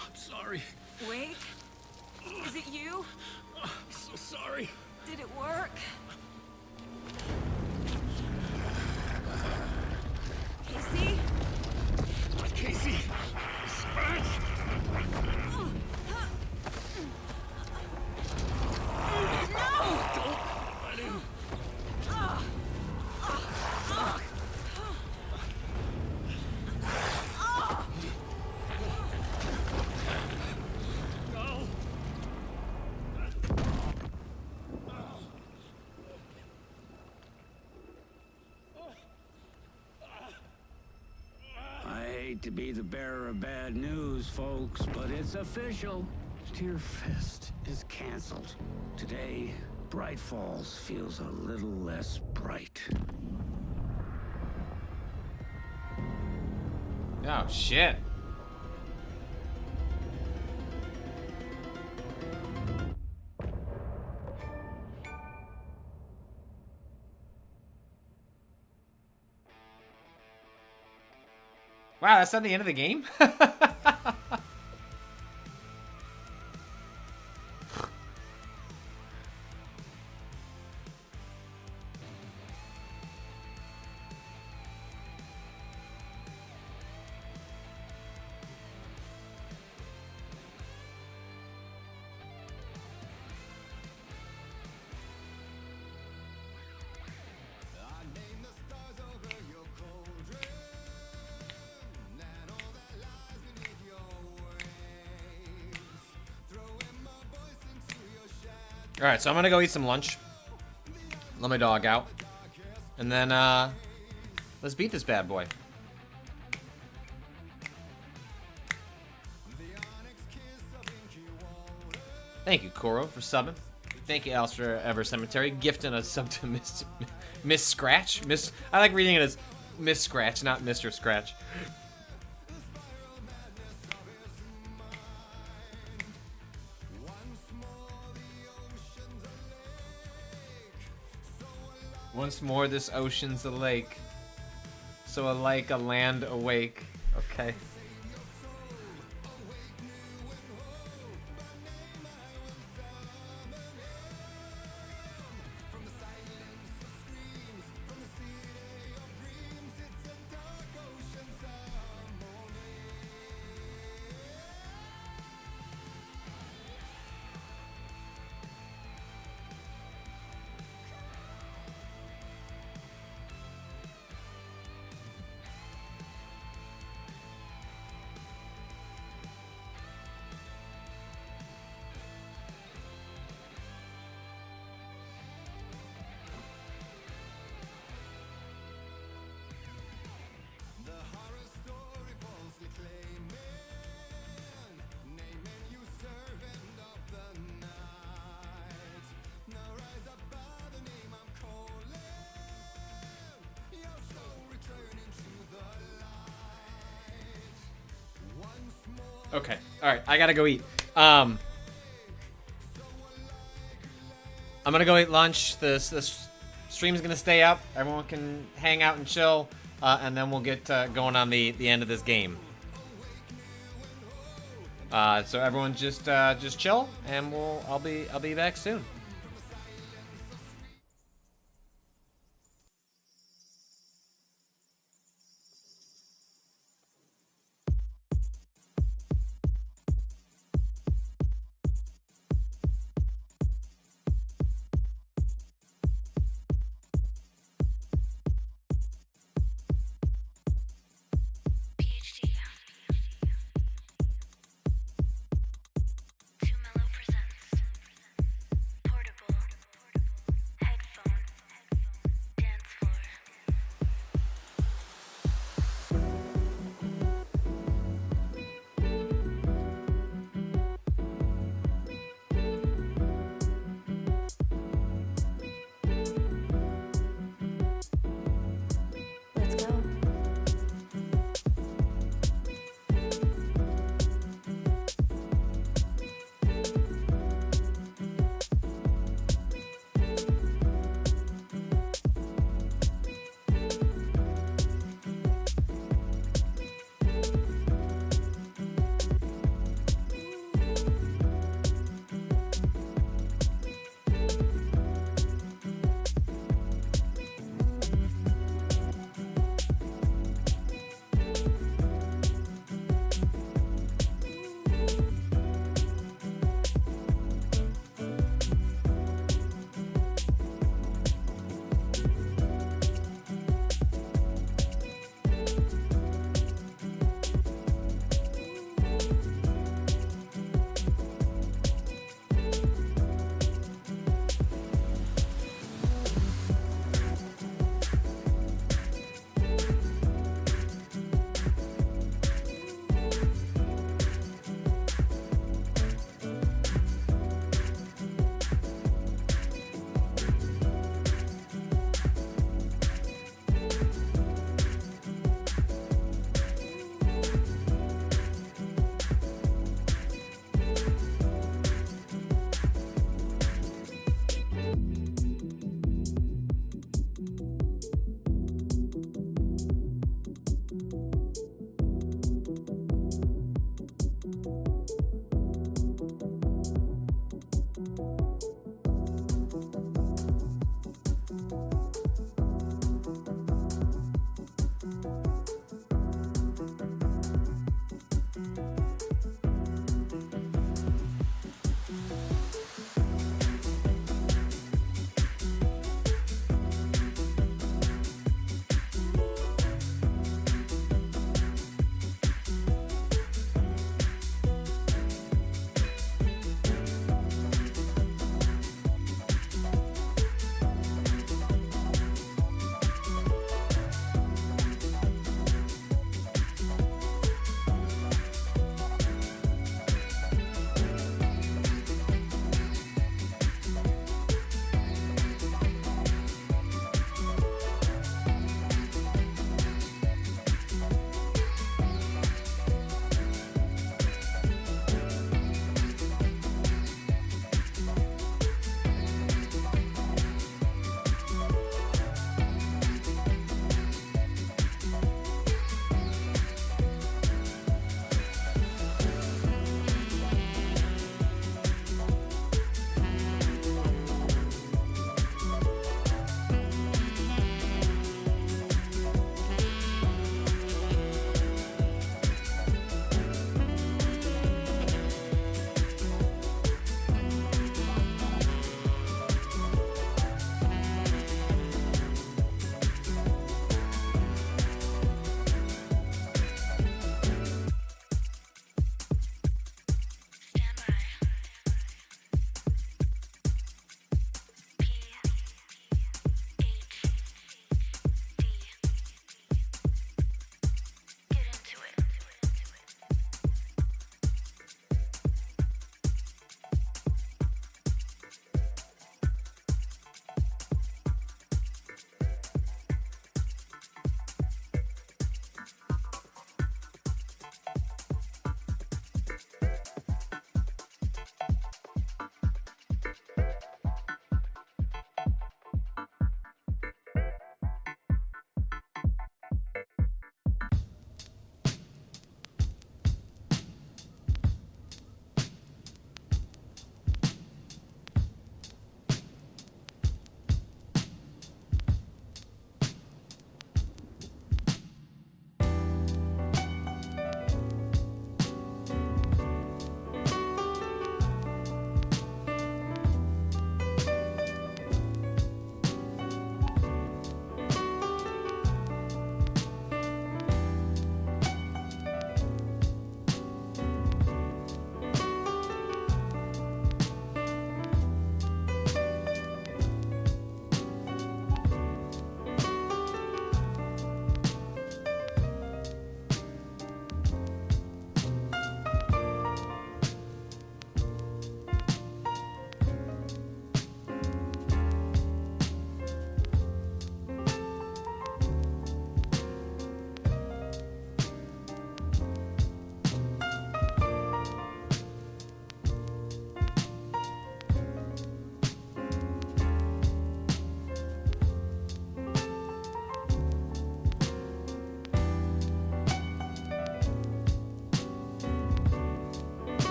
Speaker 7: I'm sorry.
Speaker 2: Wait. Is it you?
Speaker 7: I'm so sorry.
Speaker 2: Did it work? Casey?
Speaker 7: Casey.
Speaker 14: I hate to be the bearer of bad news, folks, but it's official. Tear Fest is canceled. Today, Bright Falls feels a little less bright.
Speaker 1: Oh, shit. Wow, that's not the end of the game? All right, so I'm gonna go eat some lunch. Let my dog out, and then let's beat this bad boy. Thank you, Koro, for subbing. Thank you, Alistair Ever Cemetery, gifting us sub to Miss Scratch. I like reading it as Miss Scratch, not Mr. Scratch. Once more, this ocean's a lake, so alike a land awake. Okay. Okay. All right. I gotta go eat. I'm gonna go eat lunch. This stream's gonna stay up. Everyone can hang out and chill, and then we'll get going on the end of this game. So everyone just chill, and I'll be back soon.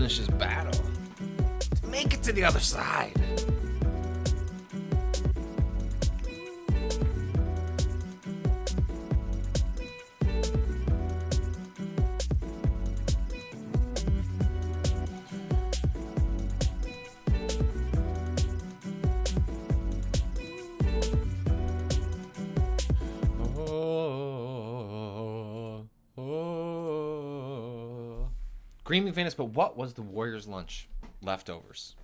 Speaker 1: finish this battle. To make it to the other side. Screaming Venus, but what was the Warriors' lunch? Leftovers.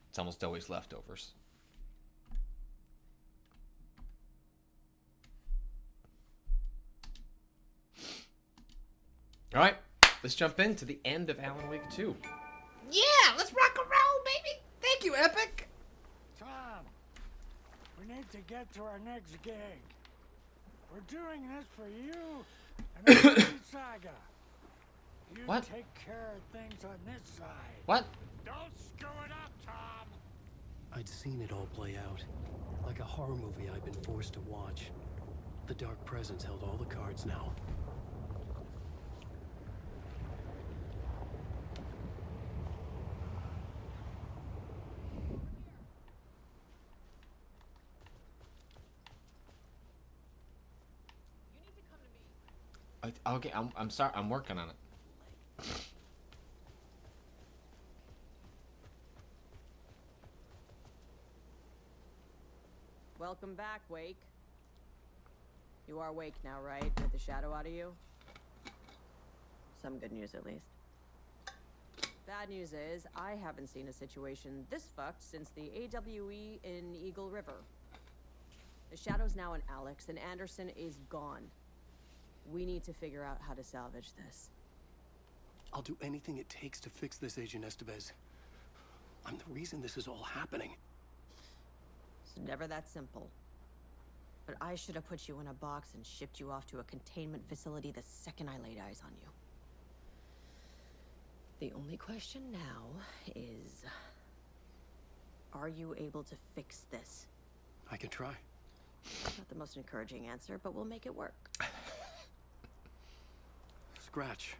Speaker 1: It's almost always leftovers. All right, let's jump into the end of Alan Wake 2. Yeah, let's rock and roll, baby. Thank you, Epic.
Speaker 15: Tom, we need to get to our next gig. We're doing this for you and the City Saga. You
Speaker 1: What?
Speaker 15: take care of things on this side.
Speaker 1: What?
Speaker 15: Don't screw it up, Tom!
Speaker 7: I'd seen it all play out. Like a horror movie I'd been forced to watch. The Dark Presence held all the cards now.
Speaker 1: Okay, I'm sorry. I'm working on it.
Speaker 5: Welcome back, Wake. You are Wake now, right? With the shadow out of you? Some good news, at least. Bad news is, I haven't seen a situation this fucked since the AWE in Eagle River. The shadow's now in Alex, and Anderson is gone. We need to figure out how to salvage this.
Speaker 7: I'll do anything it takes to fix this, Agent Estevez. I'm the reason this is all happening.
Speaker 5: It's never that simple. But I should have put you in a box and shipped you off to a containment facility the second I laid eyes on you. The only question now is... are you able to fix this?
Speaker 7: I can try.
Speaker 5: Not the most encouraging answer, but we'll make it work.
Speaker 7: Scratch.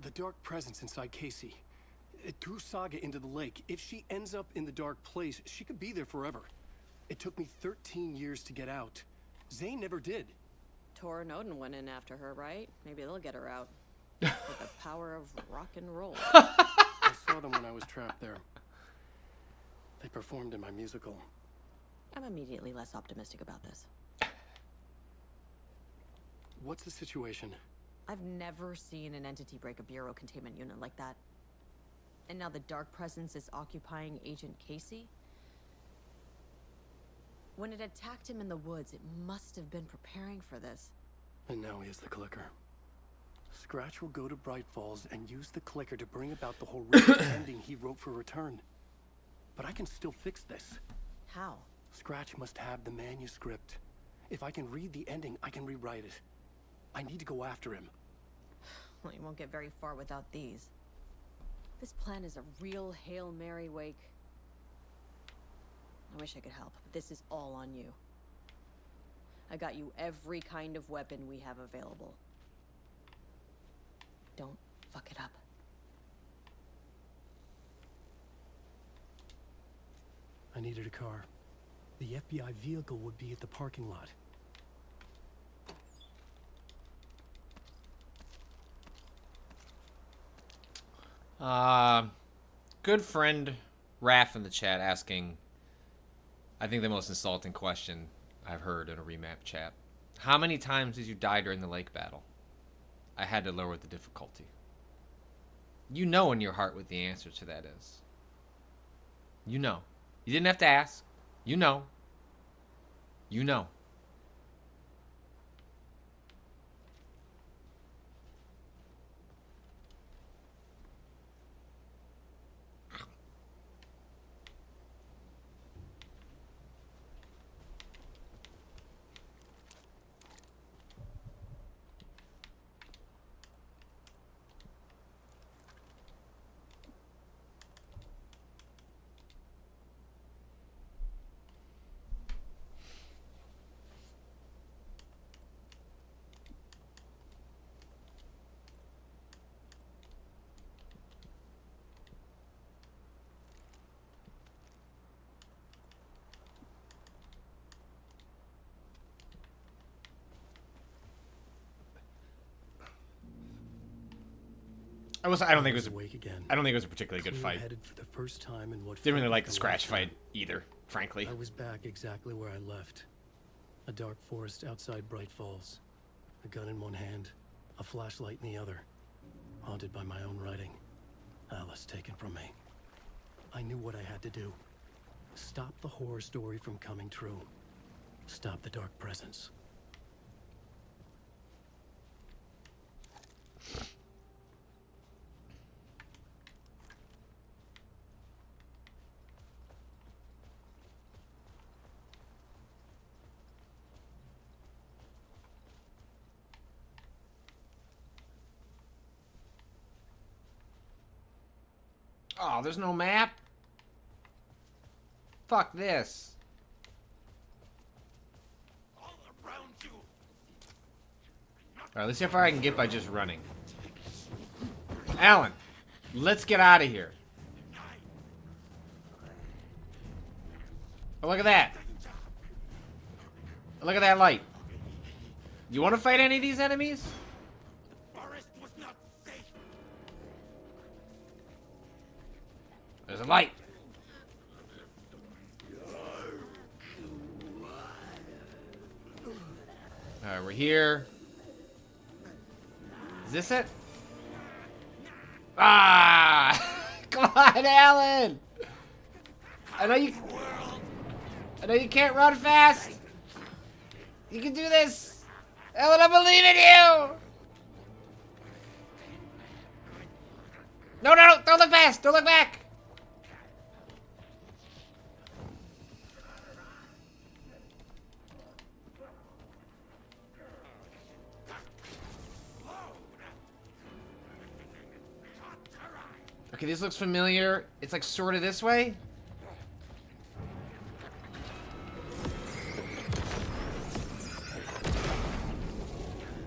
Speaker 7: The Dark Presence inside Casey. It threw Saga into the lake. If she ends up in the Dark Place, she could be there forever. It took me 13 years to get out. Zane never did.
Speaker 5: Tor and Odin went in after her, right? Maybe they'll get her out. With the power of rock and roll.
Speaker 7: I saw them when I was trapped there. They performed in my musical.
Speaker 5: I'm immediately less optimistic about this.
Speaker 7: What's the situation?
Speaker 5: I've never seen an entity break a Bureau containment unit like that. And now the Dark Presence is occupying Agent Casey? When it attacked him in the woods, it must have been preparing for this.
Speaker 7: And now he has the clicker. Scratch will go to Bright Falls and use the clicker to bring about the horrific ending he wrote for Return. But I can still fix this.
Speaker 5: How?
Speaker 7: Scratch must have the manuscript. If I can read the ending, I can rewrite it. I need to go after him.
Speaker 5: Well, you won't get very far without these. This plan is a real Hail Mary, Wake. I wish I could help, but this is all on you. I got you every kind of weapon we have available. Don't fuck it up.
Speaker 7: I needed a car. The FBI vehicle would be at the parking lot.
Speaker 1: Good friend Raph in the chat asking, I think the most insulting question I've heard in a remap chat. How many times did you die during the lake battle? I had to lower the difficulty. You know in your heart what the answer to that is. You know. You didn't have to ask. You know. You know. I don't think it was
Speaker 7: awake again.
Speaker 1: I don't think it was a particularly good fight.
Speaker 7: Headed for the first time in what
Speaker 1: Didn't really
Speaker 7: felt
Speaker 1: like the
Speaker 7: a
Speaker 1: scratch
Speaker 7: lifetime.
Speaker 1: fight either, frankly.
Speaker 7: I was back exactly where I left. A dark forest outside Bright Falls. A gun in one hand, a flashlight in the other. Haunted by my own writing. Alice taken from me. I knew what I had to do. Stop the horror story from coming true. Stop the dark presence.
Speaker 1: Oh, there's no map? Fuck this. Alright, let's see how far I can get by just running. Alan, let's get out of here. Oh, look at that. Look at that light. You want to fight any of these enemies? There's a light. Alright, we're here. Is this it? Ah! Come on, Alan! I know you can't run fast. You can do this. Alan, I believe in you! No, no, no! Don't look fast! Don't look back! Okay, this looks familiar. It's like sort of this way.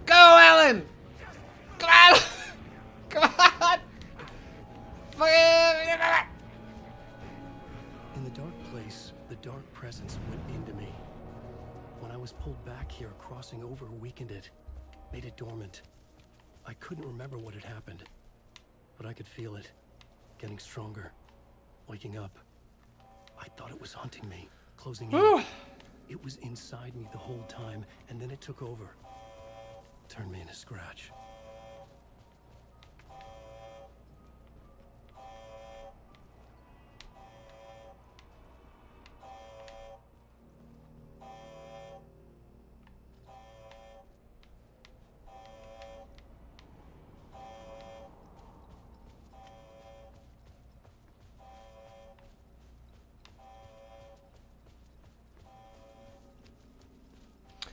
Speaker 1: Go, Alan! Come on! Come on!
Speaker 7: In the dark place, the dark presence went into me. When I was pulled back here, crossing over weakened it, made it dormant. I couldn't remember what had happened, but I could feel it. Getting stronger, waking up. I thought it was hunting me, closing in. It was inside me the whole time, and then it took over. Turned me into Scratch.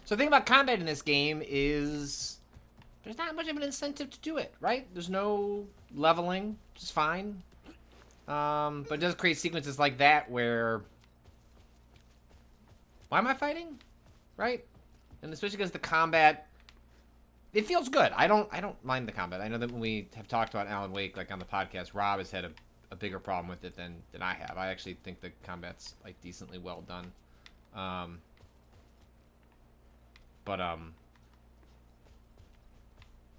Speaker 1: So the thing about combat in this game is there's not much of an incentive to do it, right? There's no leveling, which is fine. But it does create sequences like that where... Why am I fighting? Right? And especially because the combat... It feels good. I don't mind the combat. I know that when we have talked about Alan Wake, like on the podcast, Rob has had a bigger problem with it than I have. I actually think the combat's like decently well done. But it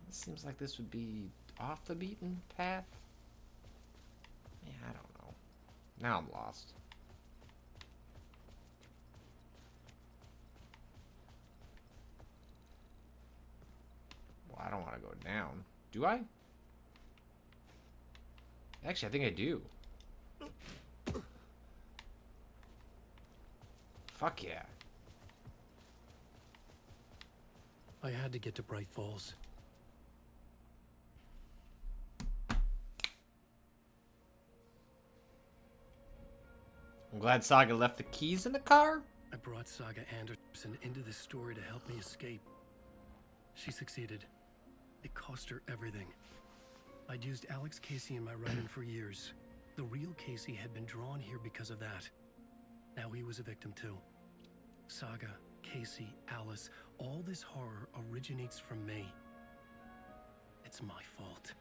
Speaker 1: seems like this would be off the beaten path. Yeah, I don't know. Now I'm lost. Well, I don't want to go down. Do I? Actually, I think I do. Fuck yeah.
Speaker 7: I had to get to Bright Falls.
Speaker 1: I'm glad Saga left the keys in the car.
Speaker 7: I brought Saga Anderson into this story to help me escape. She succeeded. It cost her everything. I'd used Alex Casey in my writing for years. The real Casey had been drawn here because of that. Now he was a victim too. Saga, Casey, Alice, all this horror originates from me. It's my fault.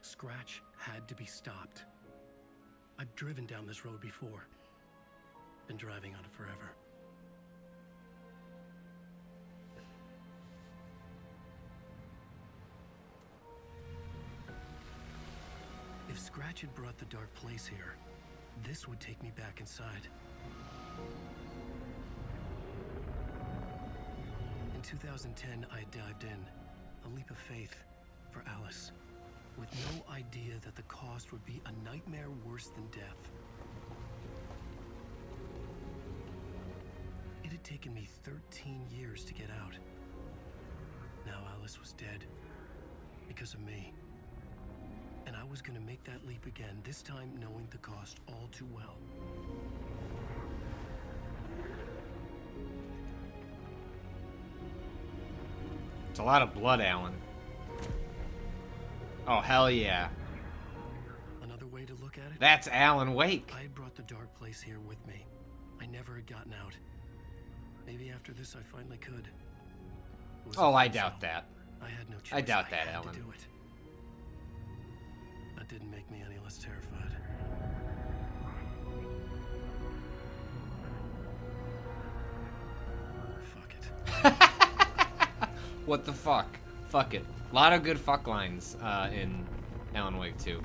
Speaker 7: Scratch had to be stopped. I've driven down this road before. Been driving on it forever. If Scratch had brought the dark place here, this would take me back inside. In 2010, I dived in, a leap of faith for Alice, with no idea that the cost would be a nightmare worse than death. It had taken me 13 years to get out. Now Alice was dead, because of me. And I was gonna make that leap again, this time knowing the cost all too well.
Speaker 1: It's a lot of blood, Alan. Oh, hell yeah.
Speaker 7: Another way to look at it?
Speaker 1: That's Alan Wake.
Speaker 7: I had brought the dark place here with me. I never had gotten out. Maybe after this I finally could.
Speaker 1: Oh, I doubt that.
Speaker 7: I had no choice.
Speaker 1: I doubt that,
Speaker 7: had
Speaker 1: Alan.
Speaker 7: to do it. That didn't make me any less terrified. Fuck it.
Speaker 1: What the fuck? Fuck it. A lot of good fuck lines in Alan Wake 2.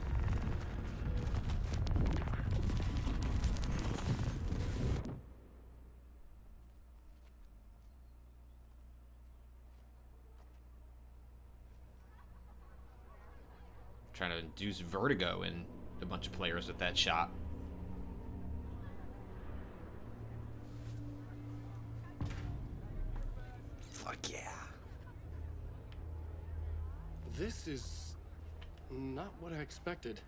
Speaker 1: Trying to induce vertigo in a bunch of players with that shot. Fuck yeah.
Speaker 7: This is not what I expected.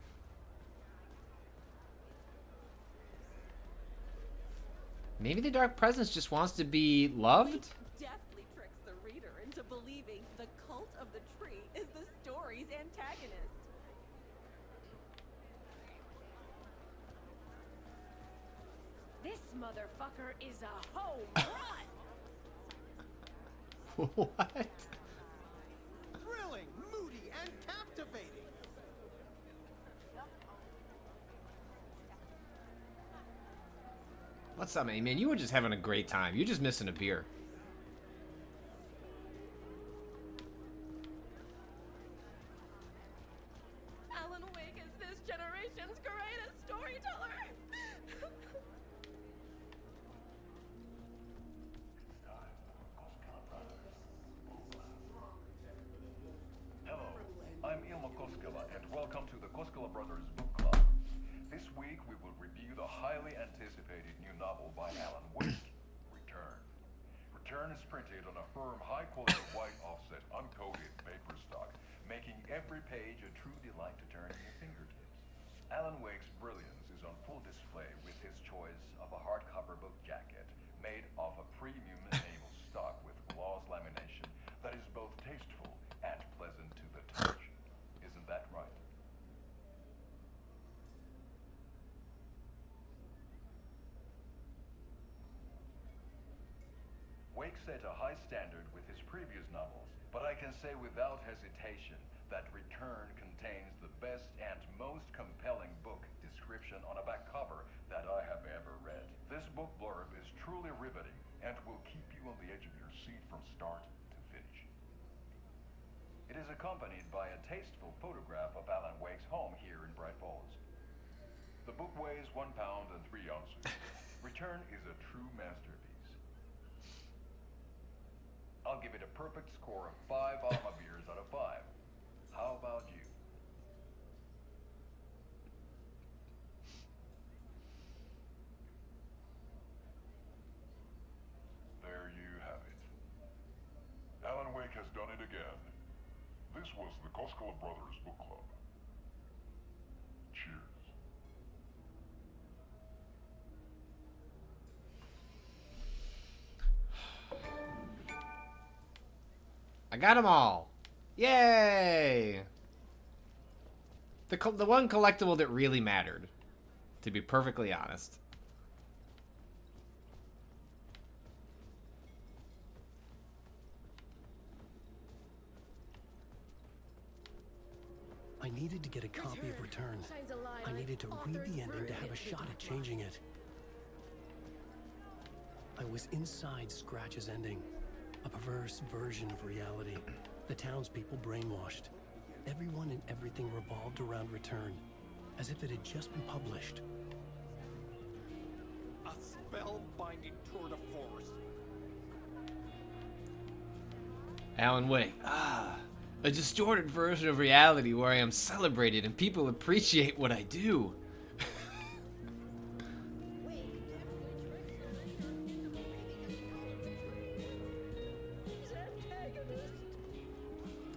Speaker 1: Maybe the Dark Presence just wants to be loved?
Speaker 16: Deftly tricks the reader into believing the cult of the tree is the story's antagonist.
Speaker 10: This motherfucker is a home run.
Speaker 1: What?
Speaker 17: Thrilling, moody, and captivating.
Speaker 1: What's up, man? You were just having a great time. You're just missing a beer.
Speaker 16: Alan Wake is this generation's greatest storyteller.
Speaker 18: Hello, I'm Ilmo Koskela, and welcome to the Koskela Brothers Book Club. This week we will review the highly anticipated new novel by Alan Wake, Return. Return is printed on a firm, high-quality white offset, uncoated paper stock, making every page a true delight to turn in your fingertips. Alan Wake's brilliance is on full display with his choice of a hardcover book jacket made of a premium enamel stock with gloss lamination that is both tasteful and pleasant to the touch. Isn't that right? Wake set a high standard with his previous novels, but I can say without hesitation that Return contains the best and most compelling book description on a back cover that I have ever read. This book blurb is truly riveting and will keep you on the edge of your seat from start to finish. It is accompanied by a tasteful photograph of Alan Wake's home here in Bright Falls. The book weighs 1 pound and 3 ounces. Return is a true masterpiece. I'll give it a perfect score of 5 Alma beers out of 5. How about you? There you have it. Alan Wake has done it again. This was the Koskela Brothers Book Club. Cheers.
Speaker 1: I got them all. Yay! The one collectible that really mattered, to be perfectly honest.
Speaker 7: I needed to get a copy of Return. I needed to read the ending to have a shot at changing it. I was inside Scratch's ending. A perverse version of reality. The townspeople brainwashed. Everyone and everything revolved around Return. as if it had just been published.
Speaker 17: A spellbinding tour de force.
Speaker 1: Alan Wake. A distorted version of reality where I am celebrated and people appreciate what I do.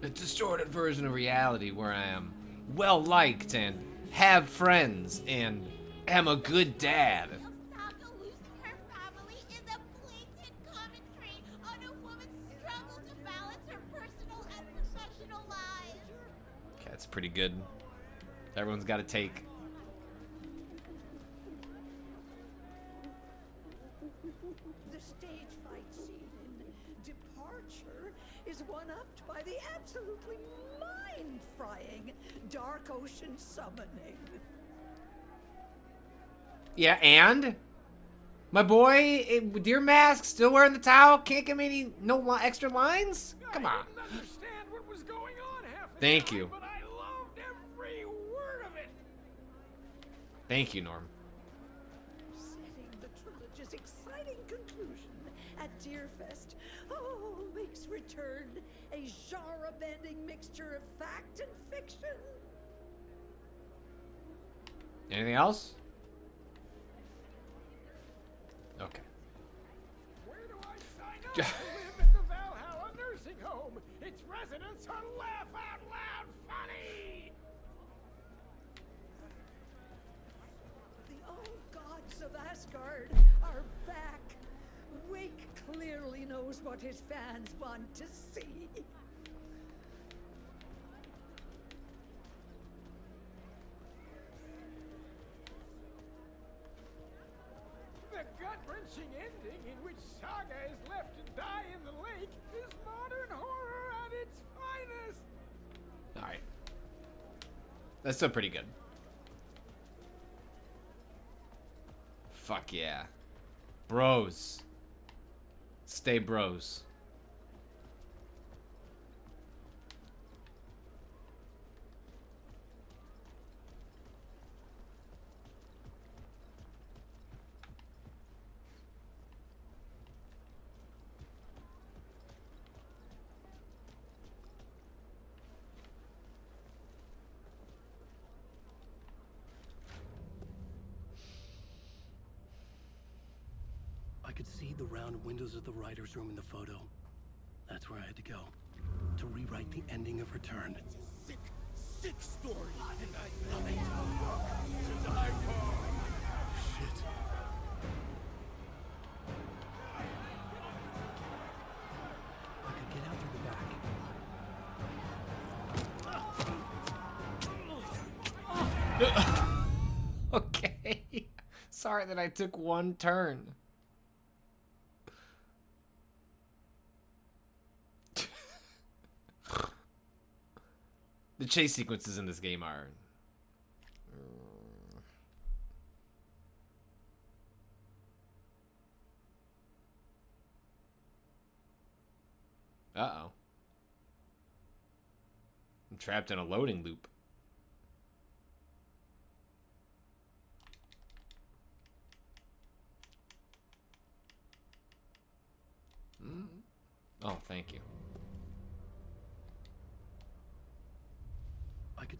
Speaker 1: A distorted version of reality where I am well liked and have friends and am a good dad. Okay, that's pretty good. Everyone's got a take.
Speaker 19: The stage fight scene in Departure is one-upped by the absolutely mind-frying Dark Ocean summoning.
Speaker 1: Yeah, and? My boy, Deer Mask, still wearing the towel? Can't give me any extra lines? Come on.
Speaker 15: I didn't understand what was going on half the
Speaker 1: Thank
Speaker 15: time,
Speaker 1: you.
Speaker 15: but I loved every word of it.
Speaker 1: Thank you, Norm.
Speaker 19: Setting the trilogy's exciting conclusion at Deerfest. Oh, makes return a genre-bending mixture of fact and fiction.
Speaker 1: Anything else? Okay.
Speaker 15: Where do I sign up to live at the Valhalla nursing home? Its residents are laugh out loud funny.
Speaker 19: The old gods of Asgard are back. Wake clearly knows what his fans want to see.
Speaker 15: The gut-wrenching ending in which Saga is left to die in the lake is modern horror at its finest.
Speaker 1: Alright. That's still pretty good. Fuck yeah. Bros. Stay bros.
Speaker 7: I could see the round windows of the writer's room in the photo. That's where I had to go. To rewrite the ending of Return.
Speaker 17: Sick, sick story. And I love it. To die for.
Speaker 7: Shit. I could get out through the back.
Speaker 1: Okay. Sorry that I took one turn. The chase sequences in this game are... Uh-oh. I'm trapped in a loading loop. Oh, thank you.
Speaker 7: I could...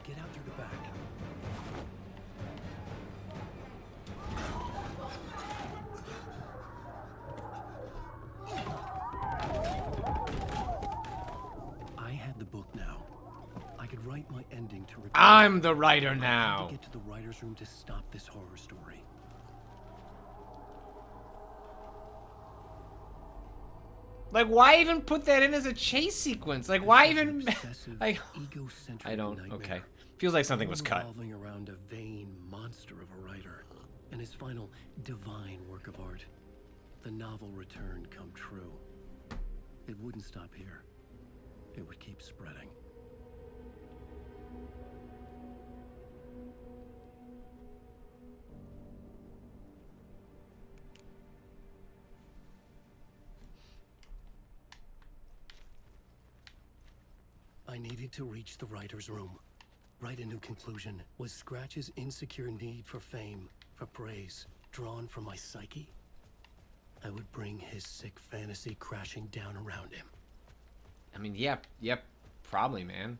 Speaker 7: get out through the back. I had the book now. I could write my ending to Return.
Speaker 1: I'm the writer
Speaker 7: I had
Speaker 1: now.
Speaker 7: to get to the writer's room to stop this horror story.
Speaker 1: Like, why even put that in as a chase sequence? Like, why even... Like, I don't... Okay. Feels like something was cut.
Speaker 7: Revolving around a vain monster of a writer and his final divine work of art. The novel Return come true. It wouldn't stop here. It would keep spreading. I needed to reach the writer's room. Write a new conclusion. Was Scratch's insecure need for fame, for praise, drawn from my psyche? I would bring his sick fantasy crashing down around him.
Speaker 1: I mean, yeah, probably, man.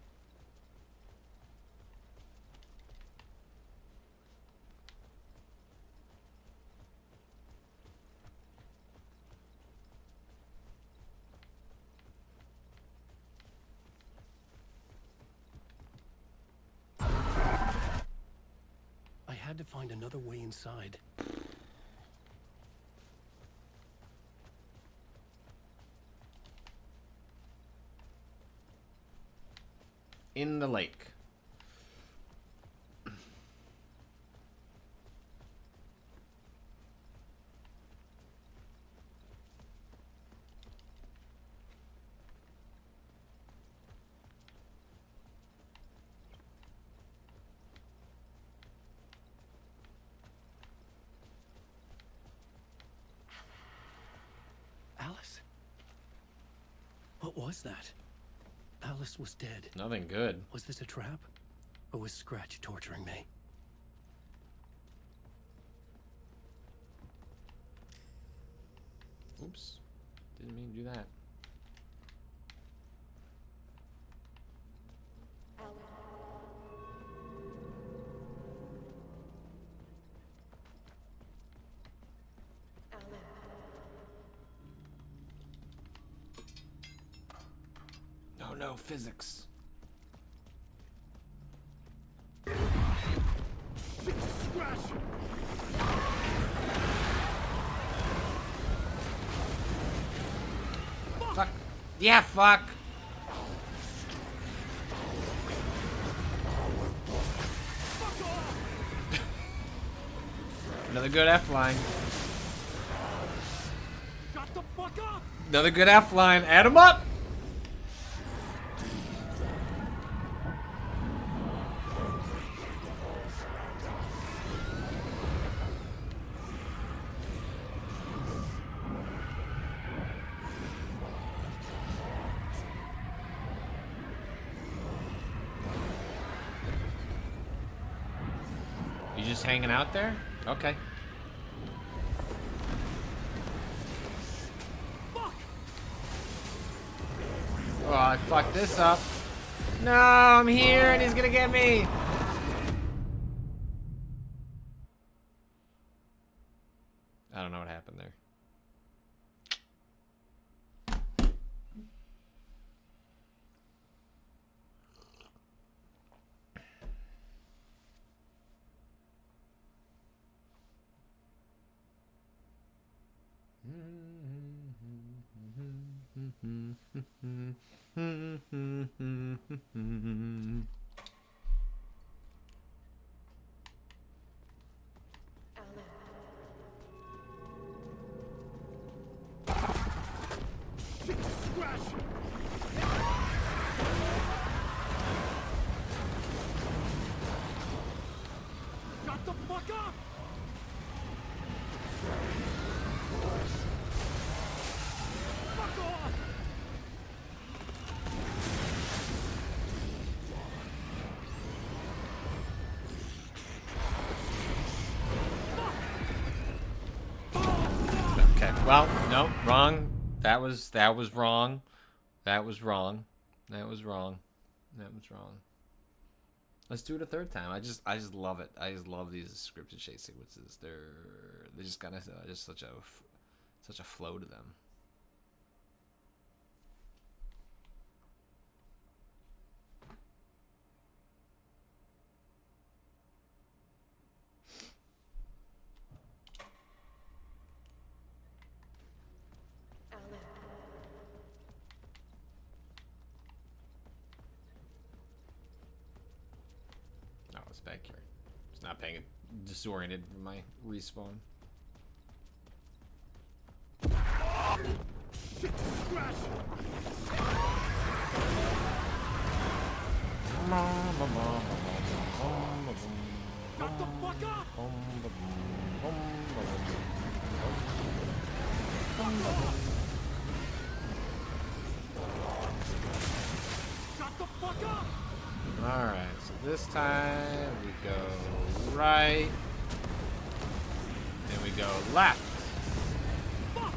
Speaker 7: I had to find another way inside.
Speaker 1: In the lake.
Speaker 7: Alice? What was that? Alice was dead.
Speaker 1: Nothing good.
Speaker 7: Was this a trap? Or was Scratch torturing me?
Speaker 1: Oops. Didn't mean to do that. Oh no, physics. Fuck. Yeah, fuck. Another good F line.
Speaker 15: Shut the fuck up!
Speaker 1: Another good F line. Add him up. You just hanging out there? Okay. Oh, I fucked this up. No, I'm here and he's gonna get me. I don't know what happened there.
Speaker 15: Shut the fuck up! Fuck off!
Speaker 1: Okay, well, no, wrong. That was wrong. That was wrong. That was wrong. That was wrong. Let's do it a third time. I just love it. I just love these scripted chase sequences. They just kind of just such a flow to them. Oh, it's back here. It's not paying it. Disoriented from my respawn.
Speaker 15: Shut the fuck up! Shut the fuck
Speaker 1: Alright, so this time we go right. And we go left.
Speaker 16: Get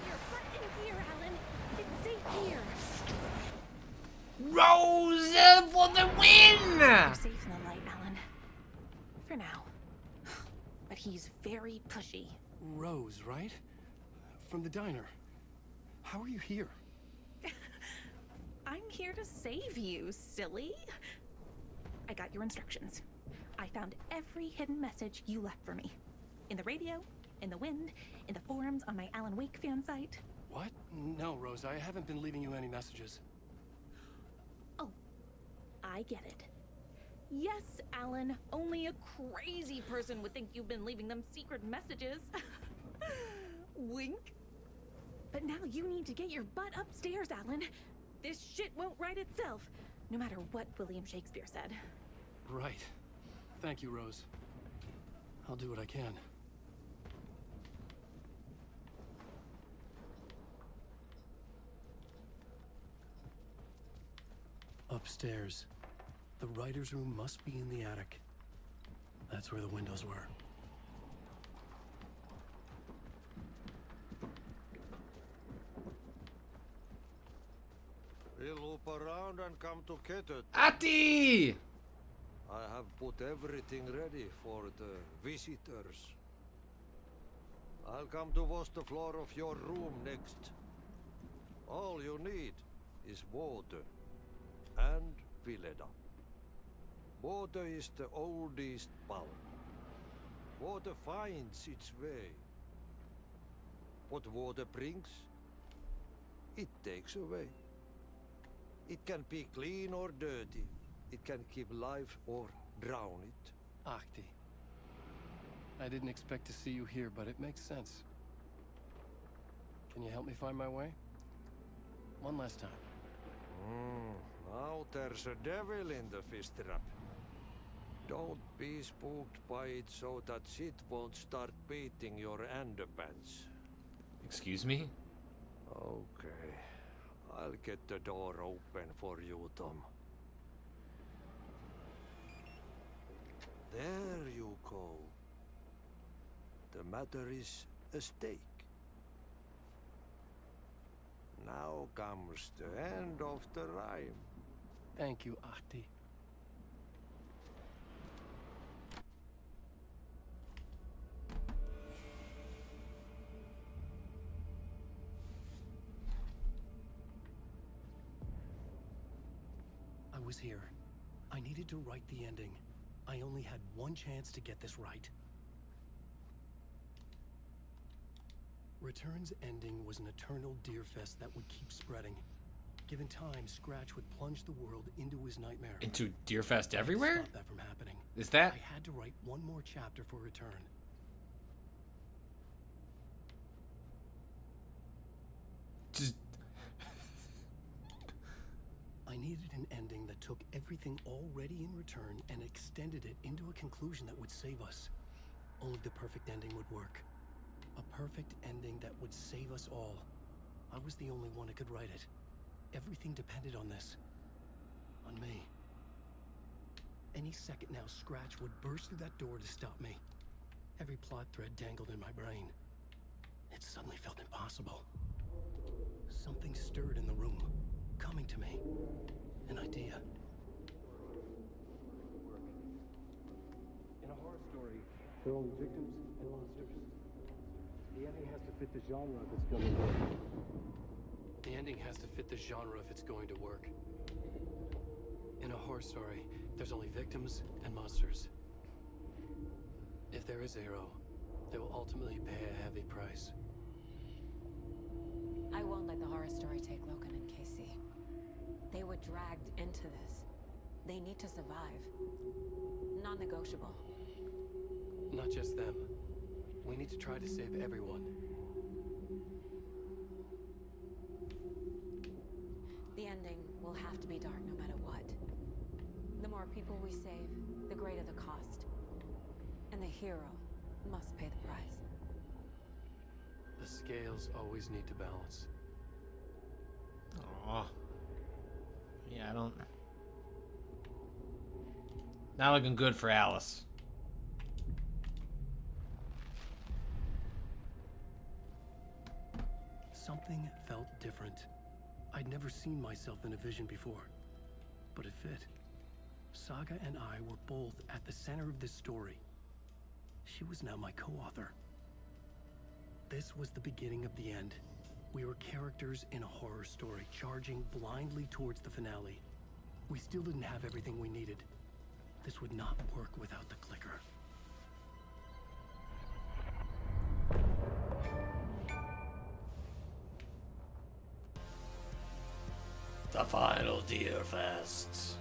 Speaker 16: your butt in here, Alan. It's safe here.
Speaker 1: Rose for the win!
Speaker 16: You're safe in the light, Alan. For now. But he's very pushy.
Speaker 7: Rose, right? From the diner. How are you here?
Speaker 16: I'm here to save you, silly. I got your instructions. I found every hidden message you left for me. In the radio, in the wind, in the forums on my Alan Wake fan site.
Speaker 7: What? No, Rose, I haven't been leaving you any messages.
Speaker 16: Oh, I get it. Yes, Alan, only a crazy person would think you've been leaving them secret messages. Wink. But now you need to get your butt upstairs, Alan. This shit won't right itself, no matter what William Shakespeare said.
Speaker 7: Right. Thank you, Rose. I'll do what I can. Upstairs. The writer's room must be in the attic. That's where the windows were.
Speaker 20: We'll loop around and come to get it.
Speaker 1: Ati!
Speaker 20: I have put everything ready for the visitors. I'll come to wash the floor of your room next. All you need is water and Vileda. Water is the oldest power. Water finds its way. What water brings, it takes away. It can be clean or dirty. It can give life or drown it.
Speaker 7: Ahti. I didn't expect to see you here, but it makes sense. Can you help me find my way? One last time.
Speaker 20: Now there's a devil in the fish trap. Don't be spooked by it so that shit won't start beating your underpants.
Speaker 1: Excuse me?
Speaker 20: Okay. I'll get the door open for you, Tom. There you go. The matter is a stake. Now comes the end of the rhyme.
Speaker 7: Thank you, Ahti. I was here. I needed to write the ending. I only had one chance to get this right. Return's ending was an eternal Deerfest that would keep spreading. Given time, Scratch would plunge the world into his nightmare.
Speaker 1: Into Deerfest everywhere?
Speaker 7: Stop that from happening.
Speaker 1: Is that?
Speaker 7: I had to write one more chapter for Return.
Speaker 1: Just...
Speaker 7: I needed an ending that took everything already in Return and extended it into a conclusion that would save us. Only the perfect ending would work. A perfect ending that would save us all. I was the only one who could write it. Everything depended on this. On me. Any second now, Scratch would burst through that door to stop me. Every plot thread dangled in my brain. It suddenly felt impossible. Something stirred in the room, coming to me. An idea.
Speaker 21: In a horror story, there are only victims and monsters. The ending has to fit the genre if it's going to work.
Speaker 7: The ending has to fit the genre if it's going to work. In a horror story, there's only victims and monsters. If there is a hero, they will ultimately pay a heavy price.
Speaker 2: I won't let the horror story take Logan and Casey. They were dragged into this. They need to survive. Non-negotiable.
Speaker 7: Not just them. We need to try to save everyone.
Speaker 2: The ending will have to be dark no matter what. The more people we save, the greater the cost. And the hero must pay the price.
Speaker 7: The scales always need to balance.
Speaker 1: Aw. Yeah, I don't... Not looking good for Alice.
Speaker 7: Something felt different. I'd never seen myself in a vision before, but it fit. Saga and I were both at the center of this story. She was now my co-author. This was the beginning of the end. We were characters in a horror story, charging blindly towards the finale. We still didn't have everything we needed. This would not work without the clicker.
Speaker 1: The final Deer Fest.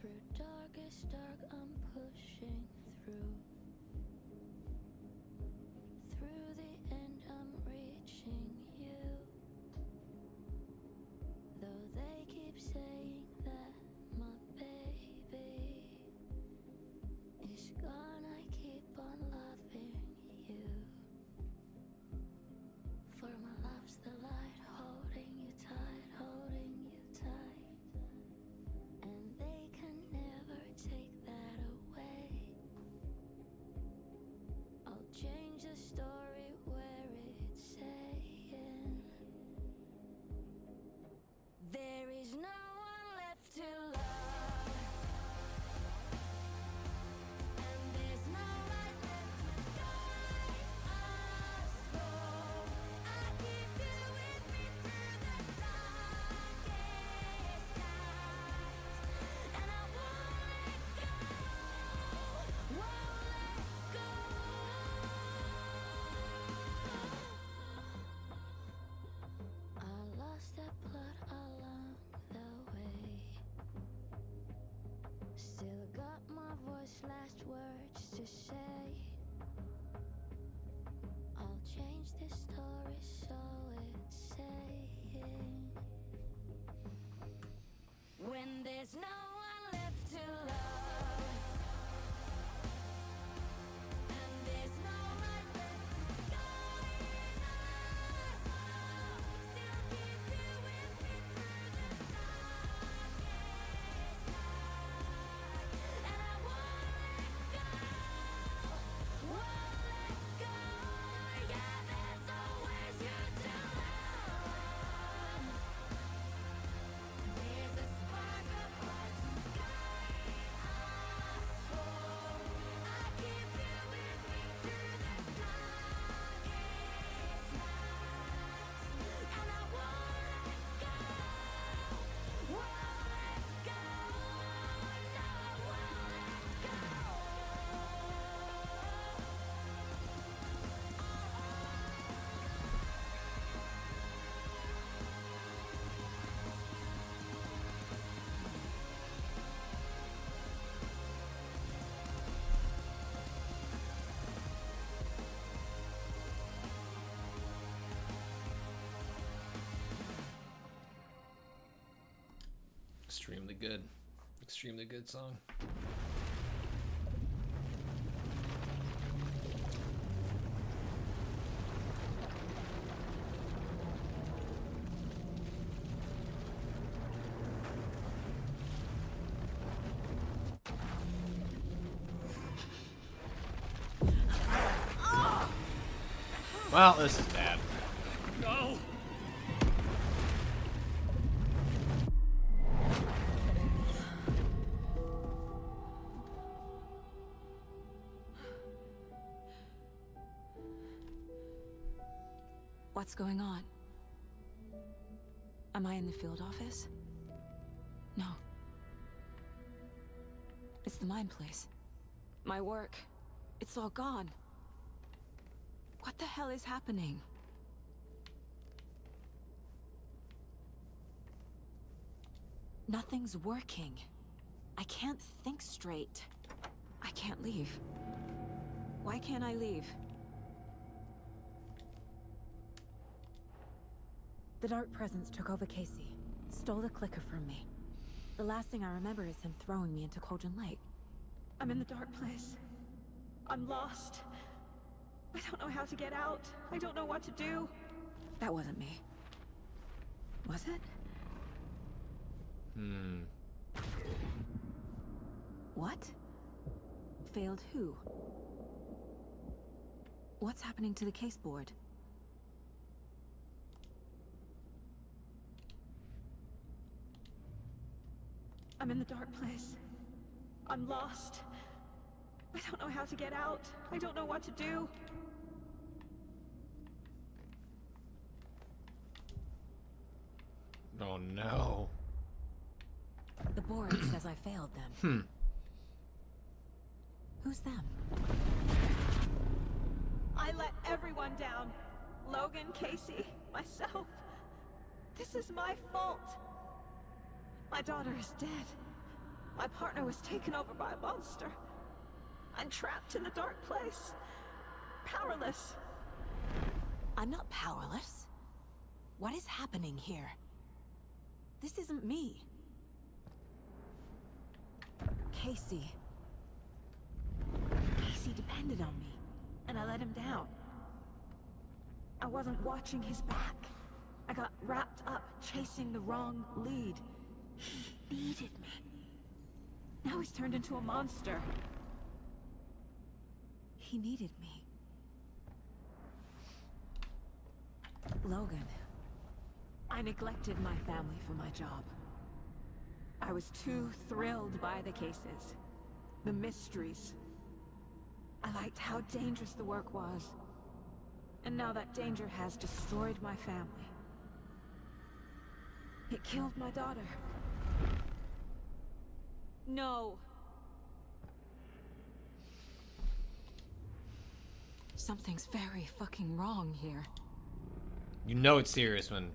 Speaker 13: Through darkest dark, I'm pushing through. Through the end, I'm reaching you. Though they keep saying that my baby is gone, I keep on loving you. For my love's the light, holding you tight, holding you tight. And they can never take that away. I'll change the story where it's saying there is no one left to love, and there's no light left to guide us home. I keep you with me through the darkest nights, and I won't let go, won't let go. I lost that blood along the way. Still got my voice, last words to say. I'll change this story so it's saying when there's no one left to love, and there's no light left to guide us home. Still keep you with me through the darkest night, and I won't let go, won't let go. Yeah, there's always you to love. There's a spark of light to guide us home. I keep you with me through the darkest nights, and I won't let go, won't let go. No, I won't let go.
Speaker 1: Extremely good. Extremely good song. Well, this is bad.
Speaker 17: No!
Speaker 2: What's going on? Am I in the field office? No. It's the mine place. My work. It's all gone. What the hell is happening? Nothing's working. I can't think straight. I can't leave. Why can't I leave? The Dark Presence took over Casey. Stole the clicker from me. The last thing I remember is him throwing me into Cauldron Lake. I'm in the dark place. I'm lost. I don't know how to get out. I don't know what to do. That wasn't me. Was it? What? Failed who? What's happening to the case board? I'm in the dark place. I'm lost. I don't know how to get out. I don't know what to do.
Speaker 1: Oh no.
Speaker 2: The board says I failed them. Who's them? I let everyone down. Logan, Casey, myself. This is my fault. My daughter is dead. My partner was taken over by a monster. I'm trapped in the dark place. Powerless. I'm not powerless. What is happening here? This isn't me. Casey. Casey depended on me, and I let him down. I wasn't watching his back. I got wrapped up chasing the wrong lead. He needed me. Now he's turned into a monster. He needed me. Logan. I neglected my family for my job. I was too thrilled by the cases. The mysteries. I liked how dangerous the work was. And now that danger has destroyed my family. It killed my daughter. No. Something's very fucking wrong here.
Speaker 1: You know it's serious when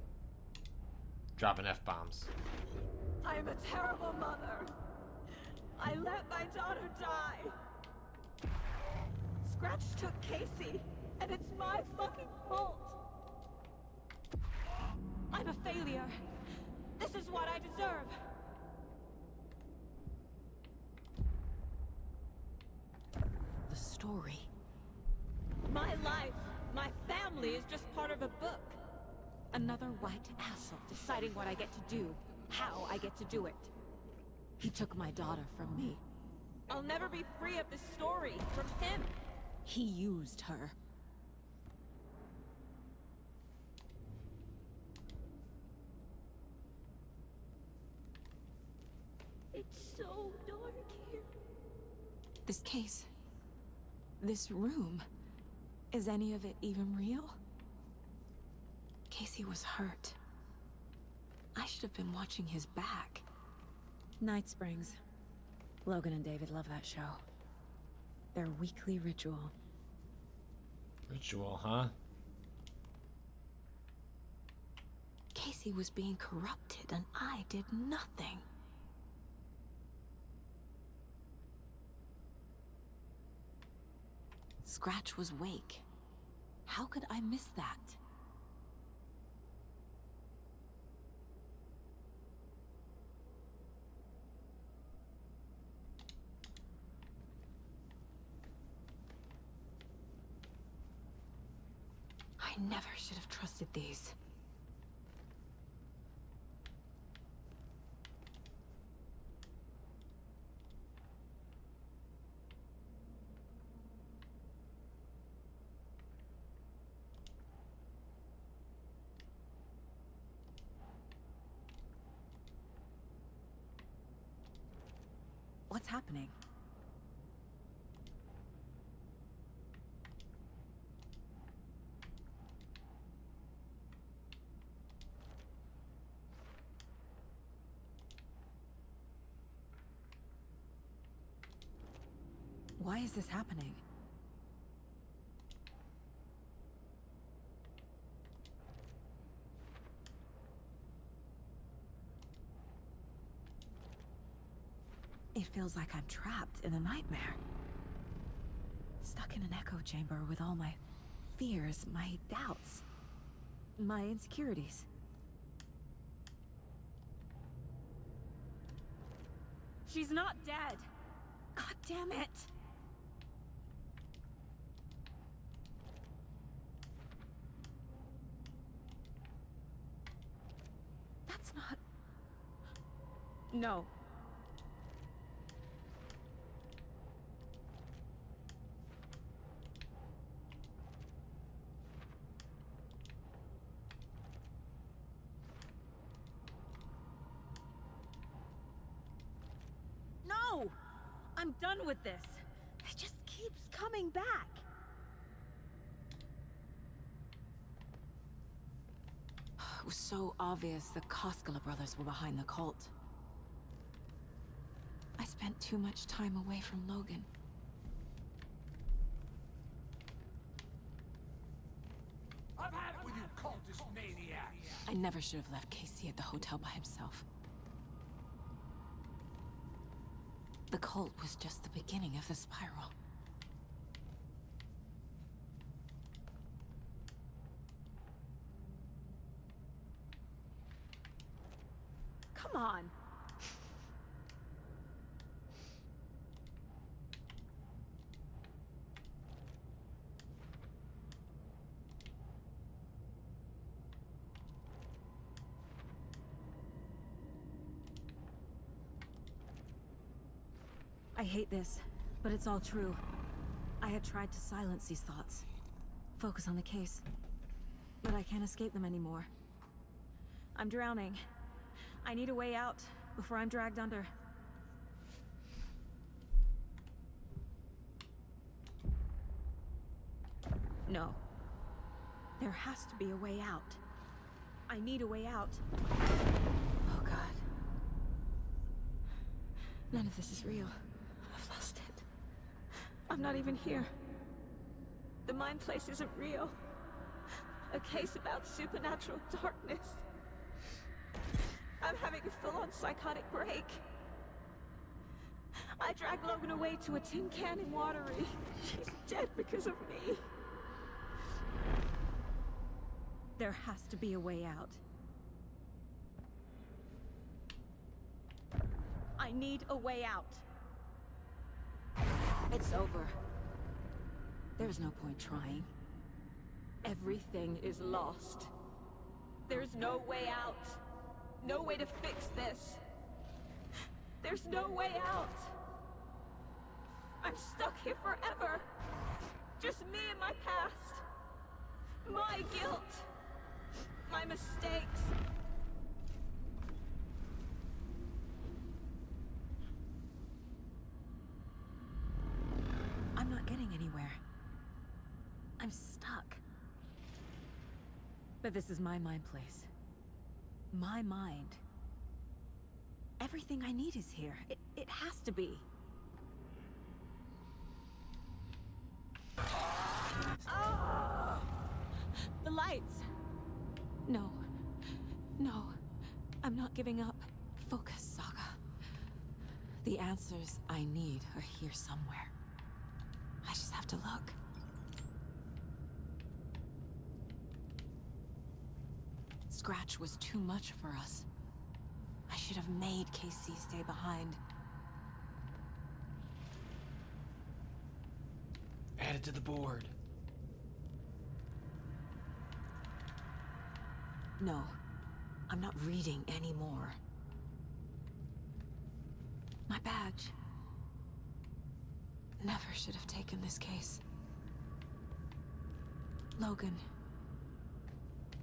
Speaker 1: dropping F-bombs.
Speaker 2: I am a terrible mother. I let my daughter die. Scratch took Casey, and it's my fucking fault. I'm a failure. This is what I deserve. The story. My life, my family is just part of a book. Another white asshole deciding what I get to do, how I get to do it. He took my daughter from me. I'll never be free of this story from him. He used her. It's so dark here. This case. This room. Is any of it even real? Casey was hurt. I should have been watching his back. Night Springs. Logan and David love that show. Their weekly ritual.
Speaker 1: Ritual, huh?
Speaker 2: Casey was being corrupted and I did nothing. Scratch was Wake. How could I miss that? I never should have trusted these. What's happening? Why is this happening? It feels like I'm trapped in a nightmare. Stuck in an echo chamber with all my fears, my doubts, my insecurities. She's not dead! God damn it! That's not... No. No! I'm done with this. It just keeps coming back. It was so obvious the Koskela brothers were behind the cult. I spent too much time away from Logan.
Speaker 15: I've had it with you cultist maniacs!
Speaker 2: I never should have left Casey at the hotel by himself. The cult was just the beginning of the spiral. Come on! I hate this, but it's all true. I had tried to silence these thoughts. Focus on the case. But I can't escape them anymore. I'm drowning. I need a way out before I'm dragged under. No. There has to be a way out. I need a way out. Oh God. None of this is real. I've lost it. I'm not even here. The mind place isn't real. A case about supernatural darkness. I'm having a full-on psychotic break. I dragged Logan away to a tin can in Watery. She's dead because of me. There has to be a way out. I need a way out. It's over. There's no point trying. Everything is lost. There's no way out. No way to fix this. There's no way out. I'm stuck here forever. Just me and my past. My guilt. My mistakes. I'm not getting anywhere. I'm stuck. But this is my mind place. My mind. Everything I need is here. It has to be. Oh! The lights! No. No. I'm not giving up. Focus, Saga. The answers I need are here somewhere. I just have to look. Scratch was too much for us. I should have made Casey stay behind.
Speaker 1: Add it to the board.
Speaker 2: No, I'm not reading anymore. My badge. Never should have taken this case. Logan.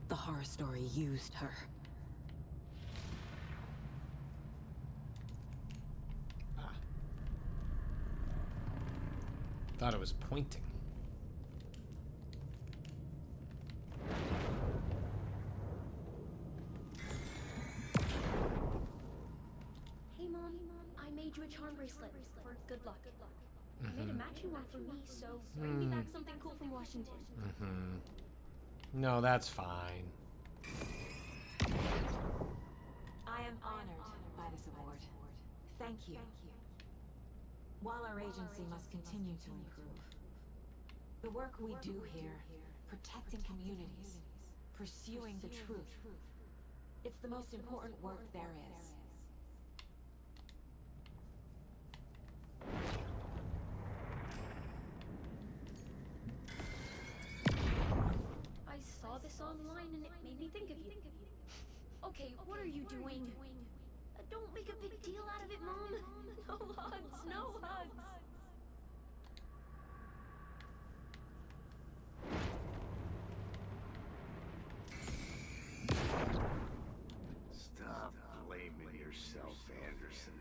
Speaker 2: The horror story used her.
Speaker 1: Thought it was pointing.
Speaker 9: Hey Mom, I made you a charm bracelet for good luck. I made
Speaker 13: a matching one for me, so bring me back something cool from Washington.
Speaker 1: No, that's fine.
Speaker 2: I am honored by this award. Thank you. While our agency must continue to improve, the work we do here, protecting communities, pursuing the truth, it's the most important work there is.
Speaker 13: I saw this online and it made me think of you. Okay, what are you doing? Don't make a big deal out of it, Mom. No hugs, no hugs.
Speaker 3: Stop blaming yourself, Anderson.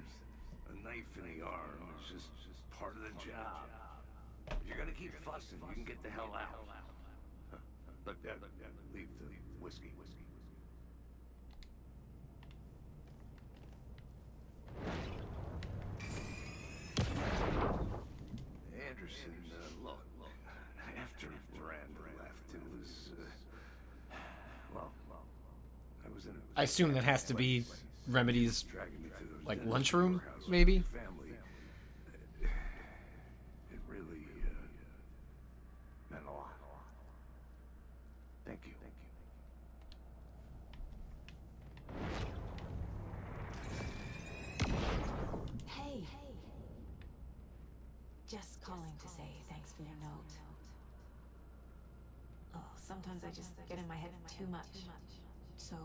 Speaker 3: A knife in the arm is just part of the job. If you're gonna keep fussing, you can get the hell out. Look, leave the whiskey. Anderson, look, after Miranda left, it was, well, I was in a...
Speaker 1: I assume that has to be Remedy's, like, lunchroom, maybe?
Speaker 3: Family. It really, meant a lot. Thank you.
Speaker 2: Hey. Just calling to say thanks for your note. Oh, sometimes I just get in my head too much. So,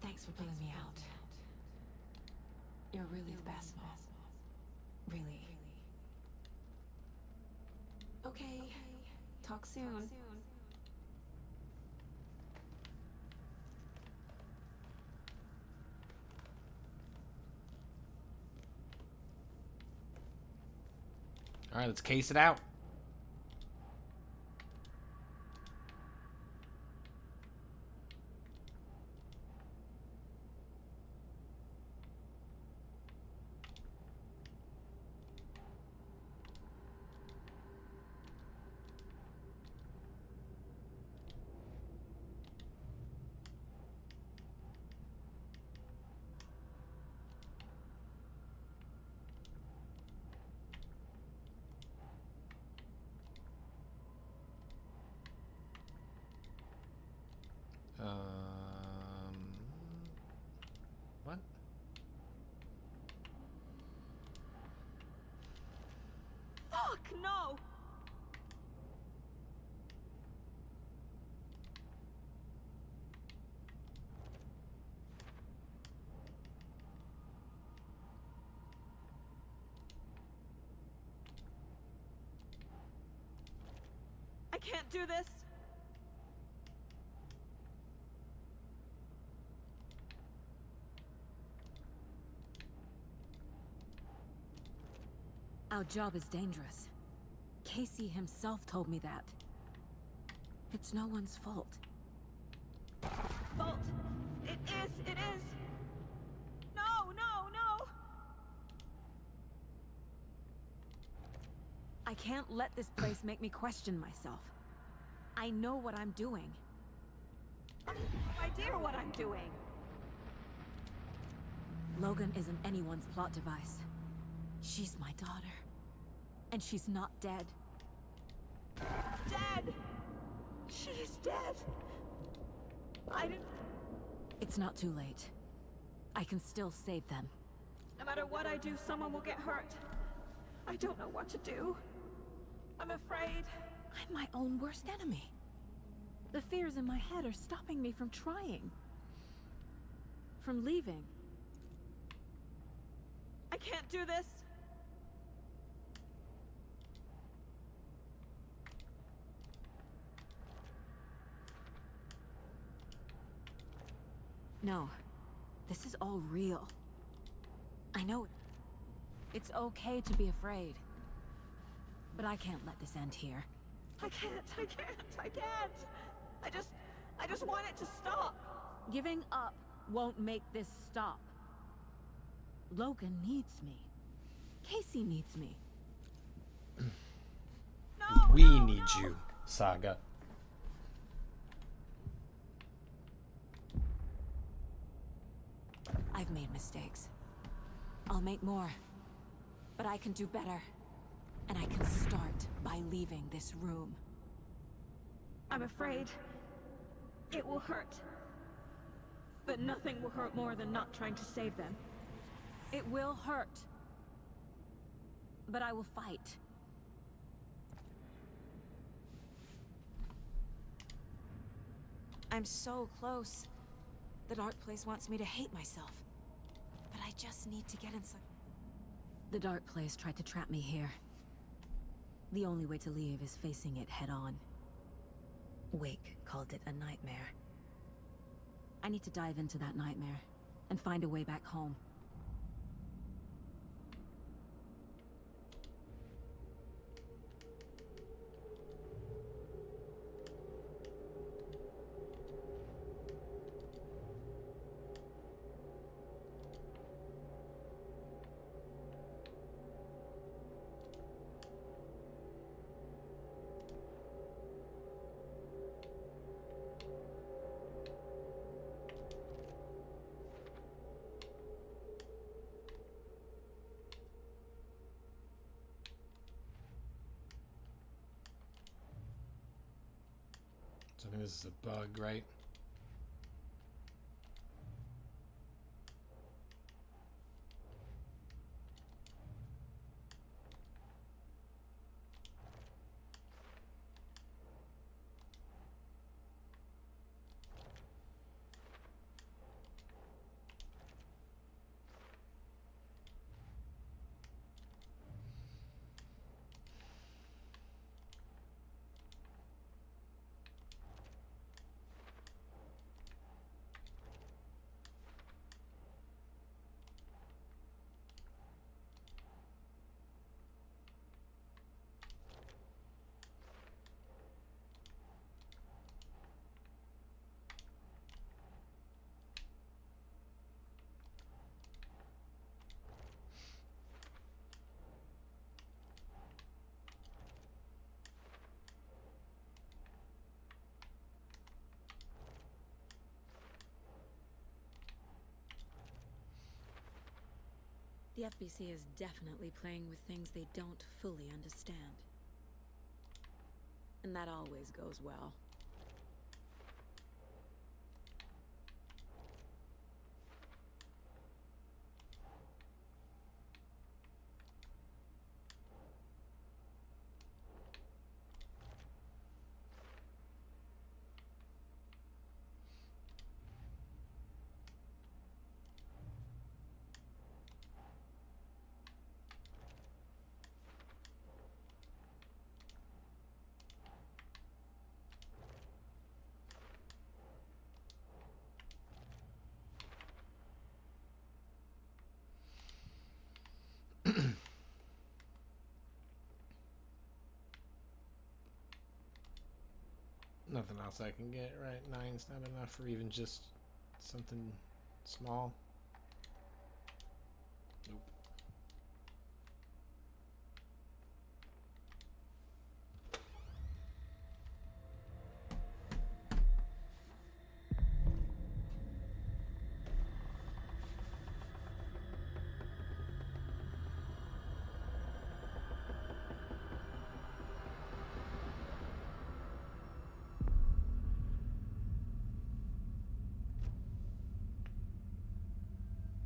Speaker 2: thanks for pulling me out. You're really the best, Mom. Really. Okay. Talk soon.
Speaker 1: All right, let's case it out. What?
Speaker 16: Fuck, no! I can't do this.
Speaker 2: Our job is dangerous. Casey himself told me that. It's no one's fault.
Speaker 16: Fault. It is. No.
Speaker 2: I can't let this place make me question myself. I know what I'm doing.
Speaker 16: I have no idea what I'm doing.
Speaker 2: Logan isn't anyone's plot device. She's my daughter. And she's not dead.
Speaker 16: Dead! She's dead! I didn't...
Speaker 2: It's not too late. I can still save them.
Speaker 16: No matter what I do, someone will get hurt. I don't know what to do. I'm afraid.
Speaker 2: I'm my own worst enemy. The fears in my head are stopping me from trying. From leaving.
Speaker 16: I can't do this.
Speaker 2: No. This is all real. I know it's okay to be afraid. But I can't let this end here.
Speaker 16: I can't. I just want it to stop.
Speaker 2: Giving up won't make this stop. Logan needs me. Casey needs me.
Speaker 1: We need you, Saga.
Speaker 2: I've made mistakes. I'll make more. But I can do better. And I can start by leaving this room.
Speaker 16: I'm afraid it will hurt. But nothing will hurt more than not trying to save them.
Speaker 2: It will hurt. But I will fight. I'm so close. The dark place wants me to hate myself. But I just need to get inside. The dark place tried to trap me here. The only way to leave is facing it head on. Wake called it a nightmare. I need to dive into that nightmare and find a way back home.
Speaker 1: So I think this is a bug, right?
Speaker 2: The FBC is definitely playing with things they don't fully understand. And that always goes well.
Speaker 1: Nothing else I can get, right? 9's not enough for even just something small. Nope.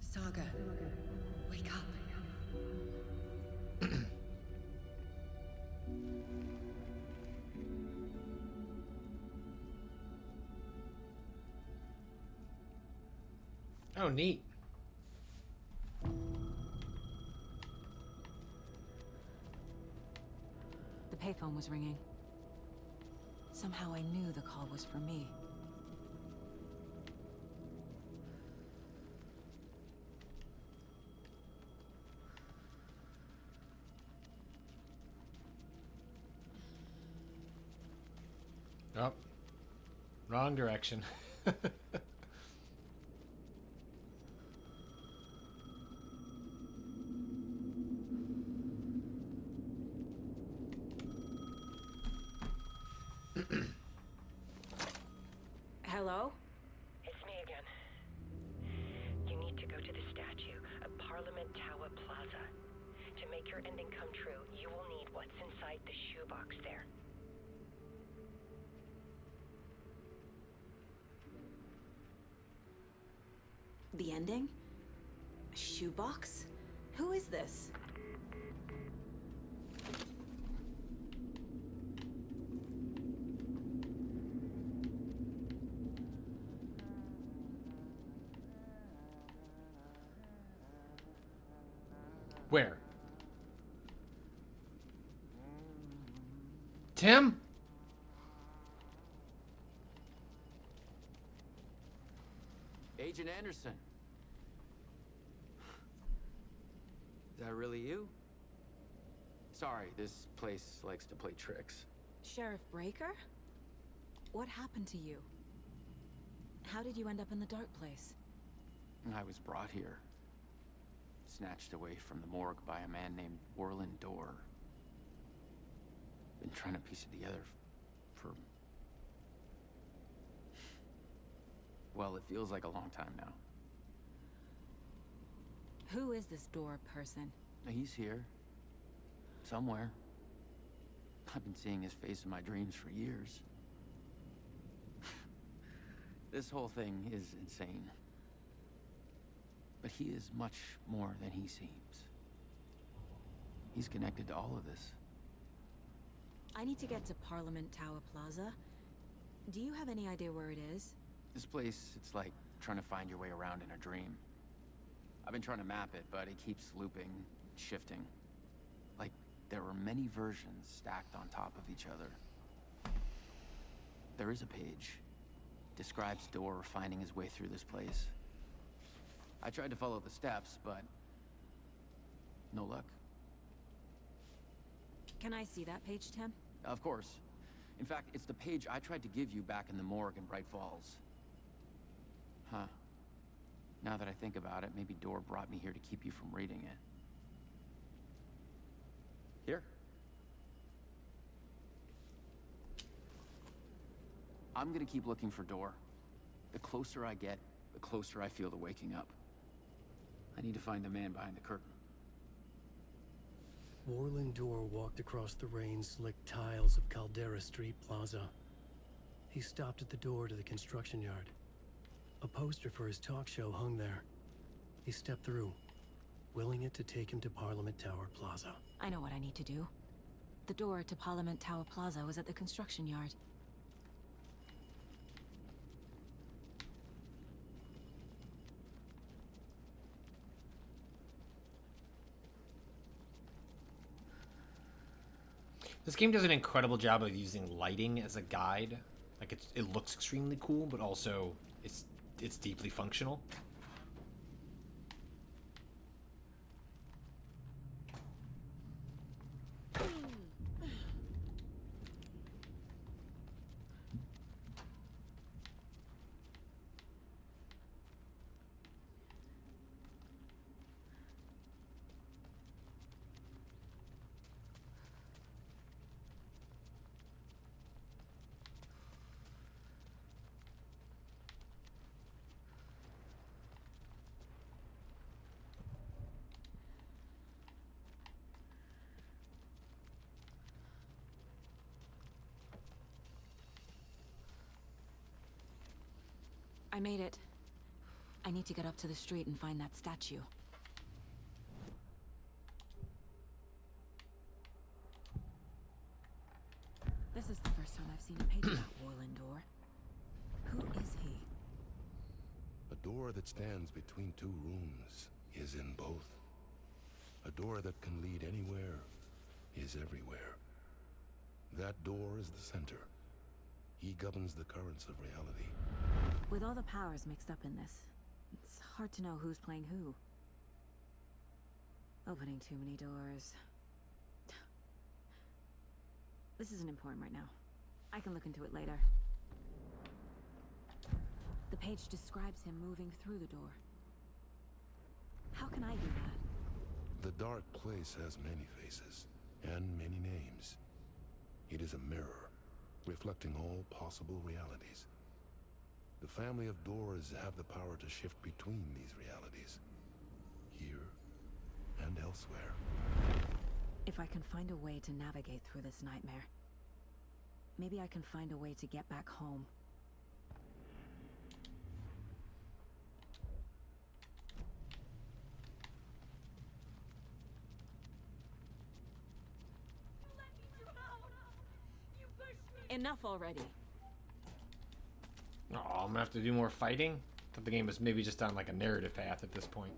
Speaker 2: Saga, wake up.
Speaker 1: Oh, neat.
Speaker 2: The payphone was ringing. Somehow I knew the call was for me.
Speaker 1: Oh, wrong direction.
Speaker 12: inside the shoebox there.
Speaker 2: The ending? A shoebox? Who is this?
Speaker 1: Where? Tim?
Speaker 9: Agent Anderson. Is that really you? Sorry, this place likes to play tricks.
Speaker 2: Sheriff Breaker? What happened to you? How did you end up in the dark place?
Speaker 9: I was brought here. Snatched away from the morgue by a man named Warland Dorr. Been trying to piece it together for... Well, it feels like a long time now.
Speaker 2: Who is this Dorr person?
Speaker 9: He's here. Somewhere. I've been seeing his face in my dreams for years. This whole thing is insane. But he is much more than he seems. He's connected to all of this.
Speaker 2: I need to get to Parliament Tower Plaza. Do you have any idea where it is?
Speaker 9: This place, it's like trying to find your way around in a dream. I've been trying to map it, but it keeps looping, shifting. Like there are many versions stacked on top of each other. There is a page. Describes Dorr finding his way through this place. I tried to follow the steps, but no luck.
Speaker 2: Can I see that page, Tim?
Speaker 9: Of course. In fact, it's the page I tried to give you back in the morgue in Bright Falls. Huh. Now that I think about it, maybe Dorr brought me here to keep you from reading it. Here. I'm gonna keep looking for Dorr. The closer I get, the closer I feel to waking up. I need to find the man behind the curtain.
Speaker 7: Warland Dorr walked across the rain-slicked tiles of Caldera Street Plaza. He stopped at the door to the construction yard. A poster for his talk show hung there. He stepped through, willing it to take him to Parliament Tower Plaza.
Speaker 2: I know what I need to do. The door to Parliament Tower Plaza was at the construction yard.
Speaker 1: This game does an incredible job of using lighting as a guide. Like it looks extremely cool, but also it's deeply functional.
Speaker 2: I made it. I need to get up to the street and find that statue. This is the first time I've seen a page about Warland Dorr. Who is he?
Speaker 22: A door that stands between two rooms is in both. A door that can lead anywhere is everywhere. That door is the center. He governs the currents of reality.
Speaker 2: With all the powers mixed up in this, it's hard to know who's playing who. Opening too many doors. This isn't important right now. I can look into it later. The page describes him moving through the door. How can I do that?
Speaker 22: The dark place has many faces and many names. It is a mirror, reflecting all possible realities. The family of Doors have the power to shift between these realities, here and elsewhere.
Speaker 2: If I can find a way to navigate through this nightmare, maybe I can find a way to get back home. Enough already.
Speaker 1: Oh, I'm gonna have to do more fighting? I thought the game was maybe just on like a narrative path at this point.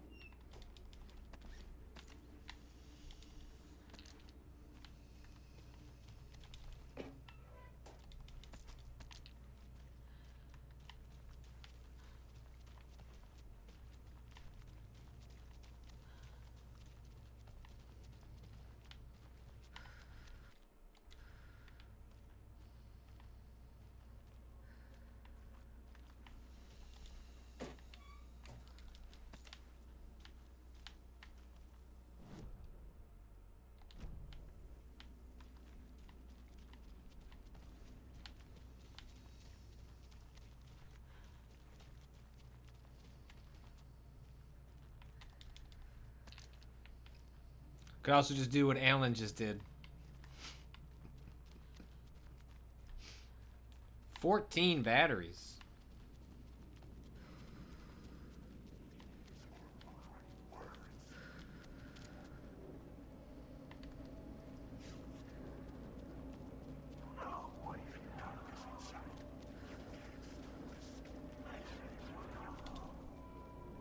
Speaker 1: Could also just do what Alan just did. 14 batteries.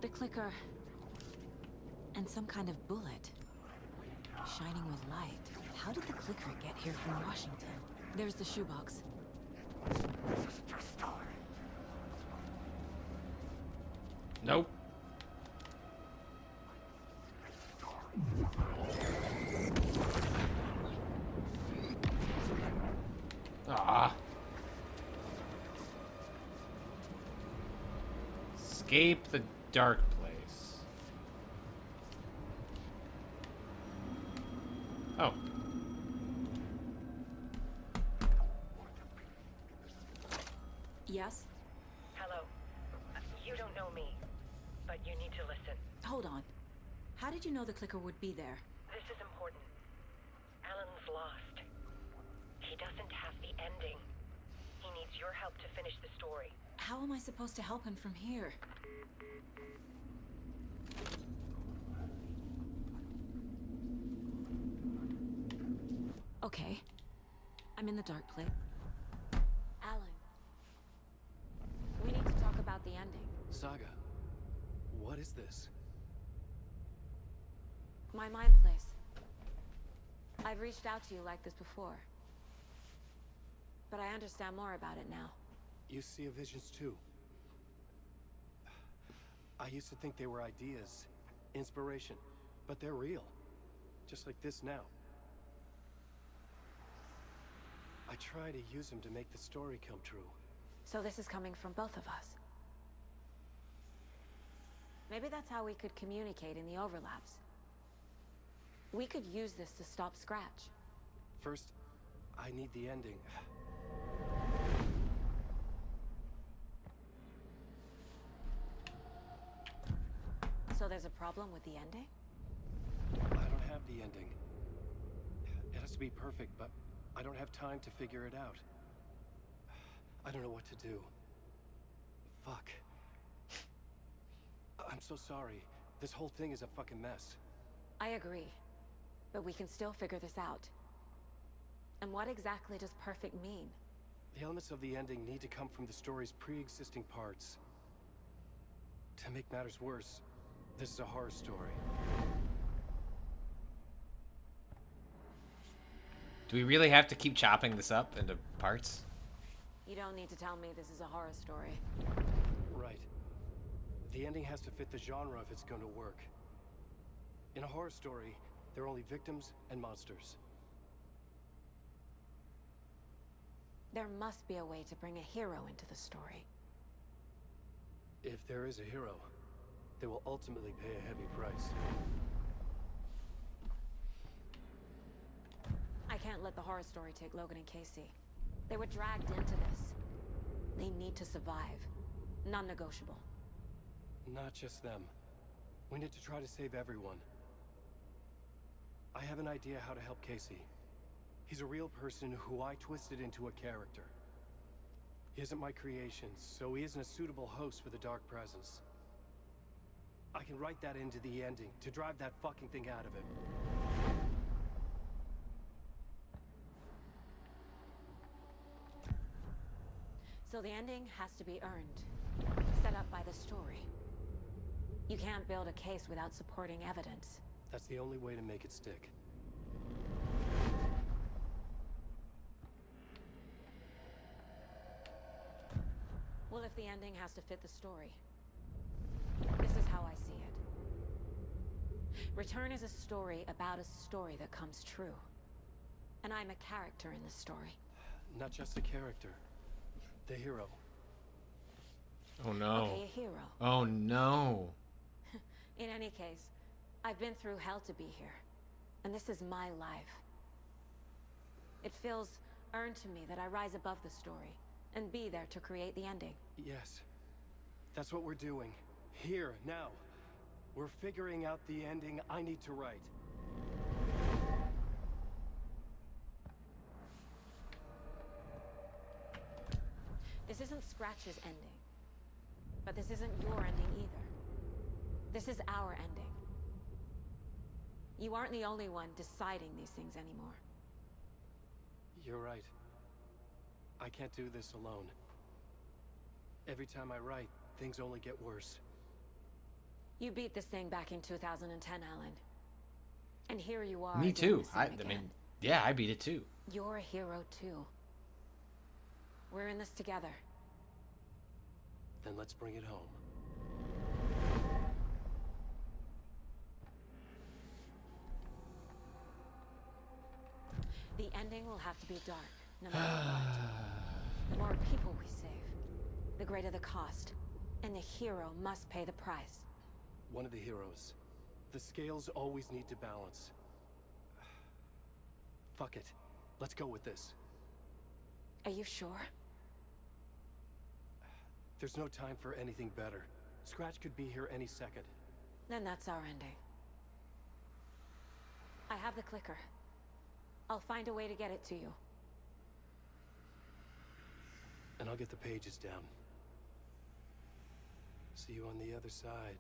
Speaker 2: The clicker. And some kind of bullet. Shining with light. How did the clicker get here from Washington? There's the shoebox.
Speaker 1: Nope. Ah. Escape the dark place. Oh.
Speaker 2: Yes?
Speaker 12: Hello. You don't know me, but you need to listen.
Speaker 2: Hold on. How did you know the clicker would be there?
Speaker 12: This is important. Alan's lost. He doesn't have the ending. He needs your help to finish the story.
Speaker 2: How am I supposed to help him from here? Okay. I'm in the dark place. Alan. We need to talk about the ending.
Speaker 7: Saga, what is this?
Speaker 2: My mind place. I've reached out to you like this before. But I understand more about it now.
Speaker 7: You see visions too. I used to think they were ideas, inspiration, but they're real. Just like this now. I try to use them to make the story come true.
Speaker 2: So this is coming from both of us. Maybe that's how we could communicate in the overlaps. We could use this to stop Scratch.
Speaker 7: First, I need the ending.
Speaker 2: So there's a problem with the ending?
Speaker 7: I don't have the ending. It has to be perfect, but I don't have time to figure it out. I don't know what to do. Fuck. I'm so sorry. This whole thing is a fucking mess.
Speaker 2: I agree. But we can still figure this out. And what exactly does perfect mean?
Speaker 7: The elements of the ending need to come from the story's pre-existing parts. To make matters worse, this is a horror story.
Speaker 1: Do we really have to keep chopping this up into parts?
Speaker 2: You don't need to tell me this is a horror story.
Speaker 7: Right. The ending has to fit the genre if it's going to work. In a horror story, there are only victims and monsters.
Speaker 2: There must be a way to bring a hero into the story.
Speaker 7: If there is a hero, they will ultimately pay a heavy price.
Speaker 2: I can't let the horror story take Logan and Casey. They were dragged into this. They need to survive. Non-negotiable.
Speaker 7: Not just them. We need to try to save everyone. I have an idea how to help Casey. He's a real person who I twisted into a character. He isn't my creation, so he isn't a suitable host for the Dark Presence. I can write that into the ending to drive that fucking thing out of him.
Speaker 2: So the ending has to be earned, set up by the story. You can't build a case without supporting evidence.
Speaker 7: That's the only way to make it stick.
Speaker 2: Well, if the ending has to fit the story, this is how I see it. Return is a story about a story that comes true. And I'm a character in the story.
Speaker 7: Not just a character. The hero.
Speaker 1: Oh no.
Speaker 2: Okay, a hero.
Speaker 1: Oh no.
Speaker 2: In any case, I've been through hell to be here. And this is my life. It feels earned to me that I rise above the story and be there to create the ending.
Speaker 7: Yes. That's what we're doing. Here, now. We're figuring out the ending I need to write.
Speaker 2: This isn't Scratch's ending. But this isn't your ending either. This is our ending. You aren't the only one deciding these things anymore.
Speaker 7: You're right. I can't do this alone. Every time I write, things only get worse.
Speaker 2: You beat this thing back in 2010, Alan. And here you are.
Speaker 1: Me
Speaker 2: doing
Speaker 1: too.
Speaker 2: the same
Speaker 1: I
Speaker 2: again.
Speaker 1: mean, yeah, I beat it too.
Speaker 2: You're a hero too. We're in this together.
Speaker 7: Then let's bring it home.
Speaker 2: The ending will have to be dark, no matter what. The more people we save, the greater the cost. And the hero must pay the price.
Speaker 7: One of the heroes. The scales always need to balance. Fuck it. Let's go with this.
Speaker 2: Are you sure?
Speaker 7: There's no time for anything better. Scratch could be here any second.
Speaker 2: Then that's our ending. I have the clicker. I'll find a way to get it to you.
Speaker 7: And I'll get the pages down. See you on the other side.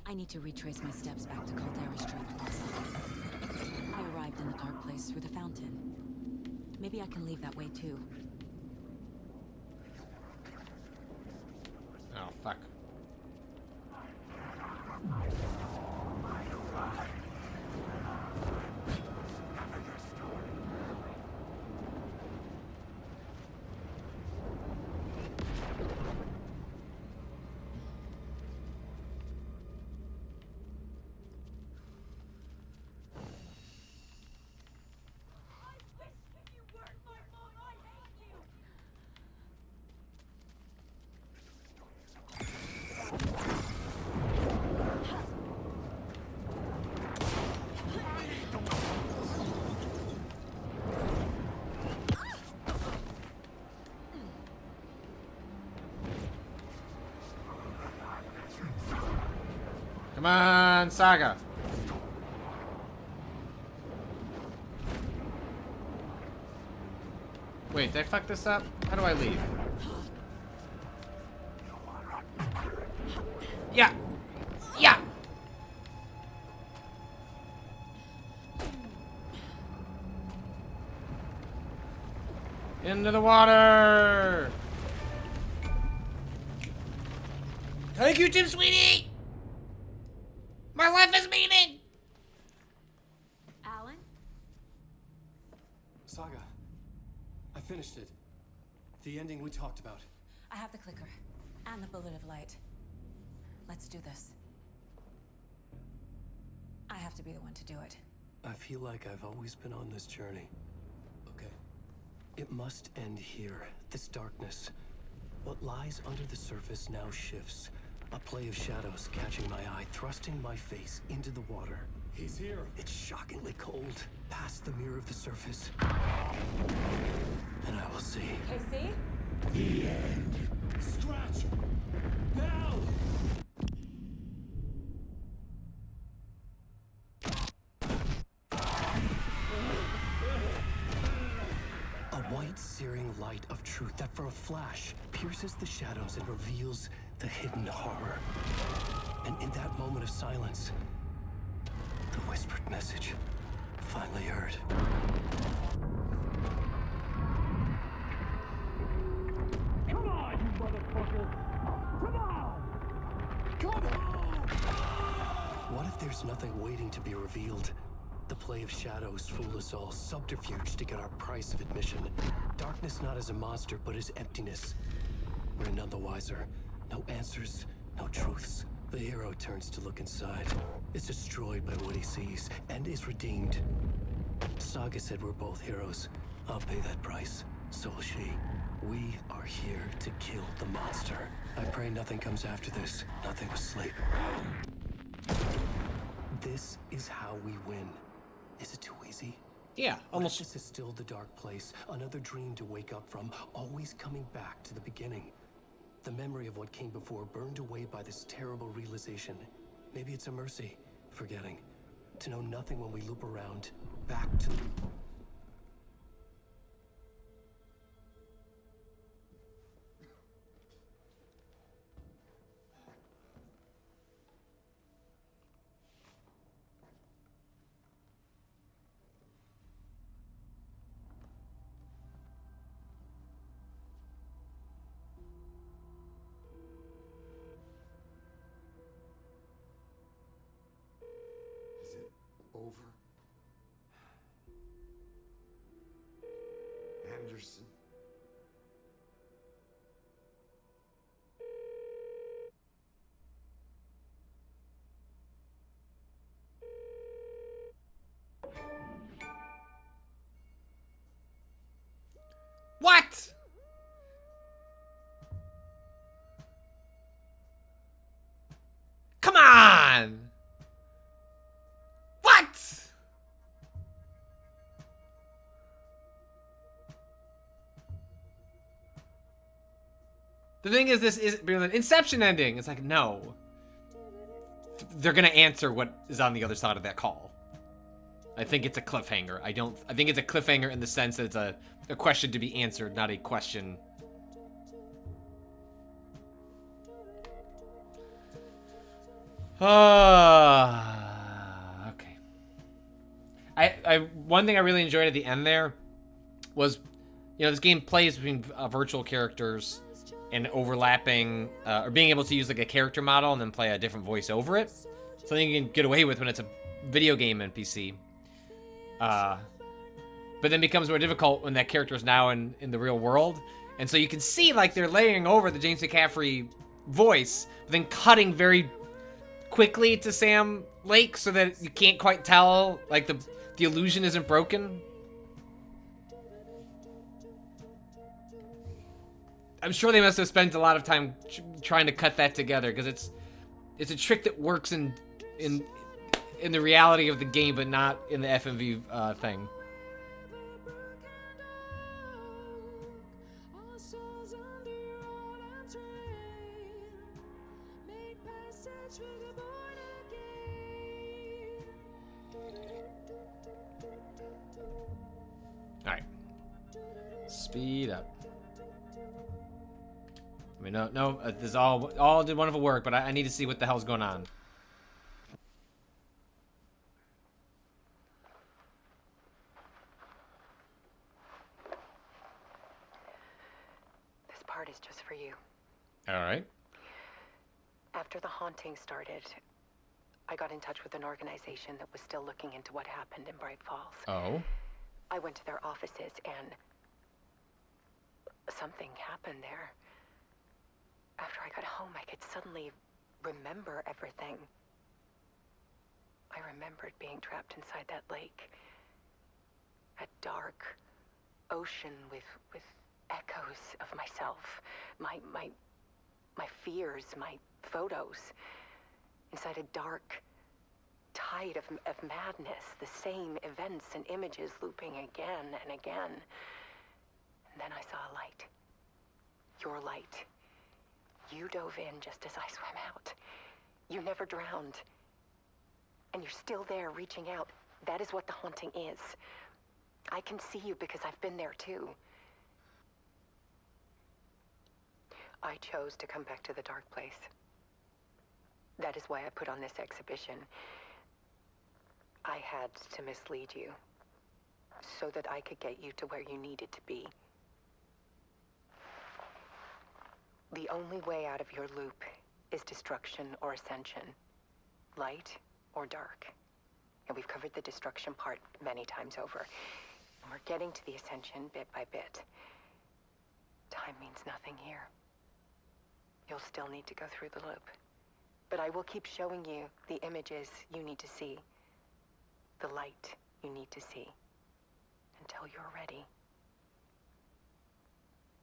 Speaker 2: I need to retrace my steps back to Caldera's Train Plaza. I arrived in the dark place through the fountain. Maybe I can leave that way too.
Speaker 1: Oh, fuck. Come on, Saga. Wait, did I fuck this up? How do I leave? Yeah. Yeah. Into the water. Thank you, Tim Sweeney. My life is meaning!
Speaker 2: Alan?
Speaker 7: Saga. I finished it. The ending we talked about.
Speaker 2: I have the clicker. And the bullet of light. Let's do this. I have to be the one to do it.
Speaker 7: I feel like I've always been on this journey. Okay. It must end here. This darkness. What lies under the surface now shifts. A play of shadows catching my eye, thrusting my face into the water.
Speaker 17: He's here.
Speaker 7: It's shockingly cold, past the mirror of the surface. And I will see.
Speaker 2: Casey?
Speaker 17: The end. Scratch! Bell!
Speaker 7: A white, searing light of truth that for a flash pierces the shadows and reveals the hidden horror. And in that moment of silence, the whispered message finally heard.
Speaker 17: Come on, you motherfucker! Come on! Come on!
Speaker 7: What if there's nothing waiting to be revealed? The play of shadows fool us all, subterfuge to get our price of admission. Darkness not as a monster, but as emptiness. We're none the wiser. No answers, no truths. The hero turns to look inside, is destroyed by what he sees, and is redeemed. Saga said we're both heroes. I'll pay that price. So will she. We are here to kill the monster. I pray nothing comes after this. Nothing but sleep. This is how we win. Is it too easy?
Speaker 1: Yeah, almost.
Speaker 7: This is still the dark place, another dream to wake up from, always coming back to the beginning. The memory of what came before burned away by this terrible realization. Maybe it's a mercy, forgetting. To know nothing when we loop around, back to...
Speaker 3: Is it over? Anderson?
Speaker 1: What? Come on! What? The thing is, this is an Inception ending. It's like, no. They're gonna answer what is on the other side of that call. I think it's a cliffhanger. I think it's a cliffhanger in the sense that it's a question to be answered, not a question. Okay. One thing I really enjoyed at the end there was, this game plays between virtual characters and overlapping, or being able to use like a character model and then play a different voice over it. Something you can get away with when it's a video game NPC. But then becomes more difficult when that character is now in the real world. And so you can see like they're layering over the James McCaffrey voice, but then cutting very quickly to Sam Lake so that you can't quite tell, like the illusion isn't broken. I'm sure they must have spent a lot of time trying to cut that together, because it's a trick that works in the reality of the game, but not in the FMV thing. All right, speed up. I mean, no, this all did wonderful work, but I need to see what the hell's going on.
Speaker 12: This part is just for you.
Speaker 1: All right.
Speaker 12: After the haunting started, I got in touch with an organization that was still looking into what happened in Bright Falls.
Speaker 1: Oh.
Speaker 12: I went to their offices and something happened there. After I got home, I could suddenly remember everything. I remembered being trapped inside that lake. A dark ocean with echoes of myself, my fears, my photos, inside a dark tide of madness, the same events and images looping again and again. And then I saw a light. Your light. You dove in just as I swam out. You never drowned. And you're still there reaching out. That is what the haunting is. I can see you because I've been there too. I chose to come back to the dark place. That is why I put on this exhibition. I had to mislead you, so that I could get you to where you needed to be. The only way out of your loop is destruction or ascension, light or dark. And we've covered the destruction part many times over. And we're getting to the ascension bit by bit. Time means nothing here. You'll still need to go through the loop. But I will keep showing you the images you need to see, the light you need to see, until you're ready.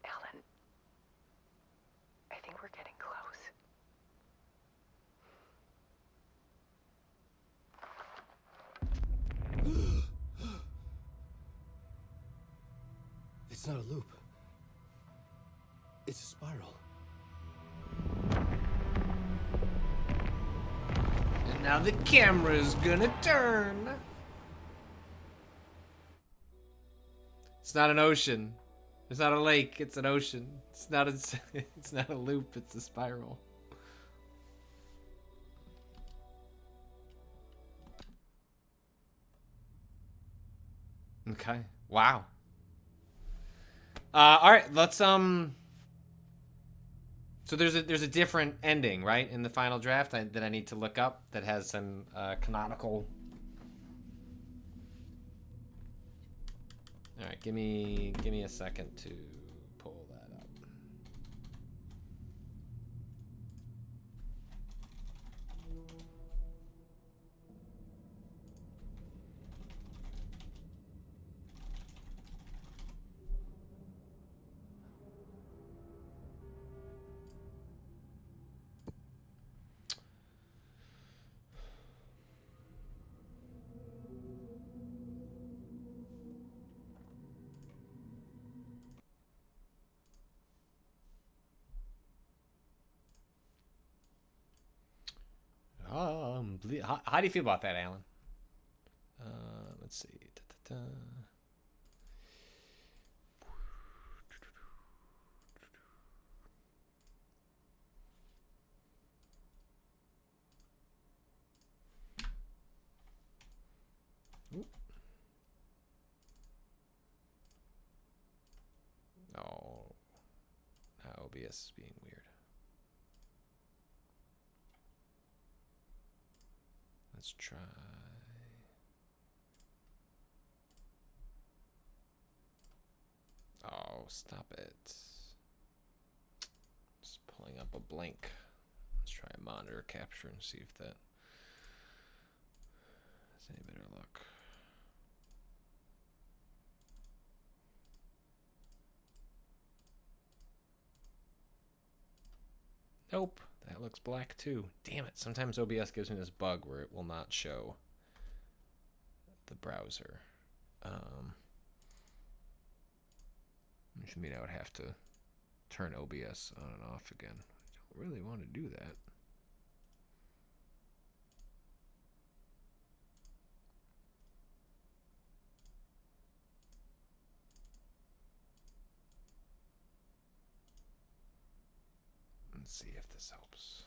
Speaker 12: Alan, I think we're getting close.
Speaker 7: It's not a loop. It's a spiral.
Speaker 1: And now the camera's gonna turn. It's not an ocean. It's not a lake. It's an ocean. It's not a. It's not a loop. It's a spiral. Okay. Wow. All right. Let's So there's a different ending, right, in the final draft that I need to look up that has some canonical. All right. Give me a second to pull that up. How do you feel about that, Alan? Let's see. Ooh. Oh, now OBS is being weird. Let's try. Oh, stop it. Just pulling up a blank. Let's try a monitor capture and see if that has any better luck. Nope, that looks black too. Damn it, sometimes OBS gives me this bug where it will not show the browser. Which means I would have to turn OBS on and off again. I don't really want to do that. Let's see if this helps.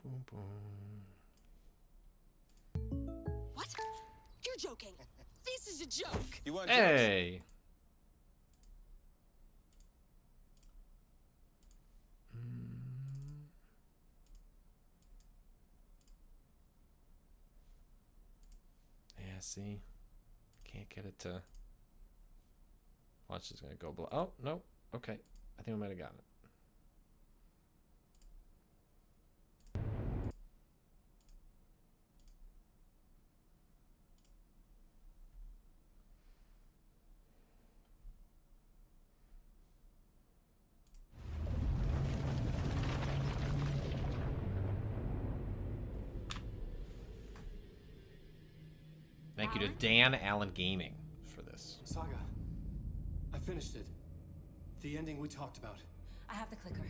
Speaker 1: Boom, boom, boom.
Speaker 6: What? You're joking. This is a joke.
Speaker 1: You want hey. see. Can't get it to... Watch, it's going to go below. Oh, no. Okay. I think I might have gotten it. Thank you to Dan Allen Gaming for this.
Speaker 7: Saga, I finished it. The ending we talked about.
Speaker 2: I have the clicker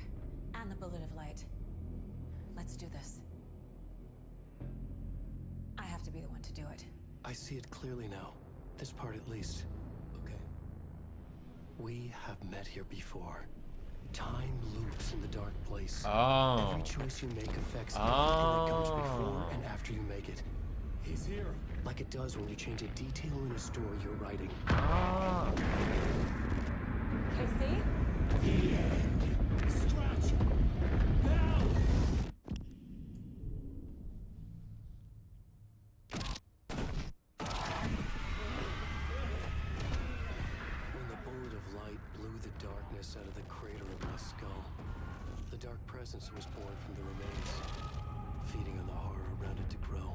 Speaker 2: and the bullet of light. Let's do this. I have to be the one to do it.
Speaker 7: I see it clearly now. This part at least. Okay. We have met here before. Time loops in the dark place.
Speaker 1: Oh.
Speaker 7: Every choice you make affects everything that comes before and after you make it. He's here. Like it does when you change a detail in a story you're writing.
Speaker 1: Ah.
Speaker 2: KC?
Speaker 17: Scratch! Now!
Speaker 7: When the bullet of light blew the darkness out of the crater of my skull, the dark presence was born from the remains, feeding on the horror around it to grow.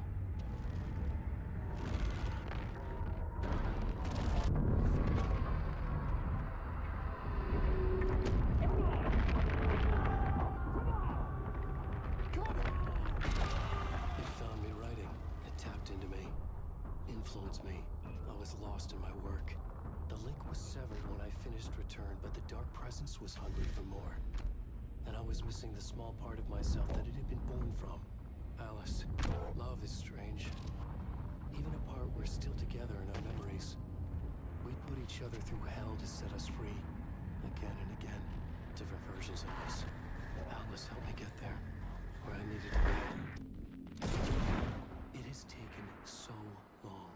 Speaker 7: It found me writing. It tapped into me, influenced me. I was lost in my work. The link was severed when I finished Return, but the dark presence was hungry for more. And I was missing the small part of myself that it had been born from. Alice, love is strange. Even apart, we're still together in our memories. We put each other through hell to set us free. Again and again. Different versions of us. Alice helped me get there. Where I needed to be. It has taken so long.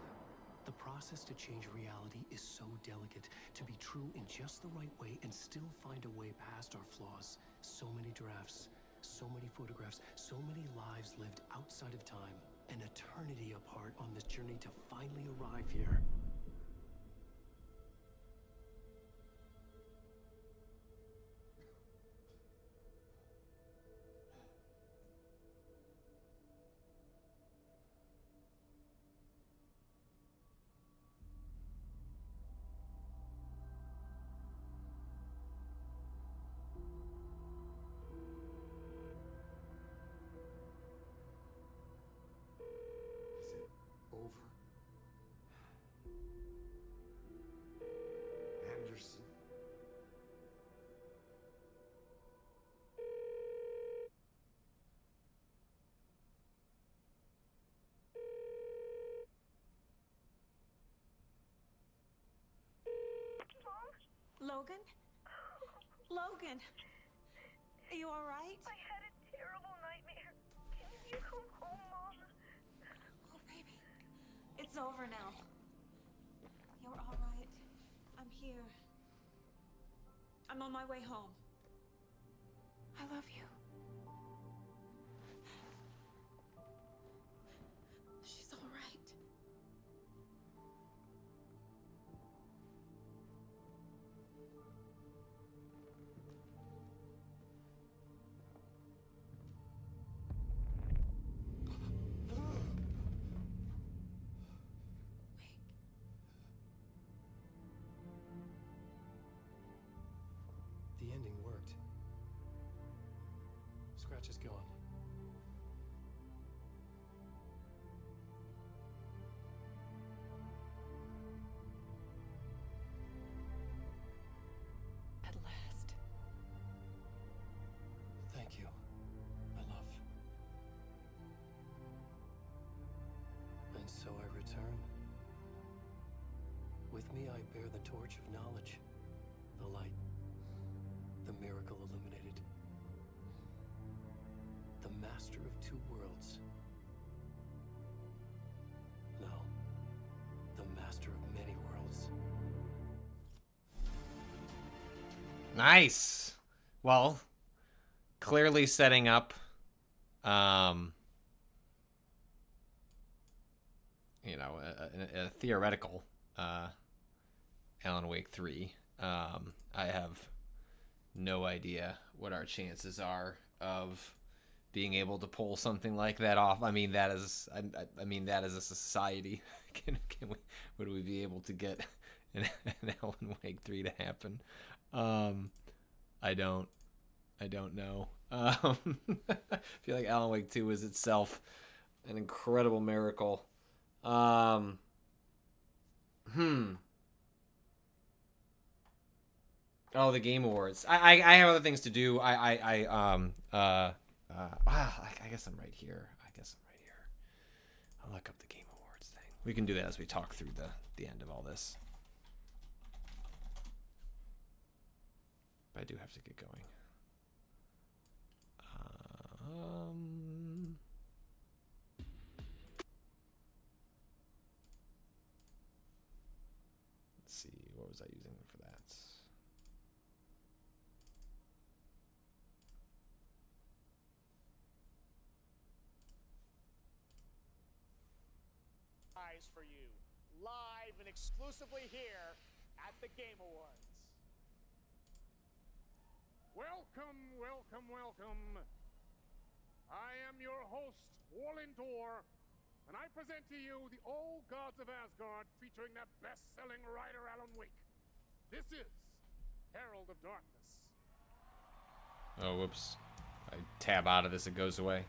Speaker 7: The process to change reality is so delicate. To be true in just the right way and still find a way past our flaws. So many drafts, so many photographs, so many lives lived outside of time. An eternity apart on this journey to finally arrive here.
Speaker 3: Is it over? Anderson?
Speaker 2: Logan? Logan! Are you alright?
Speaker 10: I had a terrible nightmare. Can you come home, Mom?
Speaker 2: Oh, baby. It's over now. You're alright. I'm here. I'm on my way home. I love you. She's alright.
Speaker 7: The ending worked. Scratch is gone.
Speaker 2: At last.
Speaker 7: Thank you, my love. And so I return. With me I bear the torch of knowledge, the light, the miracle illuminated. The master of two worlds. No, the master of many worlds.
Speaker 1: Nice. Well, clearly setting up, a theoretical Alan Wake 3. I have no idea what our chances are of being able to pull something like that off. I mean, that is a society. Would we be able to get an Alan Wake 3 to happen? I don't know. I feel like Alan Wake 2 is itself an incredible miracle. Oh, the Game Awards. I have other things to do. I guess I'm right here. I'll look up the Game Awards thing. We can do that as we talk through the end of all this. But I do have to get going. Let's see, what was I using for that?
Speaker 8: For you, live and exclusively here at the Game Awards.
Speaker 11: Welcome, welcome, welcome. I am your host, Warlindor, and I present to you the Old Gods of Asgard featuring that best-selling writer Alan Wake. This is Herald of Darkness.
Speaker 1: Oh, whoops. I tab out of this, it goes away.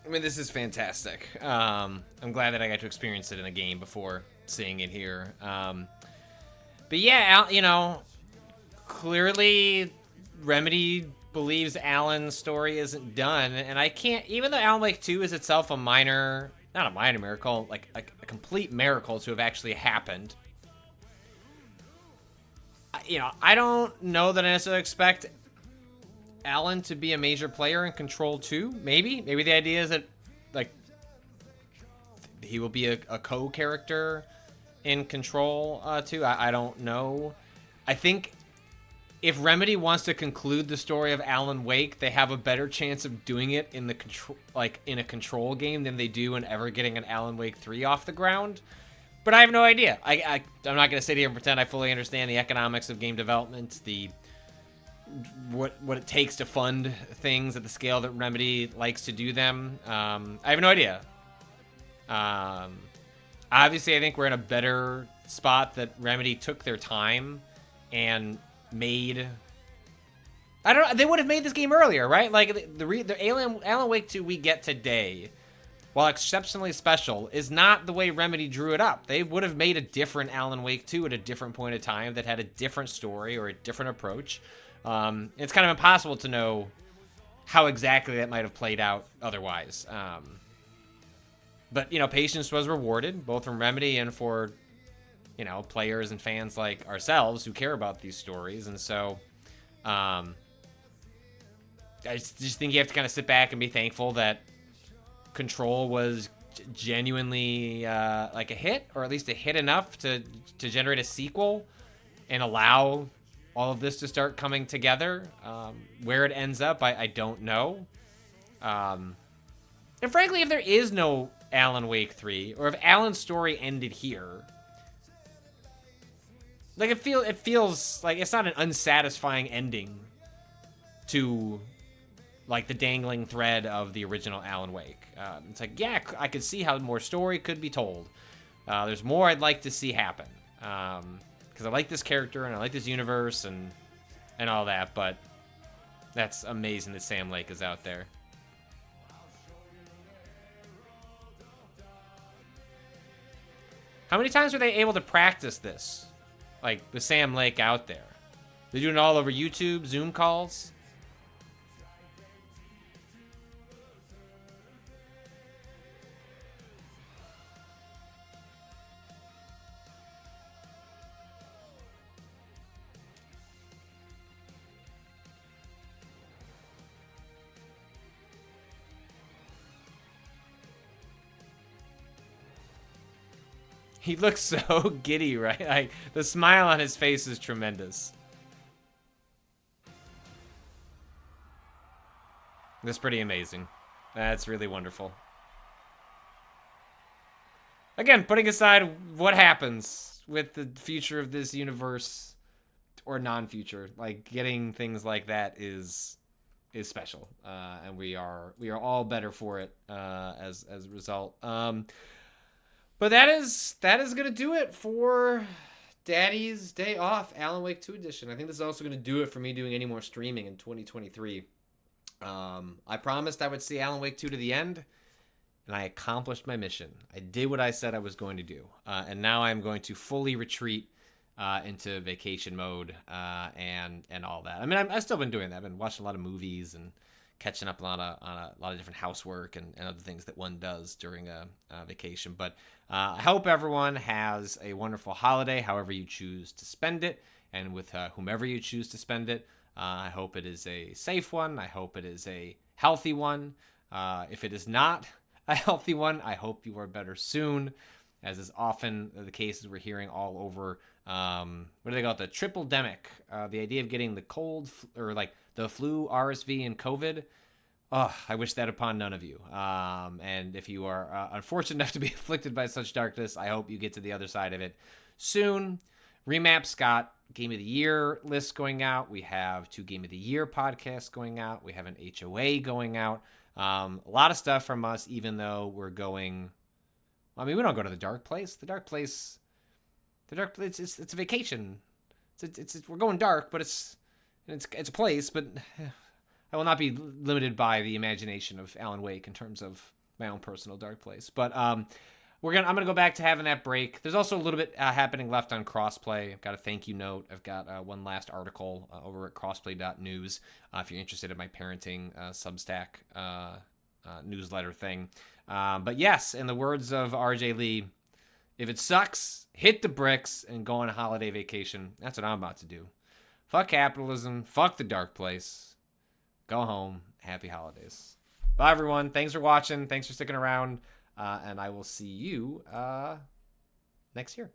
Speaker 1: I mean, this is fantastic. I'm glad that I got to experience it in a game before seeing it here. But yeah, clearly Remedy believes Alan's story isn't done, and I can't, even though Alan Wake 2 is itself not a minor miracle, like a complete miracle to have actually happened. I don't know that I necessarily expect Alan to be a major player in Control 2. Maybe the idea is that, like, he will be a co-character in Control 2. I don't know. I think if Remedy wants to conclude the story of Alan Wake, they have a better chance of doing it in a Control game than they do in ever getting an Alan Wake 3 off the ground. But I have no idea. I'm not going to sit here and pretend I fully understand the economics of game development, what it takes to fund things at the scale that Remedy likes to do them. I have no idea. Obviously, I think we're in a better spot that Remedy took their time and made. They would have made this game earlier, right? Like the Alan Wake 2 we get today, while exceptionally special, is not the way Remedy drew it up. They would have made a different Alan Wake 2 at a different point of time that had a different story or a different approach. It's kind of impossible to know how exactly that might have played out otherwise. But, patience was rewarded, both from Remedy and for, players and fans like ourselves who care about these stories. And so, I just think you have to kind of sit back and be thankful that Control was genuinely like a hit, or at least a hit enough to generate a sequel and allow all of this to start coming together. Where it ends up, I don't know. And frankly, if there is no Alan Wake 3, or if Alan's story ended here, like it feels like it's not an unsatisfying ending to, like, the dangling thread of the original Alan Wake. It's like, yeah, I could see how more story could be told. There's more I'd like to see happen. Because I like this character and I like this universe and all that, but that's amazing that Sam Lake is out there. How many times were they able to practice this? Like, with Sam Lake out there? They're doing it all over YouTube, Zoom calls? He looks so giddy, right? Like, the smile on his face is tremendous. That's pretty amazing. That's really wonderful. Again, putting aside what happens with the future of this universe or non-future, like getting things like that is special, and we are all better for it as a result. But that is gonna do it for Daddy's Day Off, Alan Wake 2 edition. I think this is also gonna do it for me doing any more streaming in 2023. I promised I would see Alan Wake 2 to the end, and I accomplished my mission. I did what I said I was going to do, and now I'm going to fully retreat into vacation mode and all that. I mean, I've still been doing that. I've been watching a lot of movies and catching up on a lot of different housework and other things that one does during a vacation. But I hope everyone has a wonderful holiday, however you choose to spend it, and with whomever you choose to spend it. I hope it is a safe one. I hope it is a healthy one. If it is not a healthy one, I hope you are better soon, as is often the cases we're hearing all over. What do they call it? The triple demic. The idea of getting the cold or like the flu, RSV, and COVID. Oh, I wish that upon none of you. And if you are unfortunate enough to be afflicted by such darkness, I hope you get to the other side of it soon. Remap Scott Game of the Year list going out. We have 2 Game of the Year podcasts going out. We have an HOA going out. A lot of stuff from us, even though we're going... I mean, we don't go to the dark place. The dark place, it's a vacation. We're going dark, but it's a place. But I will not be limited by the imagination of Alan Wake in terms of my own personal dark place. But I'm gonna go back to having that break. There's also a little bit happening left on Crossplay. I've got a thank you note. I've got one last article over at crossplay.news if you're interested in my parenting Substack newsletter thing. But yes, in the words of RJ Lee, if it sucks, hit the bricks and go on a holiday vacation. That's what I'm about to do. Fuck capitalism. Fuck the dark place. Go home. Happy holidays. Bye, everyone. Thanks for watching. Thanks for sticking around. And I will see you next year.